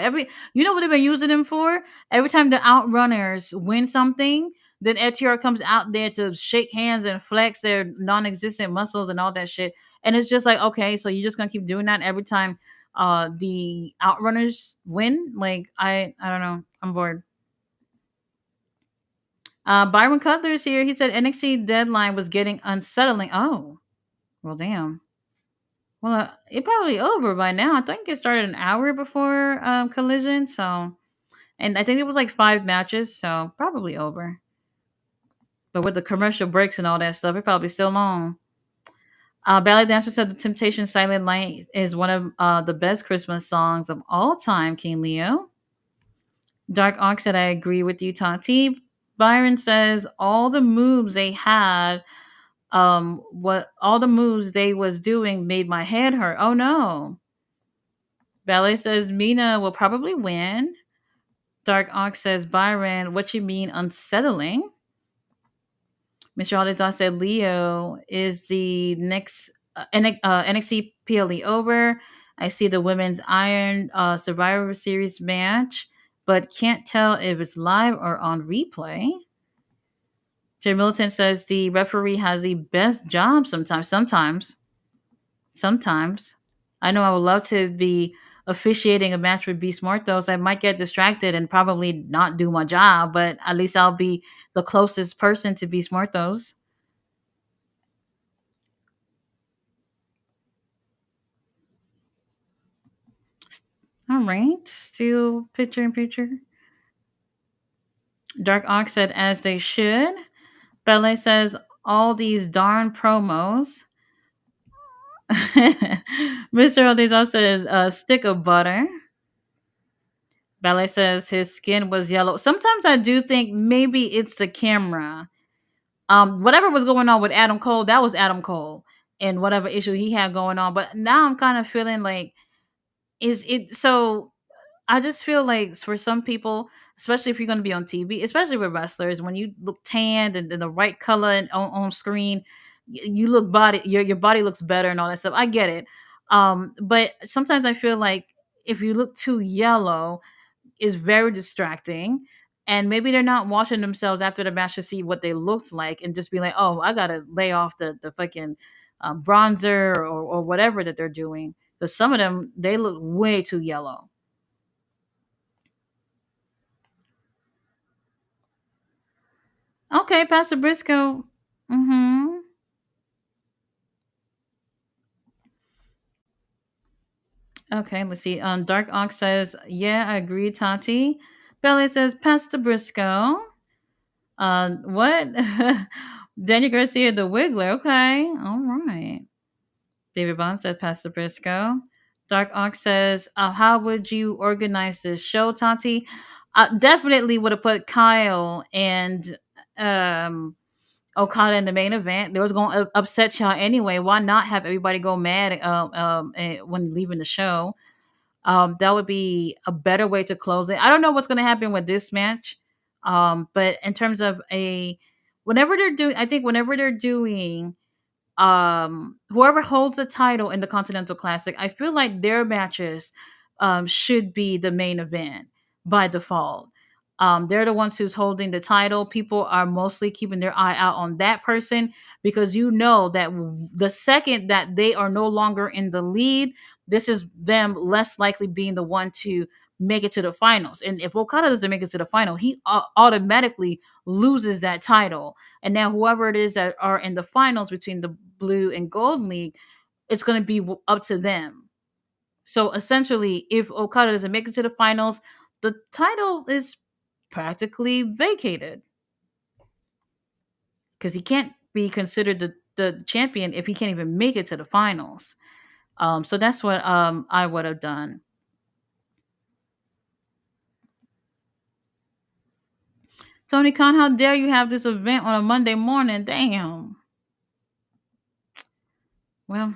You know what they've been using them for? Every time the Outrunners win something, then FTR comes out there to shake hands and flex their non-existent muscles and all that shit. And it's just like, okay, so you're just gonna keep doing that every time the Outrunners win? Like, I don't know. I'm bored. Byron Cutler's here. He said NXT deadline was getting unsettling. Oh, well, damn. Well, it probably over by now. I think it started an hour before Collision, so and I think it was like 5 matches, so probably over. But with the commercial breaks and all that stuff, it probably still long. Ballet Dancer said the Temptation Silent Night is one of the best Christmas songs of all time, King Leo. Dark Ox said, I agree with you, Tati. Byron says all the moves they had, what all the moves they was doing made my head hurt. Oh no. Ballet says Mina will probably win. Dark Ox says Byron, what you mean unsettling? Mr. Holiday said Leo is the next NXT PLE over. I see the women's Iron Survivor Series match, but can't tell if it's live or on replay. Jay Militant says the referee has the best job sometimes. Sometimes. I know I would love to be officiating a match with Beast Mortos. I might get distracted and probably not do my job, but at least I'll be the closest person to Beast Mortos. All right. Still picture in picture. Dark Ox said, as they should. Ballet says, all these darn promos. Mr. Odezov says, a stick of butter. Ballet says his skin was yellow. Sometimes I do think maybe it's the camera. Whatever was going on with Adam Cole, that was Adam Cole and whatever issue he had going on. But now I'm kind of feeling like, is it so? I just feel like for some people, especially if you're going to be on TV, especially with wrestlers, when you look tanned and the right color and on screen, you look your body looks better and all that stuff. I get it, but sometimes I feel like if you look too yellow, is very distracting. And maybe they're not washing themselves after the match to see what they looked like and just be like, oh, I got to lay off the fucking bronzer or whatever that they're doing. But some of them they look way too yellow. Okay, Pastor Briscoe. Mm-hmm. Okay, let's see. Dark Ox says, "Yeah, I agree, Tati." Belly says, "Pastor Briscoe." What? Daniel Garcia, the Wiggler. Okay, all right. David Bond said, "Pastor Briscoe." Dark Ox says, "How would you organize this show, Tati?" Definitely would have put Kyle and um Okada in the main event. They was going to upset y'all anyway. Why not have everybody go mad when leaving the show? That would be a better way to close it. I don't know what's going to happen with this match, but in terms of whenever they're doing, I think whenever they're doing whoever holds the title in the Continental Classic, I feel like their matches should be the main event by default. They're the ones who's holding the title. People are mostly keeping their eye out on that person because you know that the second that they are no longer in the lead, this is them less likely being the one to make it to the finals. And if Okada doesn't make it to the final, he automatically loses that title. And now whoever it is that are in the finals between the blue and gold league, it's going to be up to them. So essentially, if Okada doesn't make it to the finals, the title is practically vacated because he can't be considered the champion if he can't even make it to the finals. So that's what I would have done. Tony Khan, how dare you have this event on a Monday morning? Damn. Well,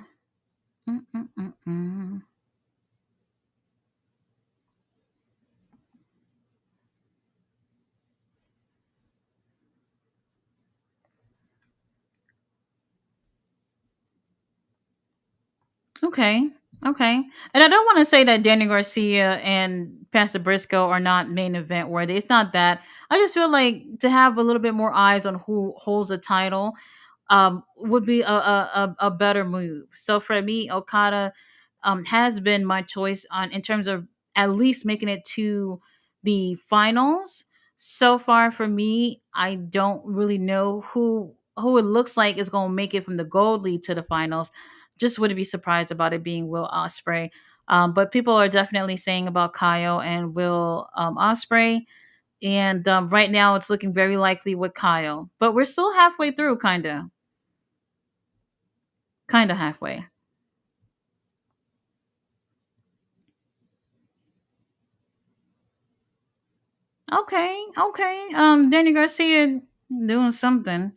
mm, mm, mm, mm. Okay. Okay. And I don't want to say that Danny Garcia and Pastor Briscoe are not main event worthy. It's not that. I just feel like to have a little bit more eyes on who holds the title would be a better move. So for me, Okada has been my choice on in terms of at least making it to the finals. So far for me, I don't really know who it looks like is going to make it from the gold lead to the finals. Just wouldn't be surprised about it being Will Osprey. But people are definitely saying about Kyle and Will Osprey, and right now it's looking very likely with Kyle. But we're still halfway through, kind of halfway. Okay, okay. Danny Garcia doing something.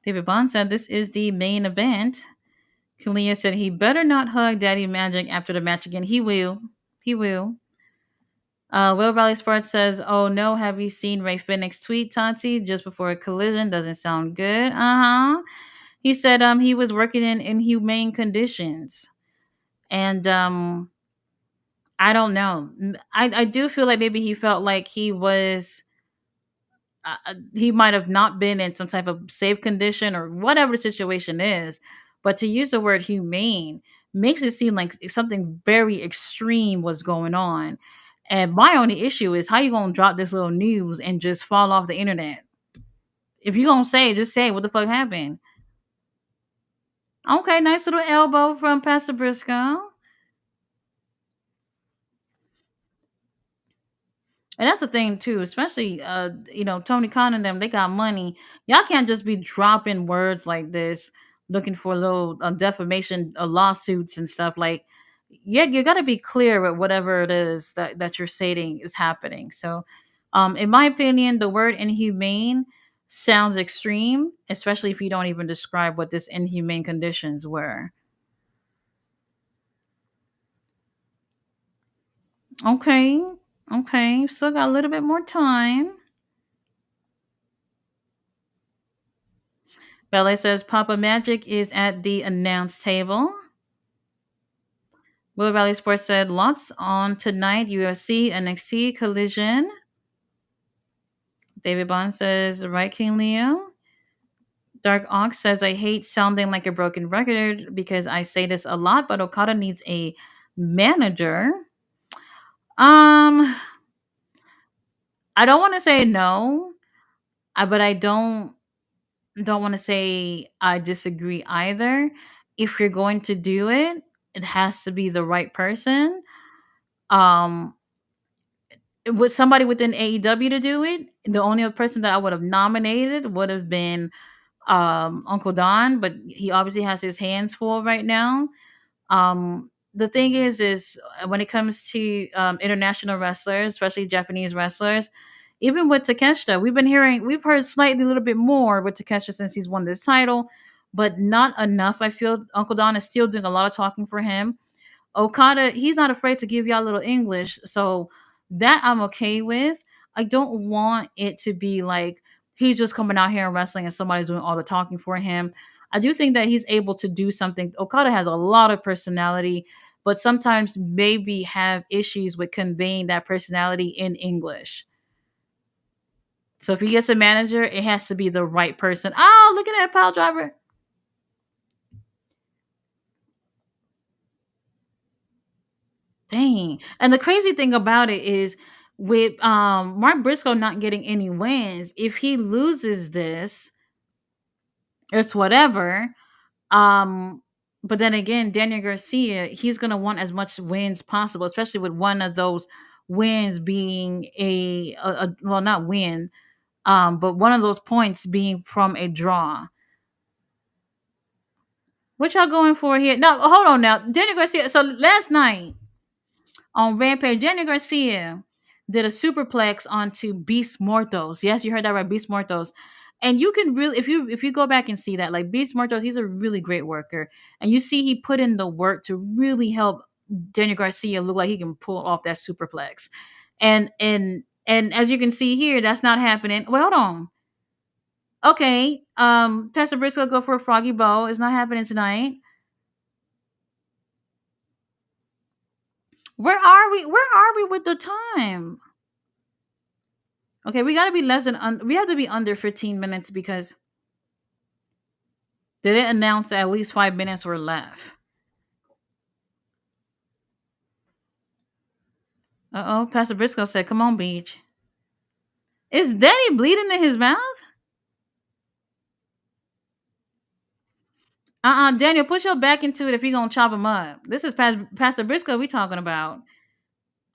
David Bond said this is the main event. Kalia said he better not hug Daddy Magic after the match again. He will. He will. Will Riley Sports says, "Oh no, have you seen Ray Phoenix tweet Tati just before a collision? Doesn't sound good." Uh huh. He said he was working in inhumane conditions, and I don't know. I do feel like maybe he felt like he might have not been in some type of safe condition or whatever the situation is. But to use the word humane makes it seem like something very extreme was going on. And my only issue is how you gonna drop this little news and just fall off the internet? If you gonna say it, just say what the fuck happened. Okay, nice little elbow from Pastor Briscoe. And that's the thing too, especially Tony Khan and them, they got money. Y'all can't just be dropping words like this, looking for little defamation lawsuits and stuff. Like, yeah, you got to be clear with whatever it is that you're stating is happening. So, in my opinion, the word inhumane sounds extreme, especially if you don't even describe what this inhumane conditions were. Okay, okay, still got a little bit more time. Ballet says Papa Magic is at the announce table. Will Valley Sports said lots on tonight. UFC, NXT, Collision. David Bond says, right, King Leo? Dark Ox says, I hate sounding like a broken record because I say this a lot, but Okada needs a manager. Um, I don't want to say no, but I don't want to say I disagree either. If you're going to do it, it has to be the right person. Um, with somebody within AEW to do it, the only other person that I would have nominated would have been Uncle Don, but he obviously has his hands full right now. The thing is when it comes to international wrestlers, especially Japanese wrestlers, even with Takeshita, we've heard slightly a little bit more with Takeshita since he's won this title, but not enough. I feel Uncle Don is still doing a lot of talking for him. Okada, he's not afraid to give y'all a little English, so that I'm okay with. I don't want it to be like he's just coming out here and wrestling and somebody's doing all the talking for him. I do think that he's able to do something. Okada has a lot of personality, but sometimes maybe have issues with conveying that personality in English. So if he gets a manager, it has to be the right person. Oh, look at that pile driver. Dang. And the crazy thing about it is with Mark Briscoe not getting any wins, if he loses this, it's whatever. Um but then again, Daniel Garcia, he's gonna want as much wins possible, especially with one of those wins being a well, not win, but one of those points being from a draw. What y'all going for here? No, hold on now. Daniel Garcia. So last night on Rampage, Jenny Garcia did a superplex onto Beast Mortos. Yes, you heard that right, Beast Mortos. And you can really, if you go back and see that, like Beast Mortos, he's a really great worker, and you see he put in the work to really help Daniel Garcia look like he can pull off that superplex. And as you can see here, that's not happening. Well, hold on. Okay, Pastor Briscoe go for a froggy bow. It's not happening tonight. Where are we? Where are we with the time? Okay, we gotta be less than we have to be under 15 minutes because they didn't announce that at least 5 minutes were left. Uh oh, Pastor Briscoe said, "Come on, Beach." Is Daddy bleeding in his mouth? Daniel, push your back into it if you gonna chop him up. This is Pastor Briscoe we talking about.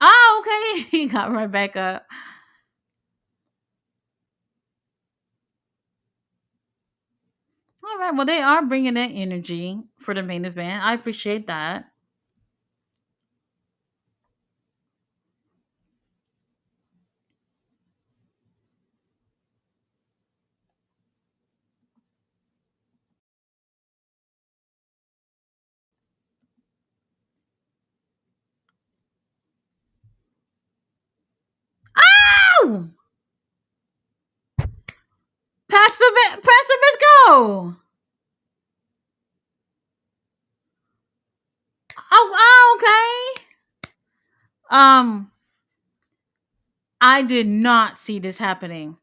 Oh, okay. He got right back up. All right, well, they are bringing that energy for the main event. I appreciate that. Oh! Pastor Briscoe! Okay. Um, I did not see this happening.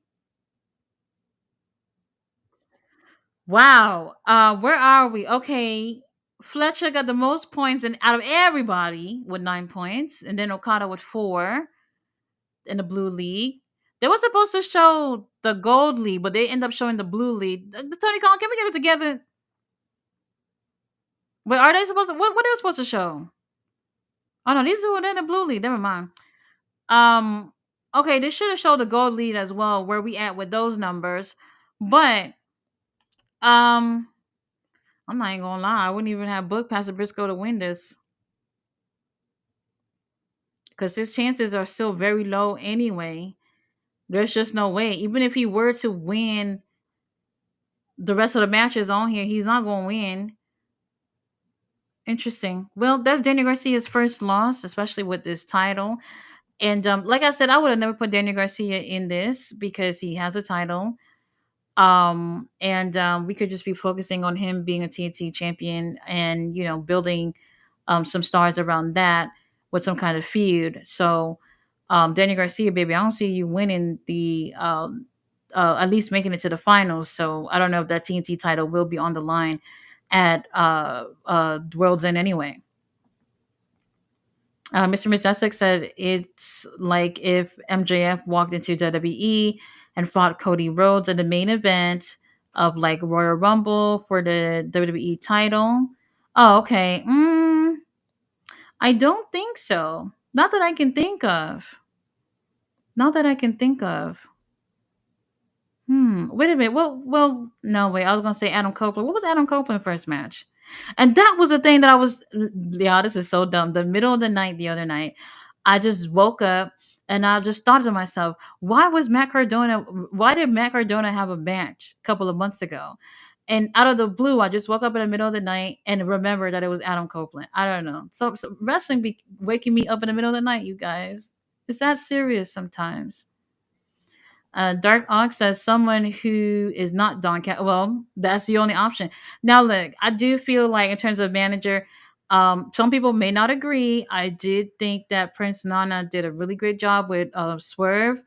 Wow. Where are we? Okay. Fletcher got the most points and out of everybody with 9 points, and then Okada with 4 in the blue league. They were supposed to show the gold league, but they end up showing the blue league. The Tony Khan, can we get it together? But are they supposed to what are they supposed to show? Oh no, these are in the blue league. Never mind. Um okay, they should have showed the gold lead as well, where we at with those numbers. But um I'm not even gonna lie, I wouldn't even have booked Pastor Briscoe to win this because his chances are still very low anyway. There's just no way. Even if he were to win the rest of the matches on here, he's not gonna win. Interesting. Well, that's Daniel Garcia's first loss, especially with this title. And like I said, I would have never put Daniel Garcia in this because he has a title. And we could just be focusing on him being a TNT champion and building some stars around that with some kind of feud. So Daniel Garcia, baby, I don't see you winning at least making it to the finals. So I don't know if that TNT title will be on the line at World's End anyway. Mr. Majestic said it's like if MJF walked into WWE and fought Cody Rhodes in the main event of like Royal Rumble for the WWE title. Oh, okay. I don't think so. Not that I can think of. Not that I can think of. Wait a minute. Well, no, wait. I was gonna say Adam Copeland. What was Adam Copeland's first match? And that was the thing that I was. Yeah, this is so dumb. The middle of the night, the other night, I just woke up and I just thought to myself, why was Matt Cardona? Why did Matt Cardona have a match a couple of months ago? And out of the blue, I just woke up in the middle of the night and remembered that it was Adam Copeland. I don't know. So wrestling be waking me up in the middle of the night, you guys. It's that serious sometimes. Dark Ox says someone who is not Don Cat. Well, that's the only option. Now, look, I do feel like in terms of manager, some people may not agree. I did think that Prince Nana did a really great job with Swerve.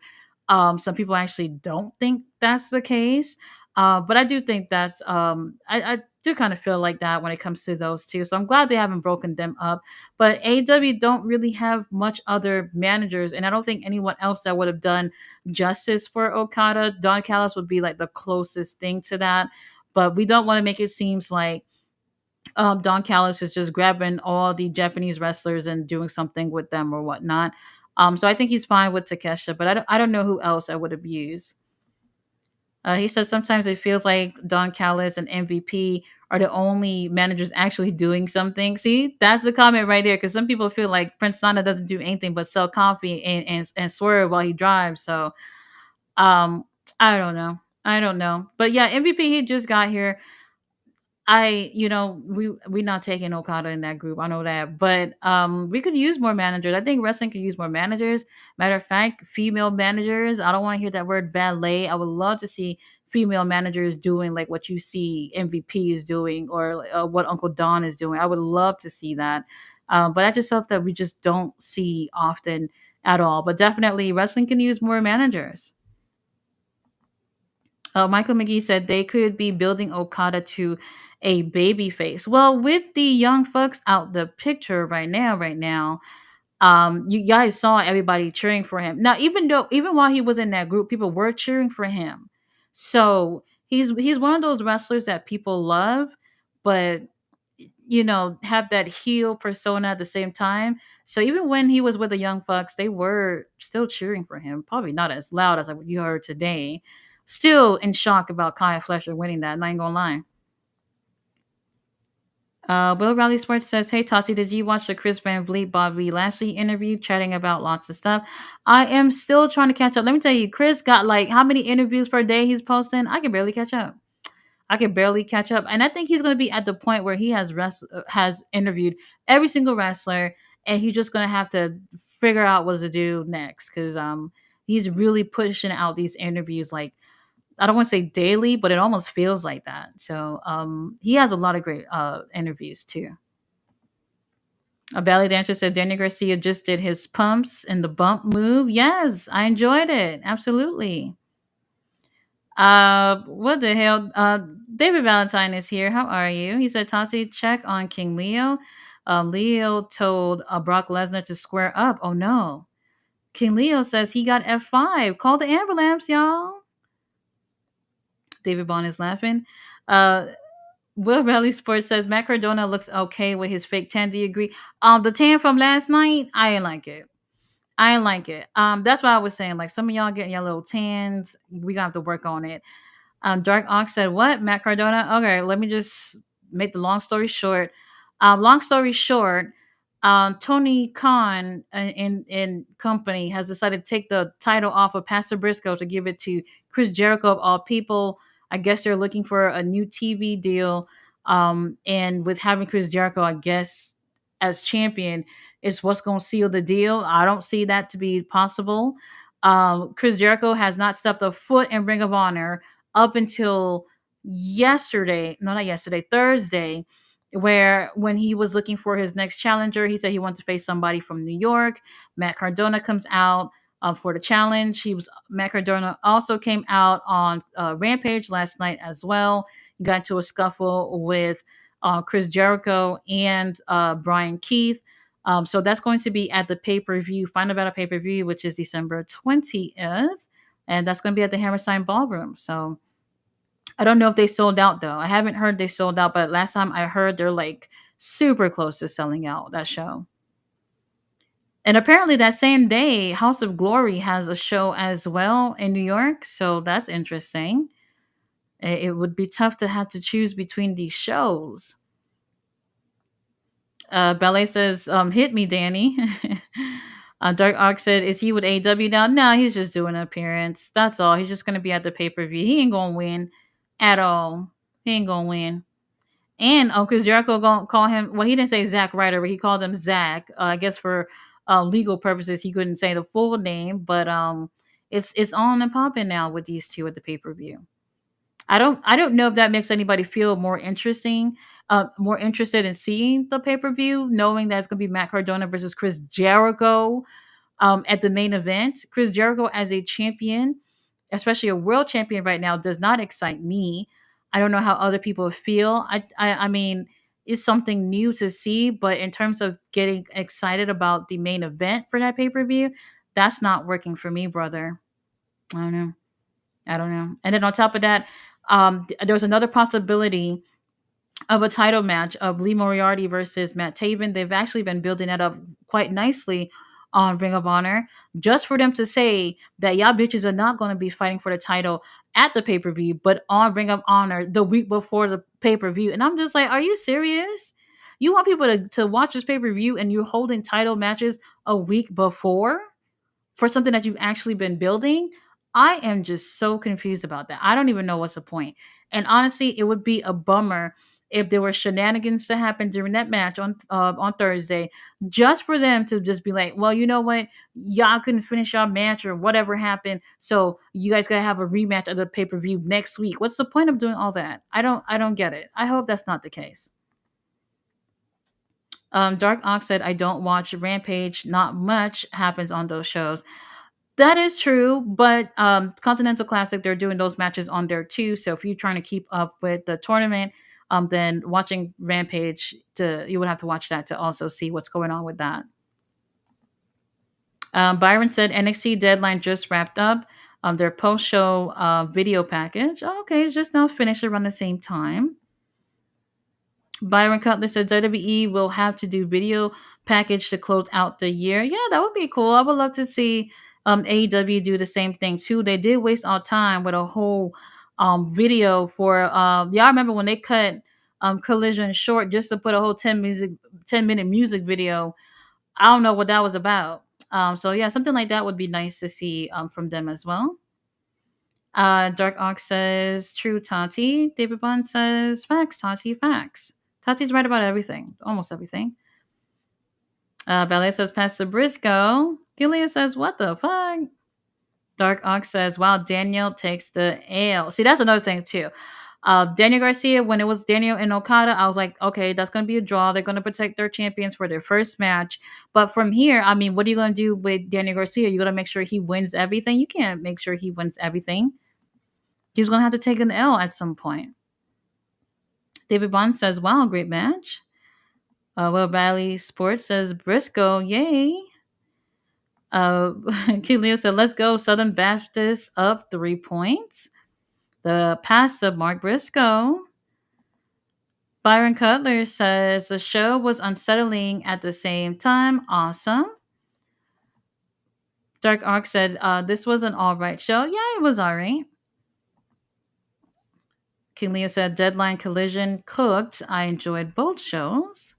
Some people actually don't think that's the case. But I do think I do kind of feel like that when it comes to those two. So I'm glad they haven't broken them up. But AEW don't really have much other managers, and I don't think anyone else that would have done justice for Okada. Don Callis would be like the closest thing to that. But we don't want to make it seems like Don Callis is just grabbing all the Japanese wrestlers and doing something with them or whatnot. So I think he's fine with Takeshita, but I don't know who else I would have used. He says sometimes it feels like Don Callis and MVP are the only managers actually doing something. See, that's the comment right there. Because some people feel like Prince Nana doesn't do anything but sell coffee and swerve while he drives. So um, I don't know. I don't know. But yeah, MVP he just got here. We not taking Okada in that group. I know that, but we could use more managers. I think wrestling could use more managers. Matter of fact, female managers. I don't want to hear that word ballet. I would love to see female managers doing like what you see MVP is doing or what Uncle Don is doing. I would love to see that, but I just hope that we just don't see often at all. But definitely, wrestling can use more managers. Michael McGee said they could be building Okada to a baby face. Well, with the young fucks out the picture right now, you guys saw everybody cheering for him. Now, even while he was in that group, people were cheering for him. So he's one of those wrestlers that people love, but have that heel persona at the same time. So even when he was with the Young Bucks, they were still cheering for him. Probably not as loud as you heard today. Still in shock about Kaya Fletcher winning that. Not even gonna lie. Will Riley Sports says, "Hey Tati, did you watch the Chris Van Vliet Bobby Lashley interview, chatting about lots of stuff? I am still trying to catch up. Let me tell you, Chris got like how many interviews per day he's posting? I can barely catch up. I can barely catch up, and I think he's going to be at the point where he has interviewed every single wrestler, and he's just going to have to figure out what to do next because he's really pushing out these interviews like I don't want to say daily, but it almost feels like that. So he has a lot of great interviews too. A ballet dancer said Daniel Garcia just did his pumps and the bump move. Yes, I enjoyed it. Absolutely. What the hell? David Valentine is here. How are you? He said, Tati, check on King Leo. Leo told Brock Lesnar to square up. Oh no. King Leo says he got F5. Call the ambulance, y'all. David Bond is laughing. Uh, Will Rally Sports says Matt Cardona looks okay with his fake tan. Do you agree? The tan from last night, I didn't like it. I didn't like it. That's what I was saying. Like some of y'all getting your little tans. We gonna have to work on it. Dark Ox said, "What? Matt Cardona? Okay, let me just make the long story short. Long story short, Tony Khan and company has decided to take the title off of Pastor Briscoe to give it to Chris Jericho of all people. I guess they're looking for a new TV deal. And with having Chris Jericho, I guess as champion, is what's going to seal the deal. I don't see that to be possible. Chris Jericho has not stepped a foot in Ring of Honor up until yesterday. No, not yesterday, Thursday, where when he was looking for his next challenger, he said he wanted to face somebody from New York. Matt Cardona comes out. for the challenge. Matt Cardona also came out on Rampage last night as well. He got into a scuffle with Chris Jericho and Brian Keith. So that's going to be at the pay per view, Final Battle pay per view, which is December 20th. And that's going to be at the Hammerstein Ballroom. So I don't know if they sold out though. I haven't heard they sold out, but last time I heard they're like super close to selling out that show. And apparently that same day, House of Glory has a show as well in New York. So that's interesting. It would be tough to have to choose between these shows. Ballet says, hit me, Danny. Dark Ox said, is he with AEW now? No, he's just doing an appearance. That's all. He's just going to be at the pay per view. He ain't going to win at all. He ain't going to win. And Chris Jericho gonna call him. Well, he didn't say Zack Ryder, but he called him Zach. I guess for legal purposes, he couldn't say the full name. But it's on and popping now with these two at the pay per view. I don't know if that makes anybody feel more interested in seeing the pay per view, knowing that it's gonna be Matt Cardona versus Chris Jericho at the main event. Chris Jericho as a champion, especially a world champion right now, does not excite me. I don't know how other people feel. I mean, it's something new to see, but in terms of getting excited about the main event for that pay per view, that's not working for me, brother. I don't know. I don't know. And then on top of that, there was another possibility of a title match of Lee Moriarty versus Matt Taven. They've actually been building that up quite nicely on Ring of Honor, just for them to say that y'all bitches are not going to be fighting for the title at the pay per view, but on Ring of Honor the week before the pay per view. And I'm just like, are you serious? You want people to watch this pay per view and you're holding title matches a week before for something that you've actually been building? I am just so confused about that. I don't even know what's the point. And honestly, it would be a bummer if there were shenanigans to happen during that match on Thursday, just for them to just be like, well, you know what, y'all couldn't finish your match or whatever happened, so you guys gotta have a rematch of the pay per view next week. What's the point of doing all that? I don't get it. I hope that's not the case. Dark Ox said, I don't watch Rampage. Not much happens on those shows. That is true, but Continental Classic, they're doing those matches on there too. So if you're trying to keep up with the tournament, then watching Rampage, you would have to watch that to also see what's going on with that. Byron said NXT Deadline just wrapped up their post-show video package. Oh, okay, it's just now finished around the same time. Byron Cutler said WWE will have to do video package to close out the year. Yeah, that would be cool. I would love to see AEW do the same thing too. They did waste our time with a whole video for y'all remember when they cut Collision short just to put a whole 10-minute music video. I don't know what that was about. So yeah, something like that would be nice to see from them as well. Dark Ox says, true, Tati. David Bond says, facts, Tati, facts. Tati's right about everything, almost everything. Ballet says, Pastor Briscoe. Gilead says, what the fuck? Dark Ox says, wow, Daniel takes the L. See, that's another thing, too. Daniel Garcia, when it was Daniel and Okada, I was like, okay, that's going to be a draw. They're going to protect their champions for their first match. But from here, I mean, what are you going to do with Daniel Garcia? You're going to make sure he wins everything? You can't make sure he wins everything. He was going to have to take an L at some point. David Bond says, wow, great match. Will Valley Sports says, Briscoe, yay. Kid Leo said, let's go. Southern Baptist up 3 points. The pass of Mark Briscoe. Byron Cutler says, the show was unsettling at the same time. Awesome. Dark Ark said, this was an all right show. Yeah, it was all right. King Leo said, Deadline Collision cooked. I enjoyed both shows.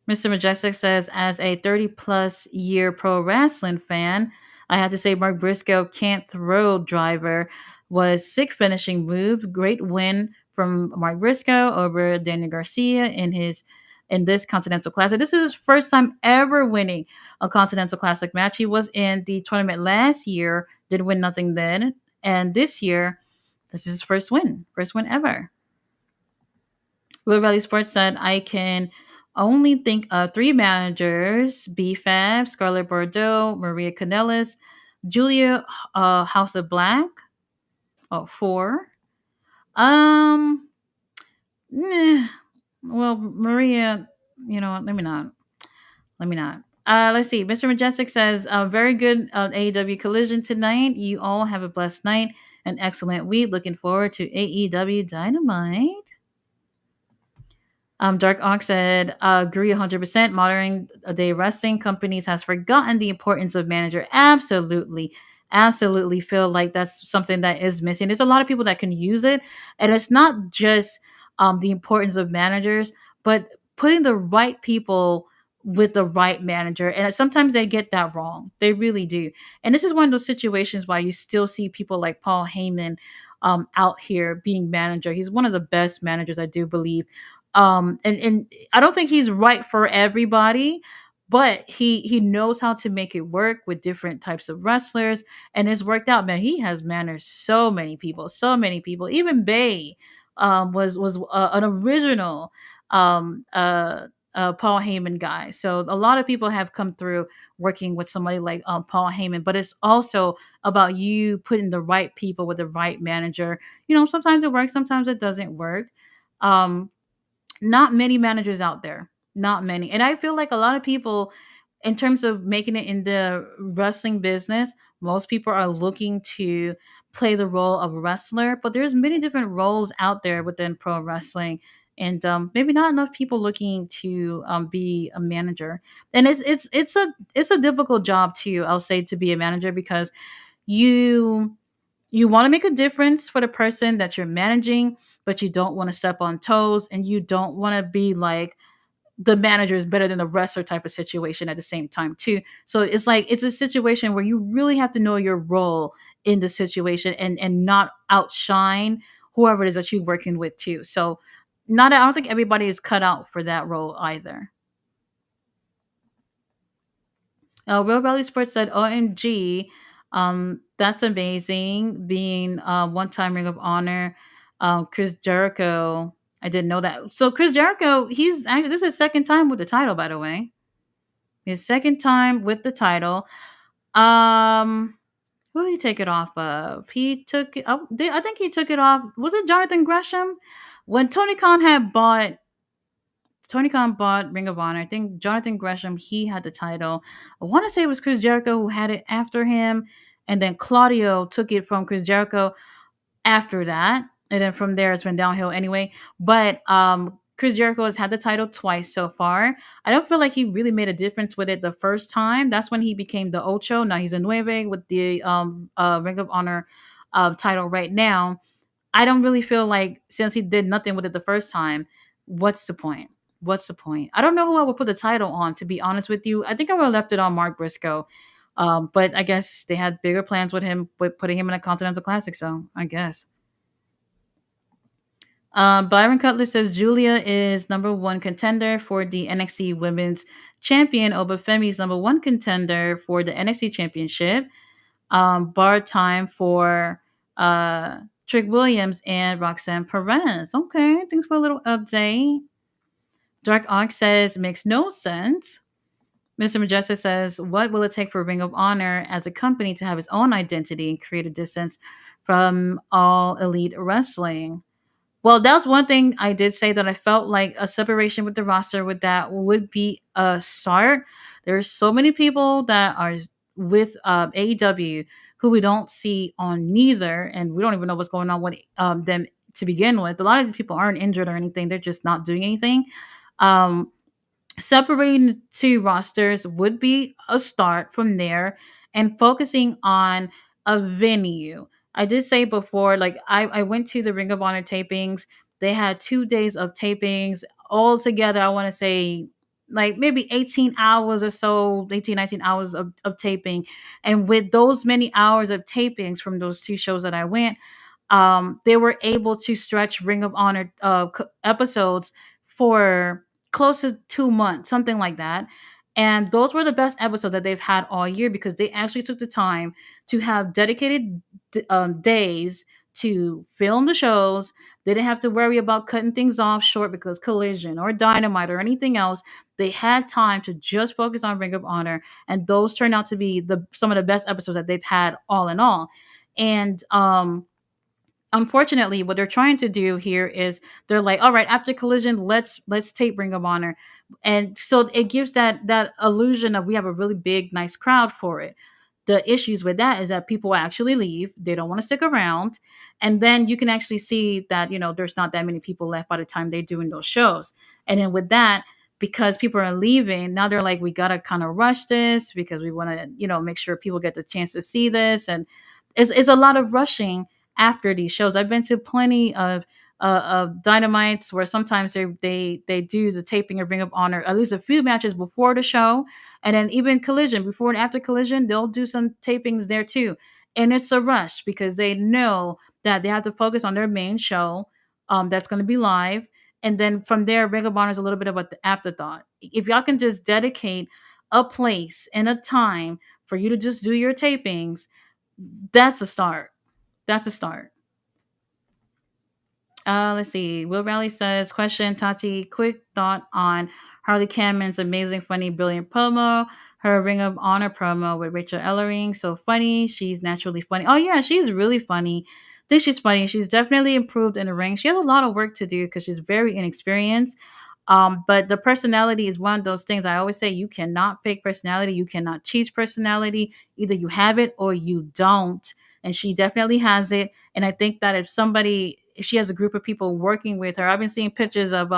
Mr. Majestic says, as a 30-plus year pro wrestling fan, I have to say Mark Briscoe can't throw driver was sick finishing move. Great win from Mark Briscoe over Daniel Garcia in this Continental Classic. This is his first time ever winning a Continental Classic match. He was in the tournament last year, did win nothing then, and this year, this is his first win ever. Will Valley Sports said, I can only think of three managers: BFAB, Scarlett Bordeaux, Maria Kanellis, Julia House of Black. Oh, four. Um, meh. Well, Maria, let me not. Let me not. Let's see. Mr. Majestic says, very good AEW collision tonight. You all have a blessed night, an excellent week. Looking forward to AEW Dynamite. Dark Ox said, agree 100%. Modern day wrestling companies has forgotten the importance of manager. Absolutely. Absolutely feel like that's something that is missing. There's a lot of people that can use it. And it's not just the importance of managers, but putting the right people with the right manager. And sometimes they get that wrong. They really do. And this is one of those situations why you still see people like Paul Heyman out here being manager. He's one of the best managers, I do believe. And I don't think he's right for everybody, but he knows how to make it work with different types of wrestlers, and it's worked out. Man, he has managed so many people, so many people. Even Bay was an original um uh Paul Heyman guy. So a lot of people have come through working with somebody like Paul Heyman, but it's also about you putting the right people with the right manager. Sometimes it works, sometimes it doesn't work. Um, Not many managers out there, not many. And I feel like a lot of people, in terms of making it in the wrestling business, most people are looking to play the role of a wrestler, but there's many different roles out there within pro wrestling. And maybe not enough people looking to be a manager. And it's a difficult job too, I'll say, to be a manager, because you you want to make a difference for the person that you're managing, but you don't want to step on toes, and you don't want to be like the manager is better than the wrestler type of situation at the same time too. So it's like it's a situation where you really have to know your role in the situation, and not outshine whoever it is that you're working with too. So not I don't think everybody is cut out for that role either. Real Valley Sports said, "OMG, that's amazing." Being one-time Ring of Honor, Chris Jericho. I didn't know that. So Chris Jericho, he's actually this is his second time with the title, by the way. His second time with the title. Um, who did he take it off of? He took it. I think he took it off. Was it Jonathan Gresham? When Tony Khan bought Ring of Honor. I think Jonathan Gresham, he had the title. I want to say it was Chris Jericho who had it after him. And then Claudio took it from Chris Jericho after that. And then from there, it's been downhill anyway. But Chris Jericho has had the title twice so far. I don't feel like he really made a difference with it the first time. That's when he became the Ocho. Now he's a Nueve with the Ring of Honor title right now. I don't really feel like, since he did nothing with it the first time, what's the point? What's the point? I don't know who I would put the title on, to be honest with you. I think I would have left it on Mark Briscoe. But I guess they had bigger plans with him, with putting him in a Continental Classic. So I guess. Byron Cutler says Julia is number one contender for the NXT Women's Champion. Obafemi is number one contender for the NXT Championship. Bar time for Trick Williams and Roxanne Perez. Okay, thanks for a little update. Dark Ox says makes no sense. Mr. Majestic says, what will it take for Ring of Honor as a company to have its own identity and create a distance from all elite wrestling? Well, that's one thing I did say, that I felt like a separation with the roster with that would be a start. There's so many people that are with AEW who we don't see on neither, and we don't even know what's going on with them to begin with. A lot of these people aren't injured or anything; they're just not doing anything. Um, Separating the two rosters would be a start from there, and focusing on a venue. I did say before, like I went to the Ring of Honor tapings. They had 2 days of tapings all together. I want to say like maybe 18 hours or so, 18, 19 hours of taping. And with those many hours of tapings from those two shows that I went, they were able to stretch Ring of Honor episodes for close to 2 months, something like that. And those were the best episodes that they've had all year, because they actually took the time to have dedicated days to film the shows. They didn't have to worry about cutting things off short because Collision or Dynamite or anything else. They had time to just focus on Ring of Honor, and those turned out to be the some of the best episodes that they've had all in all. And unfortunately, what they're trying to do here is they're like, all right, after Collision, let's tape Ring of Honor, and so it gives that illusion of we have a really big nice crowd for it. The issues with that is that people actually leave, they don't want to stick around, and then you can actually see that there's not that many people left by the time they're doing those shows. And then with that, because people are leaving, now they're like, we gotta kind of rush this because we want to make sure people get the chance to see this. And it's a lot of rushing after these shows. I've been to plenty of dynamites where sometimes they do the taping of Ring of Honor at least a few matches before the show, and then even Collision before and after Collision they'll do some tapings there too. And it's a rush because they know that they have to focus on their main show, that's going to be live, and then from there Ring of Honor is a little bit of an afterthought. If y'all can just dedicate a place and a time for you to just do your tapings, that's a start. That's a start. Let's see. Will Raleigh says, question, Tati, quick thought on Harley Cameron's amazing, funny, brilliant promo. Her Ring of Honor promo with Rachel Ellering. So funny. She's naturally funny. Oh, yeah, she's really funny. I think she's funny. She's definitely improved in the ring. She has a lot of work to do because she's very inexperienced. But the personality is one of those things. I always say you cannot fake personality. You cannot cheat personality. Either you have it or you don't. And she definitely has it. And I think that if she has a group of people working with her, I've been seeing pictures of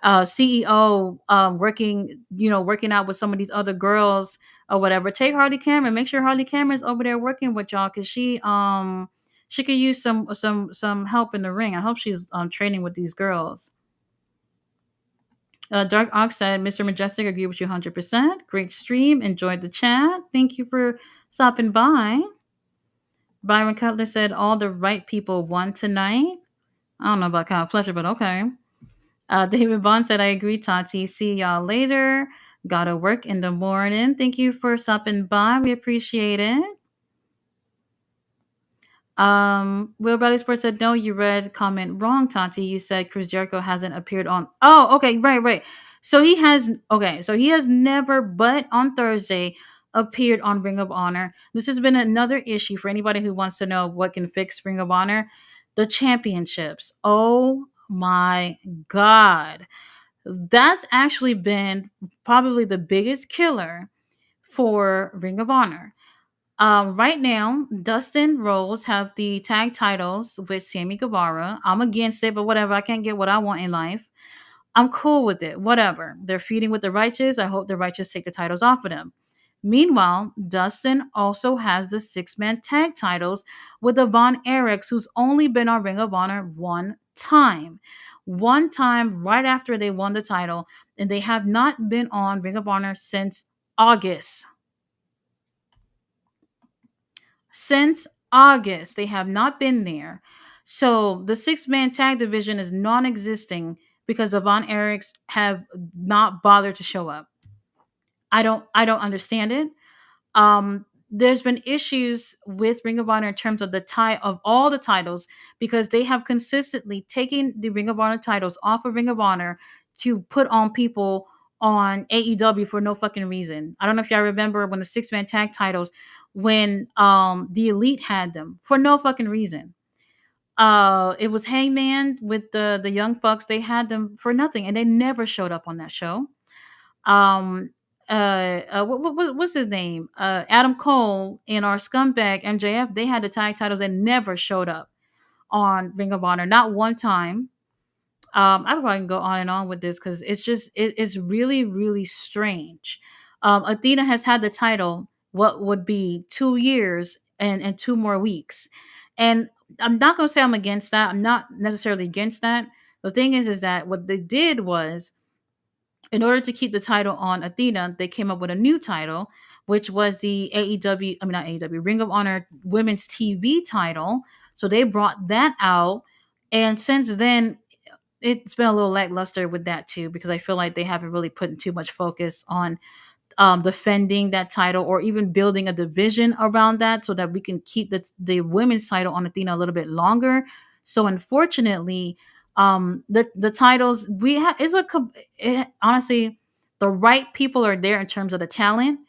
CEO working out with some of these other girls or whatever. Take Harley Cameron. Make sure Harley Cameron's over there working with y'all because she could use some help in the ring. I hope she's training with these girls. Dark Ox said, Mr. Majestic, agree with you 100%. Great stream. Enjoyed the chat. Thank you for stopping by. Byron Cutler said, all the right people won tonight. I don't know about Kyle Fletcher, but okay. David Bond said, I agree, Tati. See y'all later. Gotta work in the morning. Thank you for stopping by. We appreciate it. Will Bradley Sports said, no, you read comment wrong, Tati. You said Chris Jericho hasn't appeared on. Oh, okay, right. So he has never, but on Thursday, appeared on Ring of Honor. This has been another issue for anybody who wants to know what can fix Ring of Honor. The championships. Oh my God. That's actually been probably the biggest killer for Ring of Honor. Right now, Dustin Rhodes have the tag titles with Sammy Guevara. I'm against it, but whatever. I can't get what I want in life. I'm cool with it. Whatever. They're feuding with the Righteous. I hope the Righteous take the titles off of them. Meanwhile, Dustin also has the six-man tag titles with the Von Erichs, who's only been on Ring of Honor one time. One time right after they won the title, and they have not been on Ring of Honor since August. Since August, they have not been there. So the six-man tag division is non-existing because the Von Erichs have not bothered to show up. I don't understand it. There's been issues with Ring of Honor in terms of the tie of all the titles because they have consistently taken the Ring of Honor titles off of Ring of Honor to put on people on AEW for no fucking reason. I don't know if y'all remember when the six-man tag titles, when the Elite had them for no fucking reason. It was Hangman with the Young Bucks. They had them for nothing, and they never showed up on that show. um what's his name, Adam Cole and our scumbag MJF, they had the tag titles and never showed up on Ring of Honor, not one time. I probably can go on and on with this because it's really really strange. Athena has had the title what would be 2 years and 2 more weeks, and I'm not going to say I'm against that. I'm not necessarily against that. The thing is that what they did was, in order to keep the title on Athena, they came up with a new title, which was the AEW, I mean, not AEW, Ring of Honor Women's TV title. So they brought that out. And since then, it's been a little lackluster with that too, because I feel like they haven't really put too much focus defending that title or even building a division around that so that we can keep the women's title on Athena a little bit longer. So unfortunately, the titles we have is honestly, the right people are there in terms of the talent.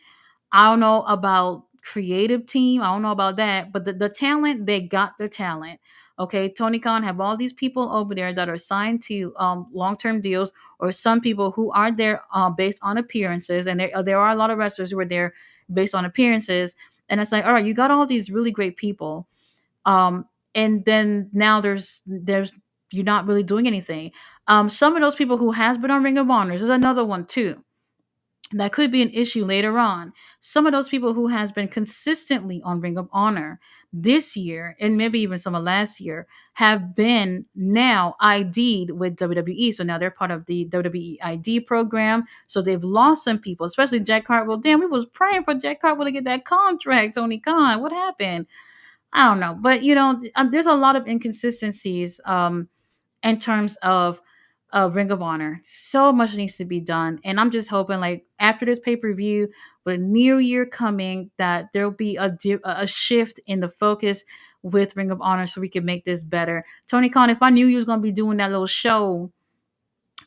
I don't know about creative team. I don't know about that, but the talent, they got the talent. Okay, Tony Khan have all these people over there that are signed to long-term deals, or some people who are there based on appearances, and there are a lot of wrestlers who are there based on appearances. And it's like, all right, you got all these really great people, um, and then now there's you're not really doing anything. Some of those people who has been on Ring of Honor, is another one too, that could be an issue later on. Some of those people who has been consistently on Ring of Honor this year and maybe even some of last year have been now ID'd with WWE. So now they're part of the WWE ID program. So they've lost some people, especially Jack Cartwheel. Damn, we was praying for Jack Cartwheel to get that contract, Tony Khan. What happened? I don't know. But, there's a lot of inconsistencies. In terms of Ring of Honor. So much needs to be done. And I'm just hoping, like, after this pay per view, with a new year coming, that there'll be a shift in the focus with Ring of Honor so we can make this better. Tony Khan, if I knew you was going to be doing that little show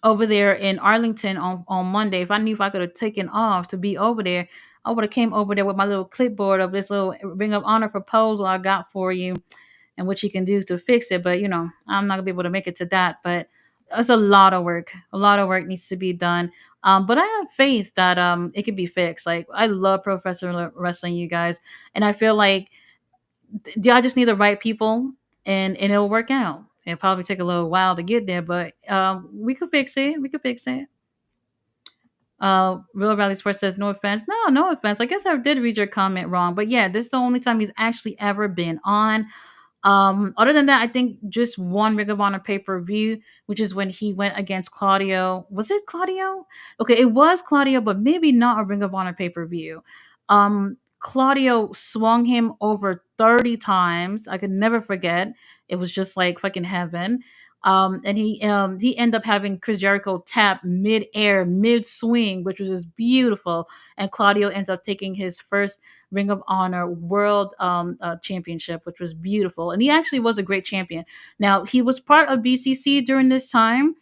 over there in Arlington on Monday, if I knew if I could have taken off to be over there, I would have came over there with my little clipboard of this little Ring of Honor proposal I got for you and what you can do to fix it. But I'm not gonna be able to make it to that. But it's a lot of work. A lot of work needs to be done. But I have faith that it can be fixed. Like, I love professional wrestling, you guys, and I feel like I just need the right people, and it'll work out. It'll probably take a little while to get there, but we could fix it. We could fix it. Real Rally Sports says, no offense. No offense. I guess I did read your comment wrong, but yeah, this is the only time he's actually ever been on. Other than that, I think just one Ring of Honor pay-per-view, which is when he went against Claudio. Was it Claudio? Okay, it was Claudio, but maybe not a Ring of Honor pay-per-view. Claudio swung him over 30 times. I could never forget. It was just like fucking heaven. And he ended up having Chris Jericho tap mid-air, mid-swing, which was just beautiful. And Claudio ends up taking his first Ring of Honor World Championship, which was beautiful. And he actually was a great champion. Now, he was part of BCC during this time,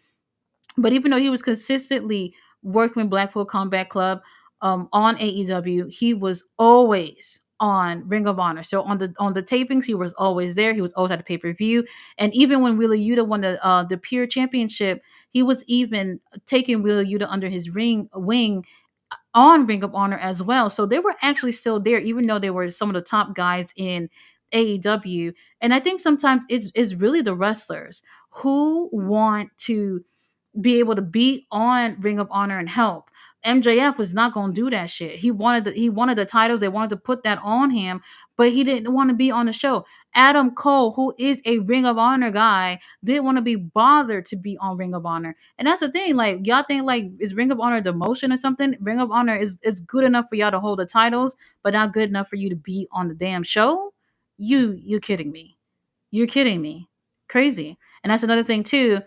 but even though he was consistently working with Blackpool Combat Club on AEW, he was always on Ring of Honor. So on the tapings, he was always there. He was always at the pay per view, and even when Wheeler Yuta won the Pure Championship, he was even taking Wheeler Yuta under his wing on Ring of Honor as well. So they were actually still there, even though they were some of the top guys in AEW. And I think sometimes it's really the wrestlers who want to be able to be on Ring of Honor and help. MJF was not going to do that shit. He wanted the titles. They wanted to put that on him, but he didn't want to be on the show. Adam Cole, who is a Ring of Honor guy, didn't want to be bothered to be on Ring of Honor. And that's the thing. Like, y'all think like, is Ring of Honor demotion or something? Ring of Honor is good enough for y'all to hold the titles, but not good enough for you to be on the damn show. You kidding me? You're kidding me? Crazy. And that's another thing too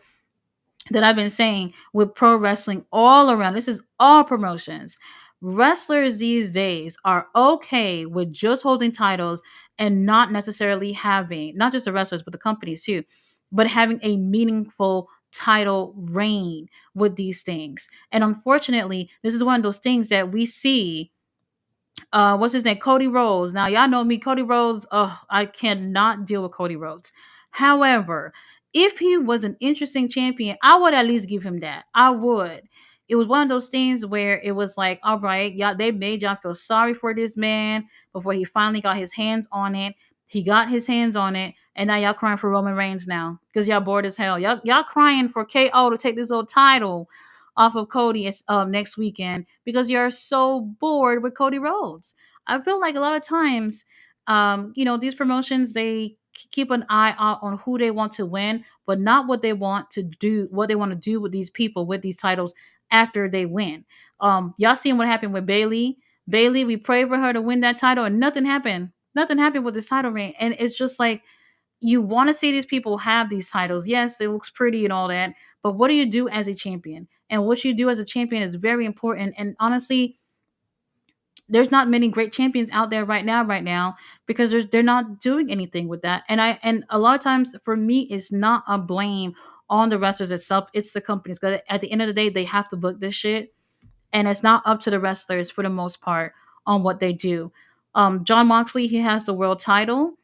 that I've been saying with pro wrestling all around. This is all promotions. Wrestlers these days are okay with just holding titles and not necessarily having, not just the wrestlers, but the companies too, but having a meaningful title reign with these things. And unfortunately, this is one of those things that we see what's his name? Cody Rhodes. Now y'all know me, Cody Rhodes. Oh, I cannot deal with Cody Rhodes. However, if he was an interesting champion, I would at least give him that. I would. It was one of those things where it was like, all right, y'all, they made y'all feel sorry for this man before he finally got his hands on it. He got his hands on it, and now y'all crying for Roman Reigns now because y'all bored as hell. Y'all crying for KO to take this little title off of Cody next weekend because you're so bored with Cody Rhodes. I feel like a lot of times, these promotions, they keep an eye out on who they want to win, but not what they want to do, with these people, with these titles after they win. Y'all seen what happened with Bailey. Bailey, we prayed for her to win that title and nothing happened. Nothing happened with this title reign. And it's just like, you want to see these people have these titles. Yes, it looks pretty and all that, but what do you do as a champion? And what you do as a champion is very important. And honestly, there's not many great champions out there right now because they're not doing anything with that. And a lot of times for me, it's not a blame on the wrestlers itself, it's the companies, because at the end of the day they have to book this shit, and it's not up to the wrestlers for the most part on what they do. John Moxley, he has the world title.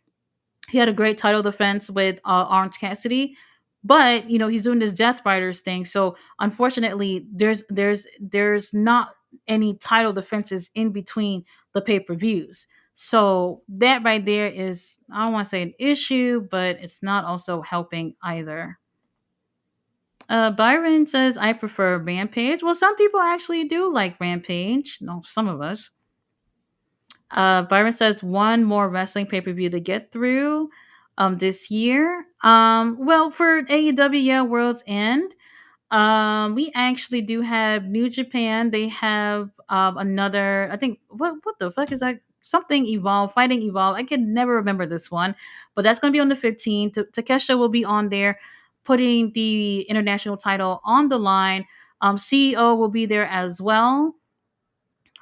He had a great title defense with Orange Cassidy, but he's doing this Death Riders thing. So unfortunately, there's not any title defenses in between the pay per views. So that right there is, I don't want to say an issue, but it's not also helping either. Byron says I prefer Rampage. Well, some people actually do like Rampage. No, some of us. Byron says one more wrestling pay per view to get through this year. Well, for AEW, yeah, World's End. We actually do have New Japan. They have another. I think what the fuck is that? Something Evolve, Fighting Evolve. I can never remember this one, but that's going to be on the 15th. Takesha will be on there, putting the international title on the line. CEO will be there as well.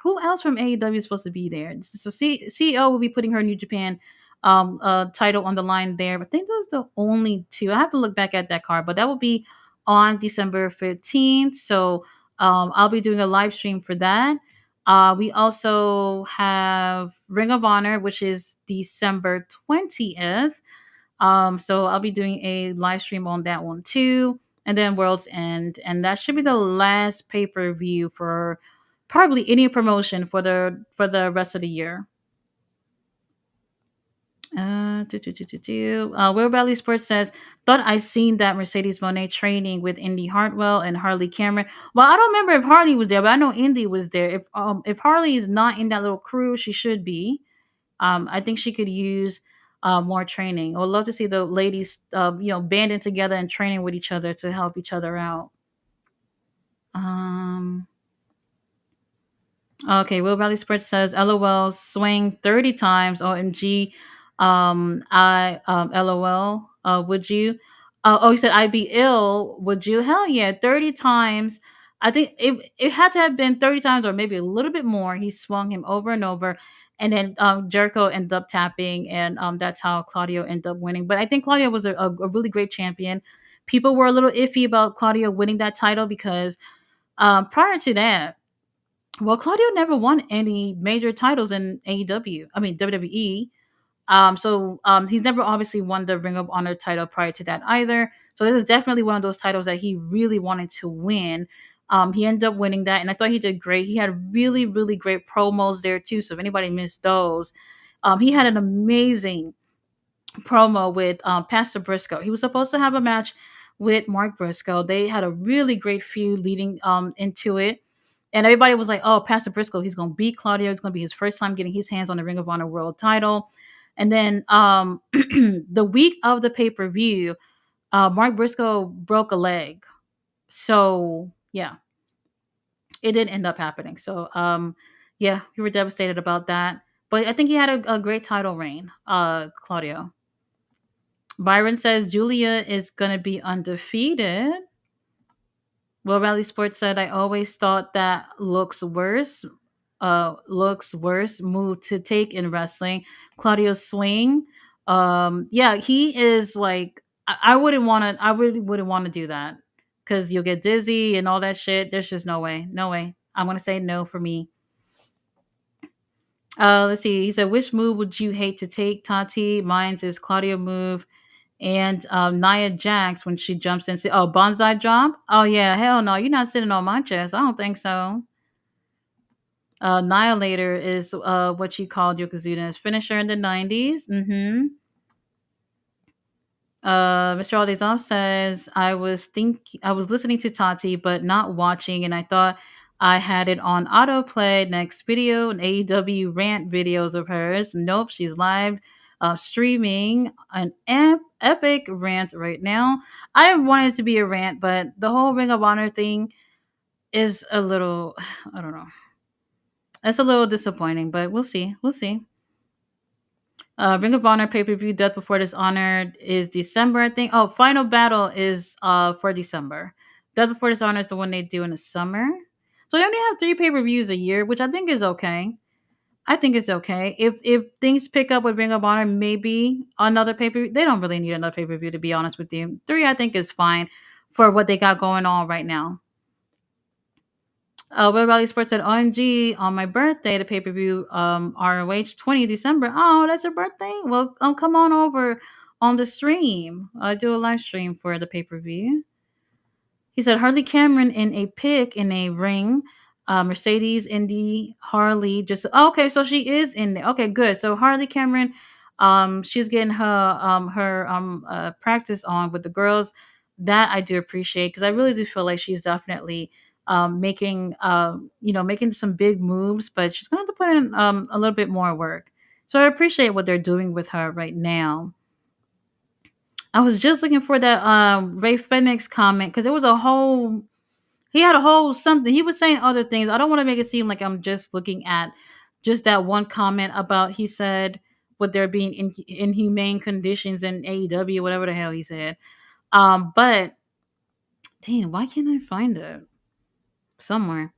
Who else from AEW is supposed to be there? So CEO will be putting her New Japan title on the line there. But I think those are the only two. I have to look back at that card, but that will be on December 15th. So I'll be doing a live stream for that. We also have Ring of Honor, which is December 20th. So I'll be doing a live stream on that one too. And then World's End. And that should be the last pay-per-view for probably any promotion for the rest of the year. Will Valley Sports says, thought I seen that Mercedes Monet training with Indy Hartwell and Harley Cameron. Well, I don't remember if Harley was there, but I know Indy was there. If Harley is not in that little crew, she should be. I think she could use more training. I would love to see the ladies, banding together and training with each other to help each other out. Um, Okay, Will Valley Sports says, "LOL, swing 30 times. OMG, I LOL. Would you? He said I'd be ill. Would you? Hell yeah, 30 times. I think it had to have been 30 times or maybe a little bit more. He swung him over and over, and then Jericho ended up tapping, and that's how Claudio ended up winning. But I think Claudio was a really great champion. People were a little iffy about Claudio winning that title because prior to that, well, Claudio never won any major titles in AEW. I mean WWE. So he's never obviously won the Ring of Honor title prior to that either. So this is definitely one of those titles that he really wanted to win. He ended up winning that, and I thought he did great. He had really, really great promos there too. So if anybody missed those, he had an amazing promo with Pastor Briscoe. He was supposed to have a match with Mark Briscoe. They had a really great feud leading into it. And everybody was like, oh, Pastor Briscoe, he's going to beat Claudio. It's going to be his first time getting his hands on the Ring of Honor World title. And then the week of the pay per view, Mark Briscoe broke a leg. So, yeah, it did end up happening. So, yeah, we were devastated about that. But I think he had a great title reign, Claudio. Byron says Julia is going to be undefeated. Will Rally Sports said, I always thought that looks worse move to take in wrestling. Claudio Swing. Yeah, he is like, I wouldn't want to, I really wouldn't want to do that because you'll get dizzy and all that shit. There's just no way. No way. I'm going to say no for me. Let's see. He said, which move would you hate to take, Tati? Mine's is Claudio move and Nia Jax when she jumps in. Oh, bonsai jump? Oh yeah, hell no, you're not sitting on my chest. I don't think so. Annihilator is what she called Yokozuna's finisher in the 90s. Mm-hmm. Mr. Aldezov says I was listening to Tati but not watching, and I thought I had it on autoplay. Next video, an AEW rant videos of hers. Nope, she's live streaming an epic rant right now. I didn't want it to be a rant, but the whole Ring of Honor thing is a little, I don't know. It's a little disappointing, but we'll see. We'll see. Ring of Honor pay per view Death Before Dishonored is December, I think. Oh, Final Battle is for December. Death Before Dishonored is the one they do in the summer. So they only have 3 pay per views a year, which I think is okay. I think it's okay. If things pick up with Ring of Honor, maybe another pay per view. They don't really need another pay per view, to be honest with you. Three, I think, is fine for what they got going on right now. Will Raleigh Sports said, OMG, on my birthday, the pay per view, ROH 20 December. Oh, that's your birthday? Well, come on over on the stream. Do a live stream for the pay per view. He said Harley Cameron in a pick in a ring. Mercedes, Indy, Harley. Just okay, so she is in there. Okay, good. So Harley Cameron, she's getting her practice on with the girls. That I do appreciate because I really do feel like she's definitely making making some big moves, but she's gonna have to put in a little bit more work. So I appreciate what they're doing with her right now. I was just looking for that Ray Phoenix comment because there was a whole he had a whole something. He was saying other things. I don't want to make it seem like I'm just looking at just that one comment about he said with there being inhumane conditions in AEW, whatever the hell he said. But damn, why can't I find it somewhere?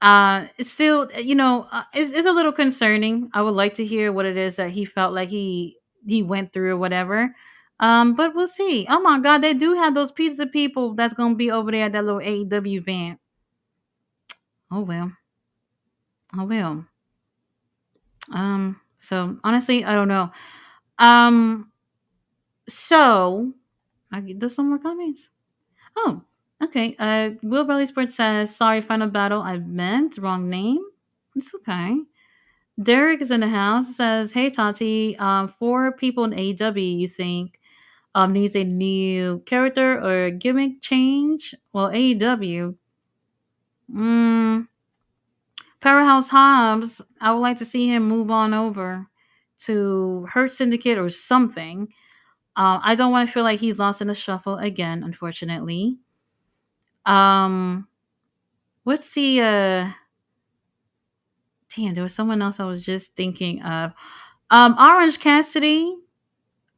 It's still, it's a little concerning. I would like to hear what it is that he felt like he went through or whatever. But we'll see. Oh my god, they do have those pizza people that's gonna be over there at that little AEW event. Oh well. Oh well. So honestly, I don't know. Um, so there's some more comments. Oh, okay. Will Belly Sports says, "Sorry, Final Battle. I meant wrong name. It's okay." Derek is in the house. Says, "Hey Tati, for people in AEW, you think needs a new character or gimmick change? Well, AEW, mm, Powerhouse Hobbs. I would like to see him move on over to Hurt Syndicate or something. I don't want to feel like he's lost in the shuffle again, unfortunately. Um, what's the damn? There was someone else I was just thinking of. Orange Cassidy.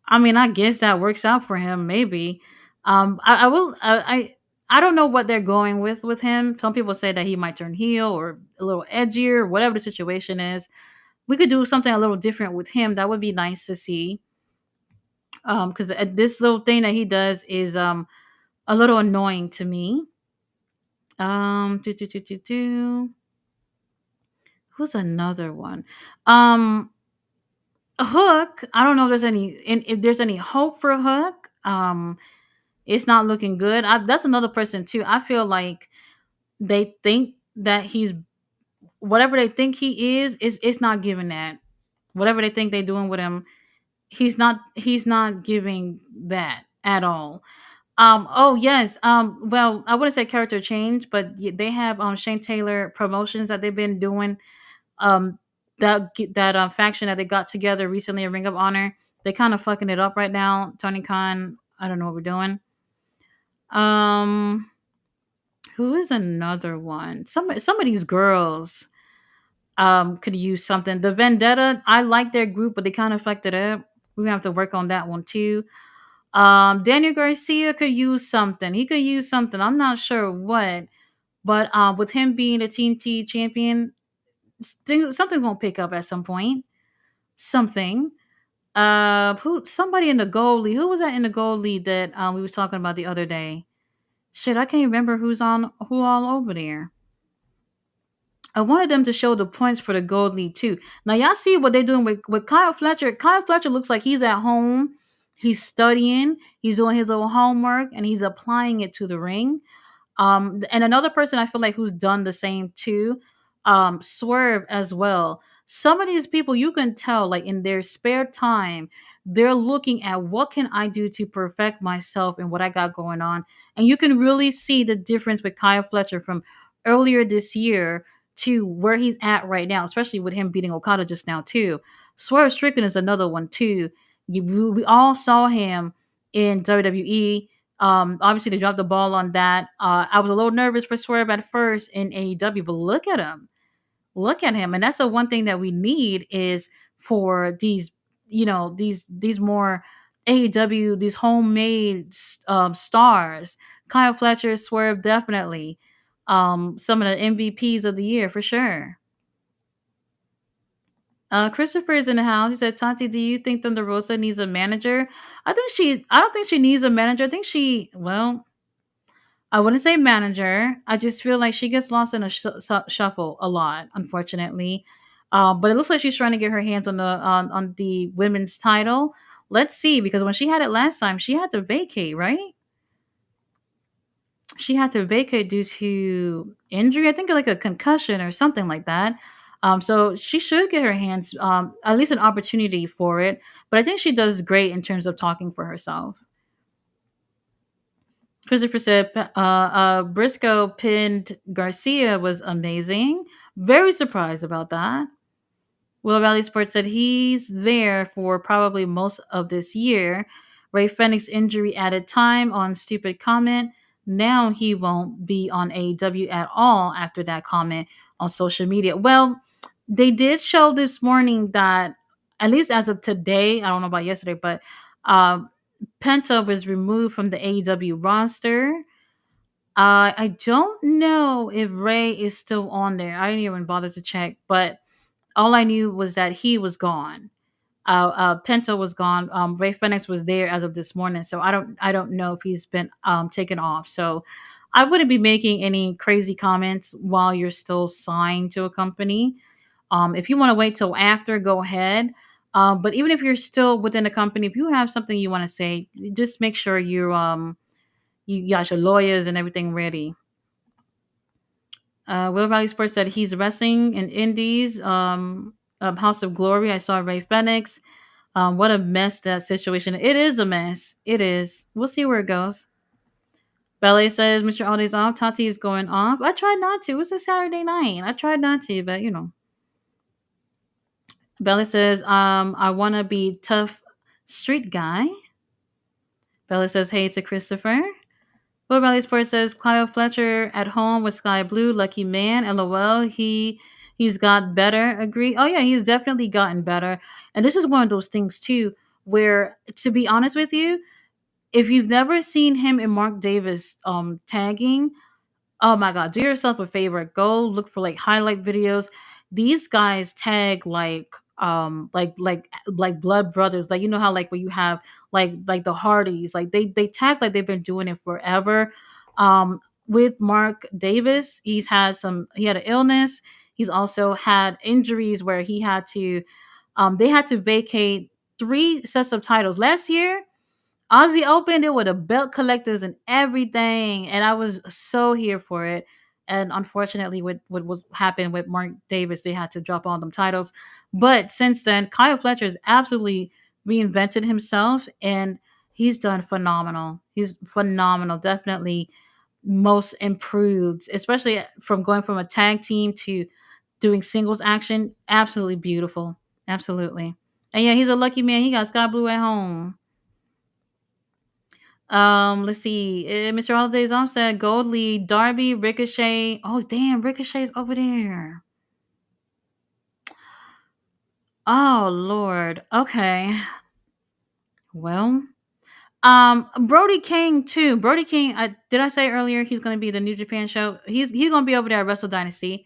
I mean, I guess that works out for him. Maybe. I will. I don't know what they're going with him. Some people say that he might turn heel or a little edgier, whatever the situation is. We could do something a little different with him. That would be nice to see. Because this little thing that he does is a little annoying to me. Do, do, do, do, do. Who's another one? Um, Hook. I don't know if there's if there's any hope for Hook. It's not looking good. That's another person too. I feel like they think that he's whatever they think he is it's not giving that. Whatever they think they're doing with him, he's not giving that at all. Oh yes. Well, I wouldn't say character change, but they have Shane Taylor promotions that they've been doing. Um, that faction that they got together recently in Ring of Honor, they kind of fucking it up right now. Tony Khan, I don't know what we're doing. Um, who is another one? Some of these girls could use something. The Vendetta, I like their group, but they kind of fucked it up. We have to work on that one too. Daniel Garcia could use something. He could use something. I'm not sure what, but with him being a TNT champion, something's gonna pick up at some point. Something. Who? Somebody in the gold league. Who was that in the gold league that we was talking about the other day? Shit, I can't remember who all over there. I wanted them to show the points for the gold league too. Now y'all see what they're doing with Kyle Fletcher. Kyle Fletcher looks like he's at home. He's studying. He's doing his little homework and he's applying it to the ring. And another person I feel like who's done the same too, Swerve as well. Some of these people you can tell, like in their spare time, they're looking at what can I do to perfect myself and what I got going on. And you can really see the difference with Kyle Fletcher from earlier this year to where he's at right now, especially with him beating Okada just now too. Swerve Strickland is another one too. We all saw him in WWE. Obviously they dropped the ball on that. I was a little nervous for Swerve at first in AEW, but look at him, and that's the one thing that we need is for these, these more AEW, these homemade stars. Kyle Fletcher, Swerve, definitely, some of the MVPs of the year for sure. Christopher is in the house. He said, "Tati, do you think Thunder Rosa needs a manager?" I don't think she needs a manager. I think well, I wouldn't say manager. I just feel like she gets lost in a shuffle a lot, unfortunately. But it looks like she's trying to get her hands on the women's title. Let's see, because when she had it last time, she had to vacate, right? She had to vacate due to injury. I think like a concussion or something like that. So she should get her hands, at least an opportunity for it. But I think she does great in terms of talking for herself. Christopher said Briscoe pinned Garcia was amazing. Very surprised about that. Will Valley Sports said he's there for probably most of this year. Ray Fenix injury added time on stupid comment. Now he won't be on AEW at all after that comment on social media. Well, they did show this morning that, at least as of today, I don't know about yesterday, but um, Penta was removed from the AEW roster. I don't know if Ray is still on there. I didn't even bother to check, but all I knew was that he was gone. Penta was gone. Ray Phoenix was there as of this morning, so I don't know if he's been taken off. So I wouldn't be making any crazy comments while you're still signed to a company. If you want to wait till after, go ahead. But even if you're still within the company, if you have something you want to say, just make sure you got your lawyers and everything ready. Will Valley Sports said he's wrestling in Indies, House of Glory. I saw Ray Phoenix. What a mess that situation. It is a mess. It is. We'll see where it goes. Ballet says Mr. Aldi's off. Tati is going off. I tried not to. It's a Saturday night. I tried not to, but you know. Ballet says, I wanna be tough street guy. Bella says hey to Christopher. Will Valley Sports says Kyle Fletcher at home with Sky Blue, lucky man. LOL. He's got better. Agree. Oh yeah, he's definitely gotten better. And this is one of those things too, where to be honest with you, if you've never seen him and Mark Davis tagging, oh my god, do yourself a favor. Go look for like highlight videos. These guys tag like blood brothers. Like you know how like when you have like the Hardys, like they tag like they've been doing it forever. With Mark Davis, he had an illness. He's also had injuries where he had to they had to vacate three sets of titles. Last year, Aussie opened it with a belt collectors and everything, and I was so here for it. And unfortunately, with what was happened with Mark Davis, they had to drop all them titles. But since then, Kyle Fletcher has absolutely reinvented himself, and he's done phenomenal. He's phenomenal, definitely most improved, especially from going from a tag team to doing singles action. Absolutely beautiful, absolutely. And yeah, he's a lucky man. He got Sky Blue at home. Let's see. Mr. Holiday's on said Gold lead Darby, Ricochet. Oh damn, Ricochet's over there. Oh Lord. Okay. Well, Brody King too. Brody King. Did I say earlier he's going to be the New Japan show? He's going to be over there at Wrestle Dynasty,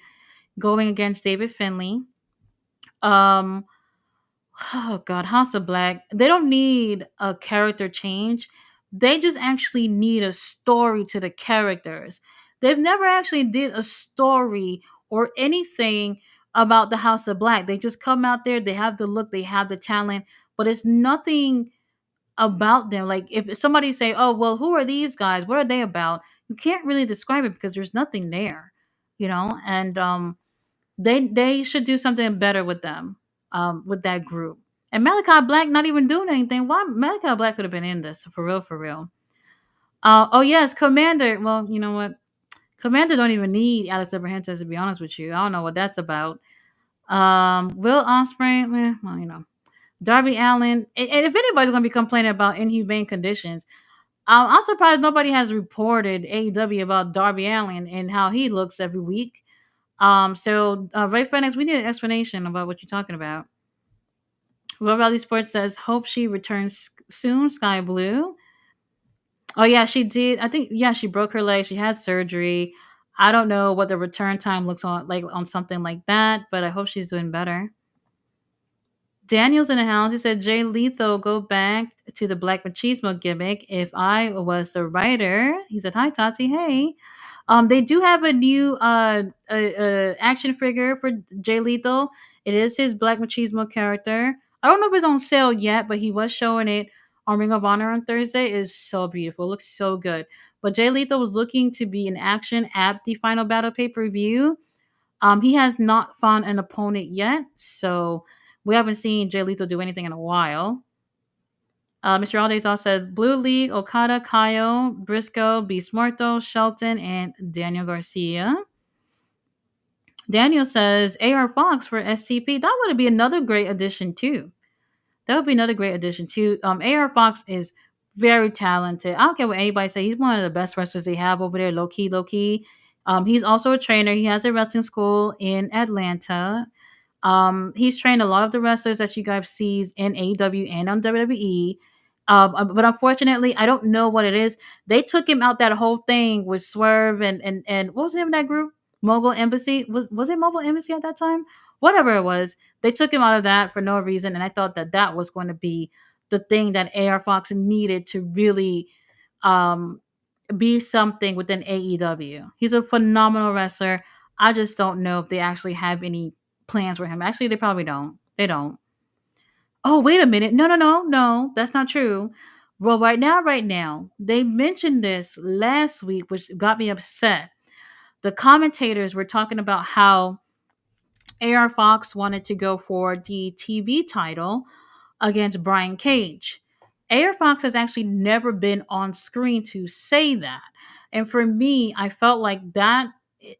going against David Finley. Um, Oh God, House of Black. They don't need a character change. They just actually need a story to the characters. They've never actually did a story or anything about the House of Black. They just come out there, they have the look, they have the talent, but it's nothing about them. Like if somebody say, "Oh, well, who are these guys? What are they about?" You can't really describe it because there's nothing there, And they should do something better with them, with that group. And Malachi Black not even doing anything. Why Malachi Black could have been in this for real, for real. Oh yes, Commander. Well, you know what? Commander don't even need Alex Abrahantes to be honest with you. I don't know what that's about. Will Ospreay, well, Darby Allen. And if anybody's gonna be complaining about inhumane conditions, I'm surprised nobody has reported AEW about Darby Allen and how he looks every week. So Ray Phoenix, we need an explanation about what you're talking about. Will Valley Sports says, hope she returns soon, Sky Blue. Oh yeah, she did. I think yeah, she broke her leg. She had surgery. I don't know what the return time looks on like on something like that, but I hope she's doing better. Daniel's in the house. He said, Jay Lethal, go back to the Black Machismo gimmick. If I was the writer, he said, hi, Tati. Hey. They do have a new action figure for Jay Lethal. It is his Black Machismo character. I don't know if it's on sale yet, but he was showing it on Ring of Honor on Thursday. It is so beautiful. It looks so good. But Jay Lethal was looking to be in action at the Final Battle pay per view. He has not found an opponent yet, so we haven't seen Jay Lethal do anything in a while. Mr. Alde's said Blue League, Okada, Kaio, Briscoe, Beast Morto, Shelton, and Daniel Garcia. Daniel says AR Fox for STP. That would be another great addition too. That would be another great addition too. AR Fox is very talented. I don't care what anybody say. He's one of the best wrestlers they have over there. Low key, low key. He's also a trainer. He has a wrestling school in Atlanta. He's trained a lot of the wrestlers that you guys sees in AEW and on WWE. But unfortunately, I don't know what it is. They took him out that whole thing with Swerve and what was the name of that group? Mobile Embassy. Was it Mobile Embassy at that time? Whatever it was, they took him out of that for no reason, and I thought that that was going to be the thing that AR Fox needed to really um, be something within AEW. He's a phenomenal wrestler. I just don't know if they actually have any plans for him. Actually, they probably don't. They don't. Oh, wait a minute. No, no, no, no. That's not true. Well, right now, they mentioned this last week, which got me upset. The commentators were talking about how AR Fox wanted to go for the TV title against Brian Cage. AR Fox has actually never been on screen to say that. And for me, I felt like that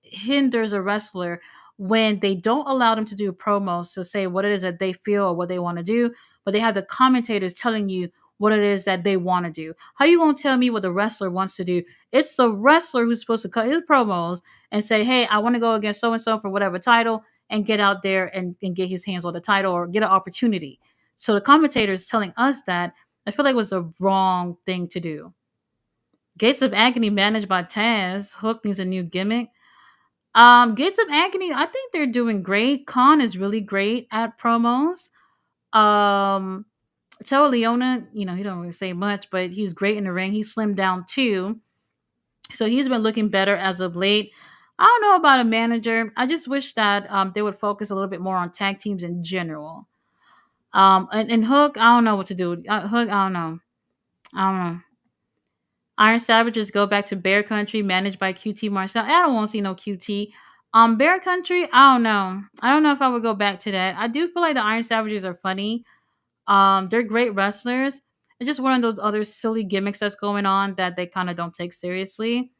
hinders a wrestler when they don't allow them to do promos to say what it is that they feel or what they want to do, but they have the commentators telling you what it is that they want to do. How you gonna tell me what the wrestler wants to do? It's the wrestler who's supposed to cut his promos and say, hey, I want to go against so and so for whatever title and get out there and get his hands on the title or get an opportunity. So the commentators telling us that, I feel like was the wrong thing to do. Gates of Agony managed by Taz. Hook needs a new gimmick. Gates of Agony, I think they're doing great. Khan is really great at promos. Um, Teo Leona, he don't really say much, but he's great in the ring. He slimmed down too. So he's been looking better as of late. I don't know about a manager. I just wish that they would focus a little bit more on tag teams in general. And Hook, I don't know what to do. Hook, I don't know. I don't know. Iron Savages go back to Bear Country, managed by QT Marcel. I don't want to see no QT. Bear Country, I don't know. I don't know if I would go back to that. I do feel like the Iron Savages are funny. They're great wrestlers. It's just one of those other silly gimmicks that's going on that they kind of don't take seriously.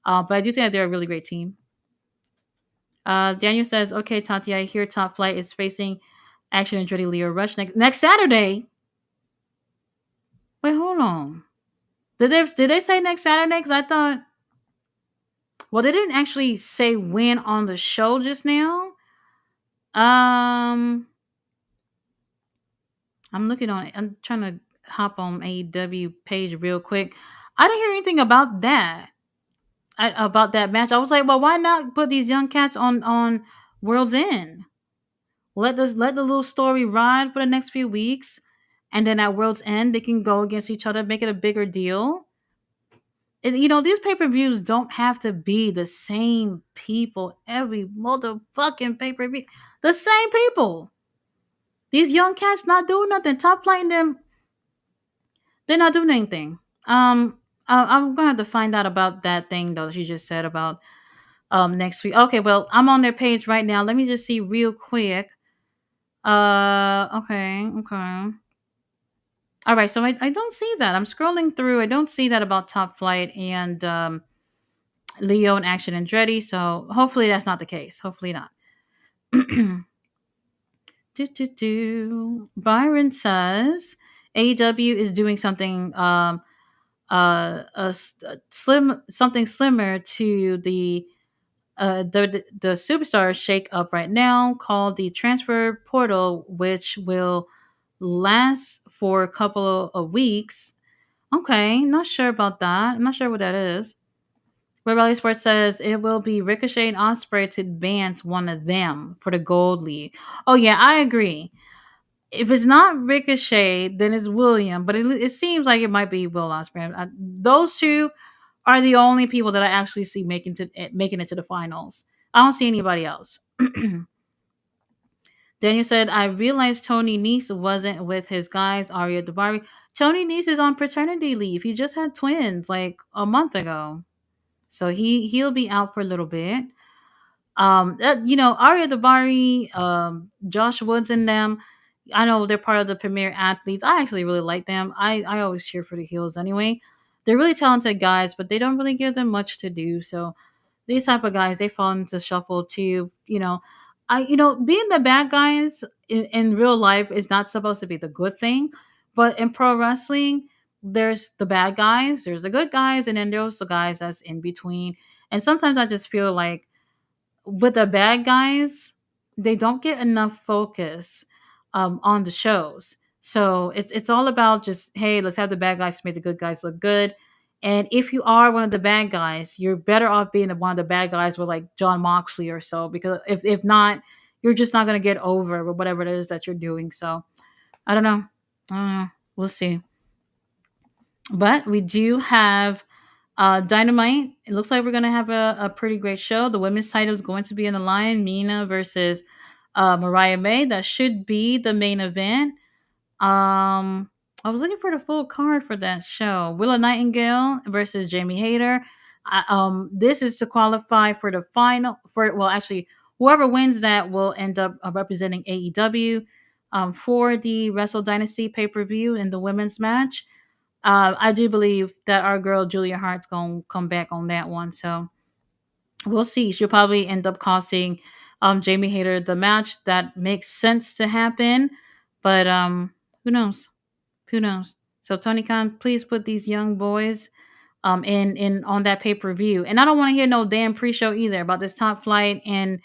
But I do think that they're a really great team. Daniel says, "Okay, Tati, I hear Top Flight is facing Action and Andretti Leo Rush next Saturday." Wait, hold on. Did they say next Saturday? Because I thought, well, they didn't actually say when on the show just now. Um, I'm looking on it. I'm trying to hop on AEW page real quick. I didn't hear anything about that. About that match. I was like, well, why not put these young cats on World's End? Let the little story ride for the next few weeks, and then at World's End they can go against each other, make it a bigger deal. These pay-per-views don't have to be the same people every motherfucking pay-per-view. The same people. These young cats not doing nothing. Top playing them, they're not doing anything. I'm gonna have to find out about that thing though she just said about next week. Okay, well, I'm on their page right now. Let me just see real quick. Okay. All right, so I don't see that. I'm scrolling through. I don't see that about Top Flight and Leo and Action Andretti. So hopefully that's not the case. Hopefully not. Byron says AEW is doing something slim something similar to the superstar shake up right now called the transfer portal, which will last for a couple of weeks. Okay, not sure about that. I'm not sure what that is. Red Valley Sports says it will be Ricochet and Osprey to advance one of them for the Gold League. Oh yeah, I agree. If it's not Ricochet, then it's William. But it seems like it might be Will Ospreay. Those two are the only people that I actually see making it to the finals. I don't see anybody else. Daniel said, I realized Tony Nese wasn't with his guys, Arya Dabari. Tony Nese is on paternity leave. He just had twins like a month ago. So he'll be out for a little bit. Arya Dabari, Josh Woods and them, I know they're part of the premier athletes. I actually really like them. I always cheer for the heels anyway. They're really talented guys, but they don't really give them much to do. So these type of guys, they fall into shuffle too. Being the bad guys in real life is not supposed to be the good thing, but in pro wrestling, there's the bad guys, there's the good guys, and then there's the guys that's in between. And sometimes I just feel like with the bad guys, they don't get enough focus on the shows. So it's all about just, hey, let's have the bad guys to make the good guys look good. And if you are one of the bad guys, you're better off being one of the bad guys with like John Moxley or so, because if not, you're just not gonna get over with whatever it is that you're doing. So I don't know. I don't know. We'll see. But we do have Dynamite. It looks like we're gonna have a pretty great show. The women's title is going to be in the line. Mina versus Mariah May. That should be the main event. I was looking for the full card for that show. Willa Nightingale versus Jamie Hayter. This is to qualify for the final. Actually, whoever wins that will end up representing AEW for the Wrestle Dynasty pay per view in the women's match. I do believe that our girl Julia Hart's gonna come back on that one. So we'll see. She'll probably end up costing Jamie Hayter the match. That makes sense to happen, but who knows? Who knows? So Tony Khan, please put these young boys in on that pay per view. And I don't want to hear no damn pre show either about this Top Flight and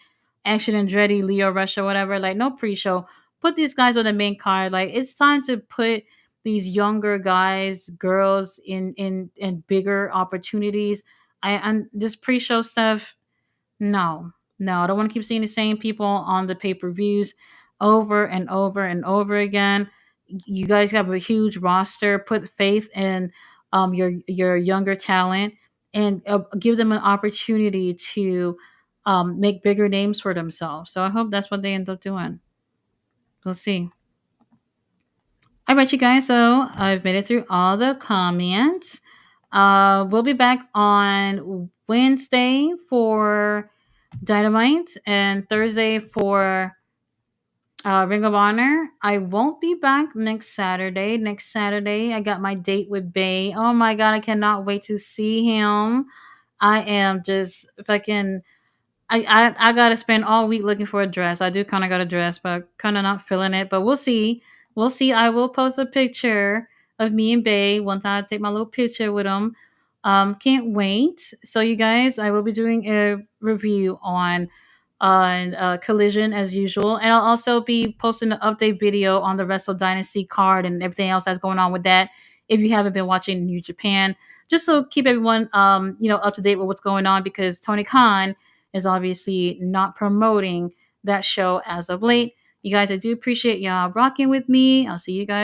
Action Andretti, Leo Rush or whatever. Like no pre show. Put these guys on the main card. Like it's time to put these younger guys, girls in bigger opportunities. And this pre show stuff, no, no, I don't want to keep seeing the same people on the pay per views over and over and over again. You guys have a huge roster. Put faith in your younger talent and give them an opportunity to make bigger names for themselves. So I hope that's what they end up doing. We'll see. All right, you guys. So I've made it through all the comments. We'll be back on Wednesday for Dynamite and Thursday for Ring of Honor. I won't be back next Saturday. Next Saturday, I got my date with Bay. Oh my god, I cannot wait to see him. I am just fucking. I gotta spend all week looking for a dress. I do kind of got a dress, but kind of not feeling it. But we'll see. We'll see. I will post a picture of me and Bay once I take my little picture with him. Can't wait. So you guys, I will be doing a review on Collision as usual, and I'll also be posting an update video on the Wrestle Dynasty card and everything else that's going on with that. If you haven't been watching New Japan, just so keep everyone up to date with what's going on, because Tony Khan is obviously not promoting that show as of late. You guys, I do appreciate y'all rocking with me. I'll see you guys.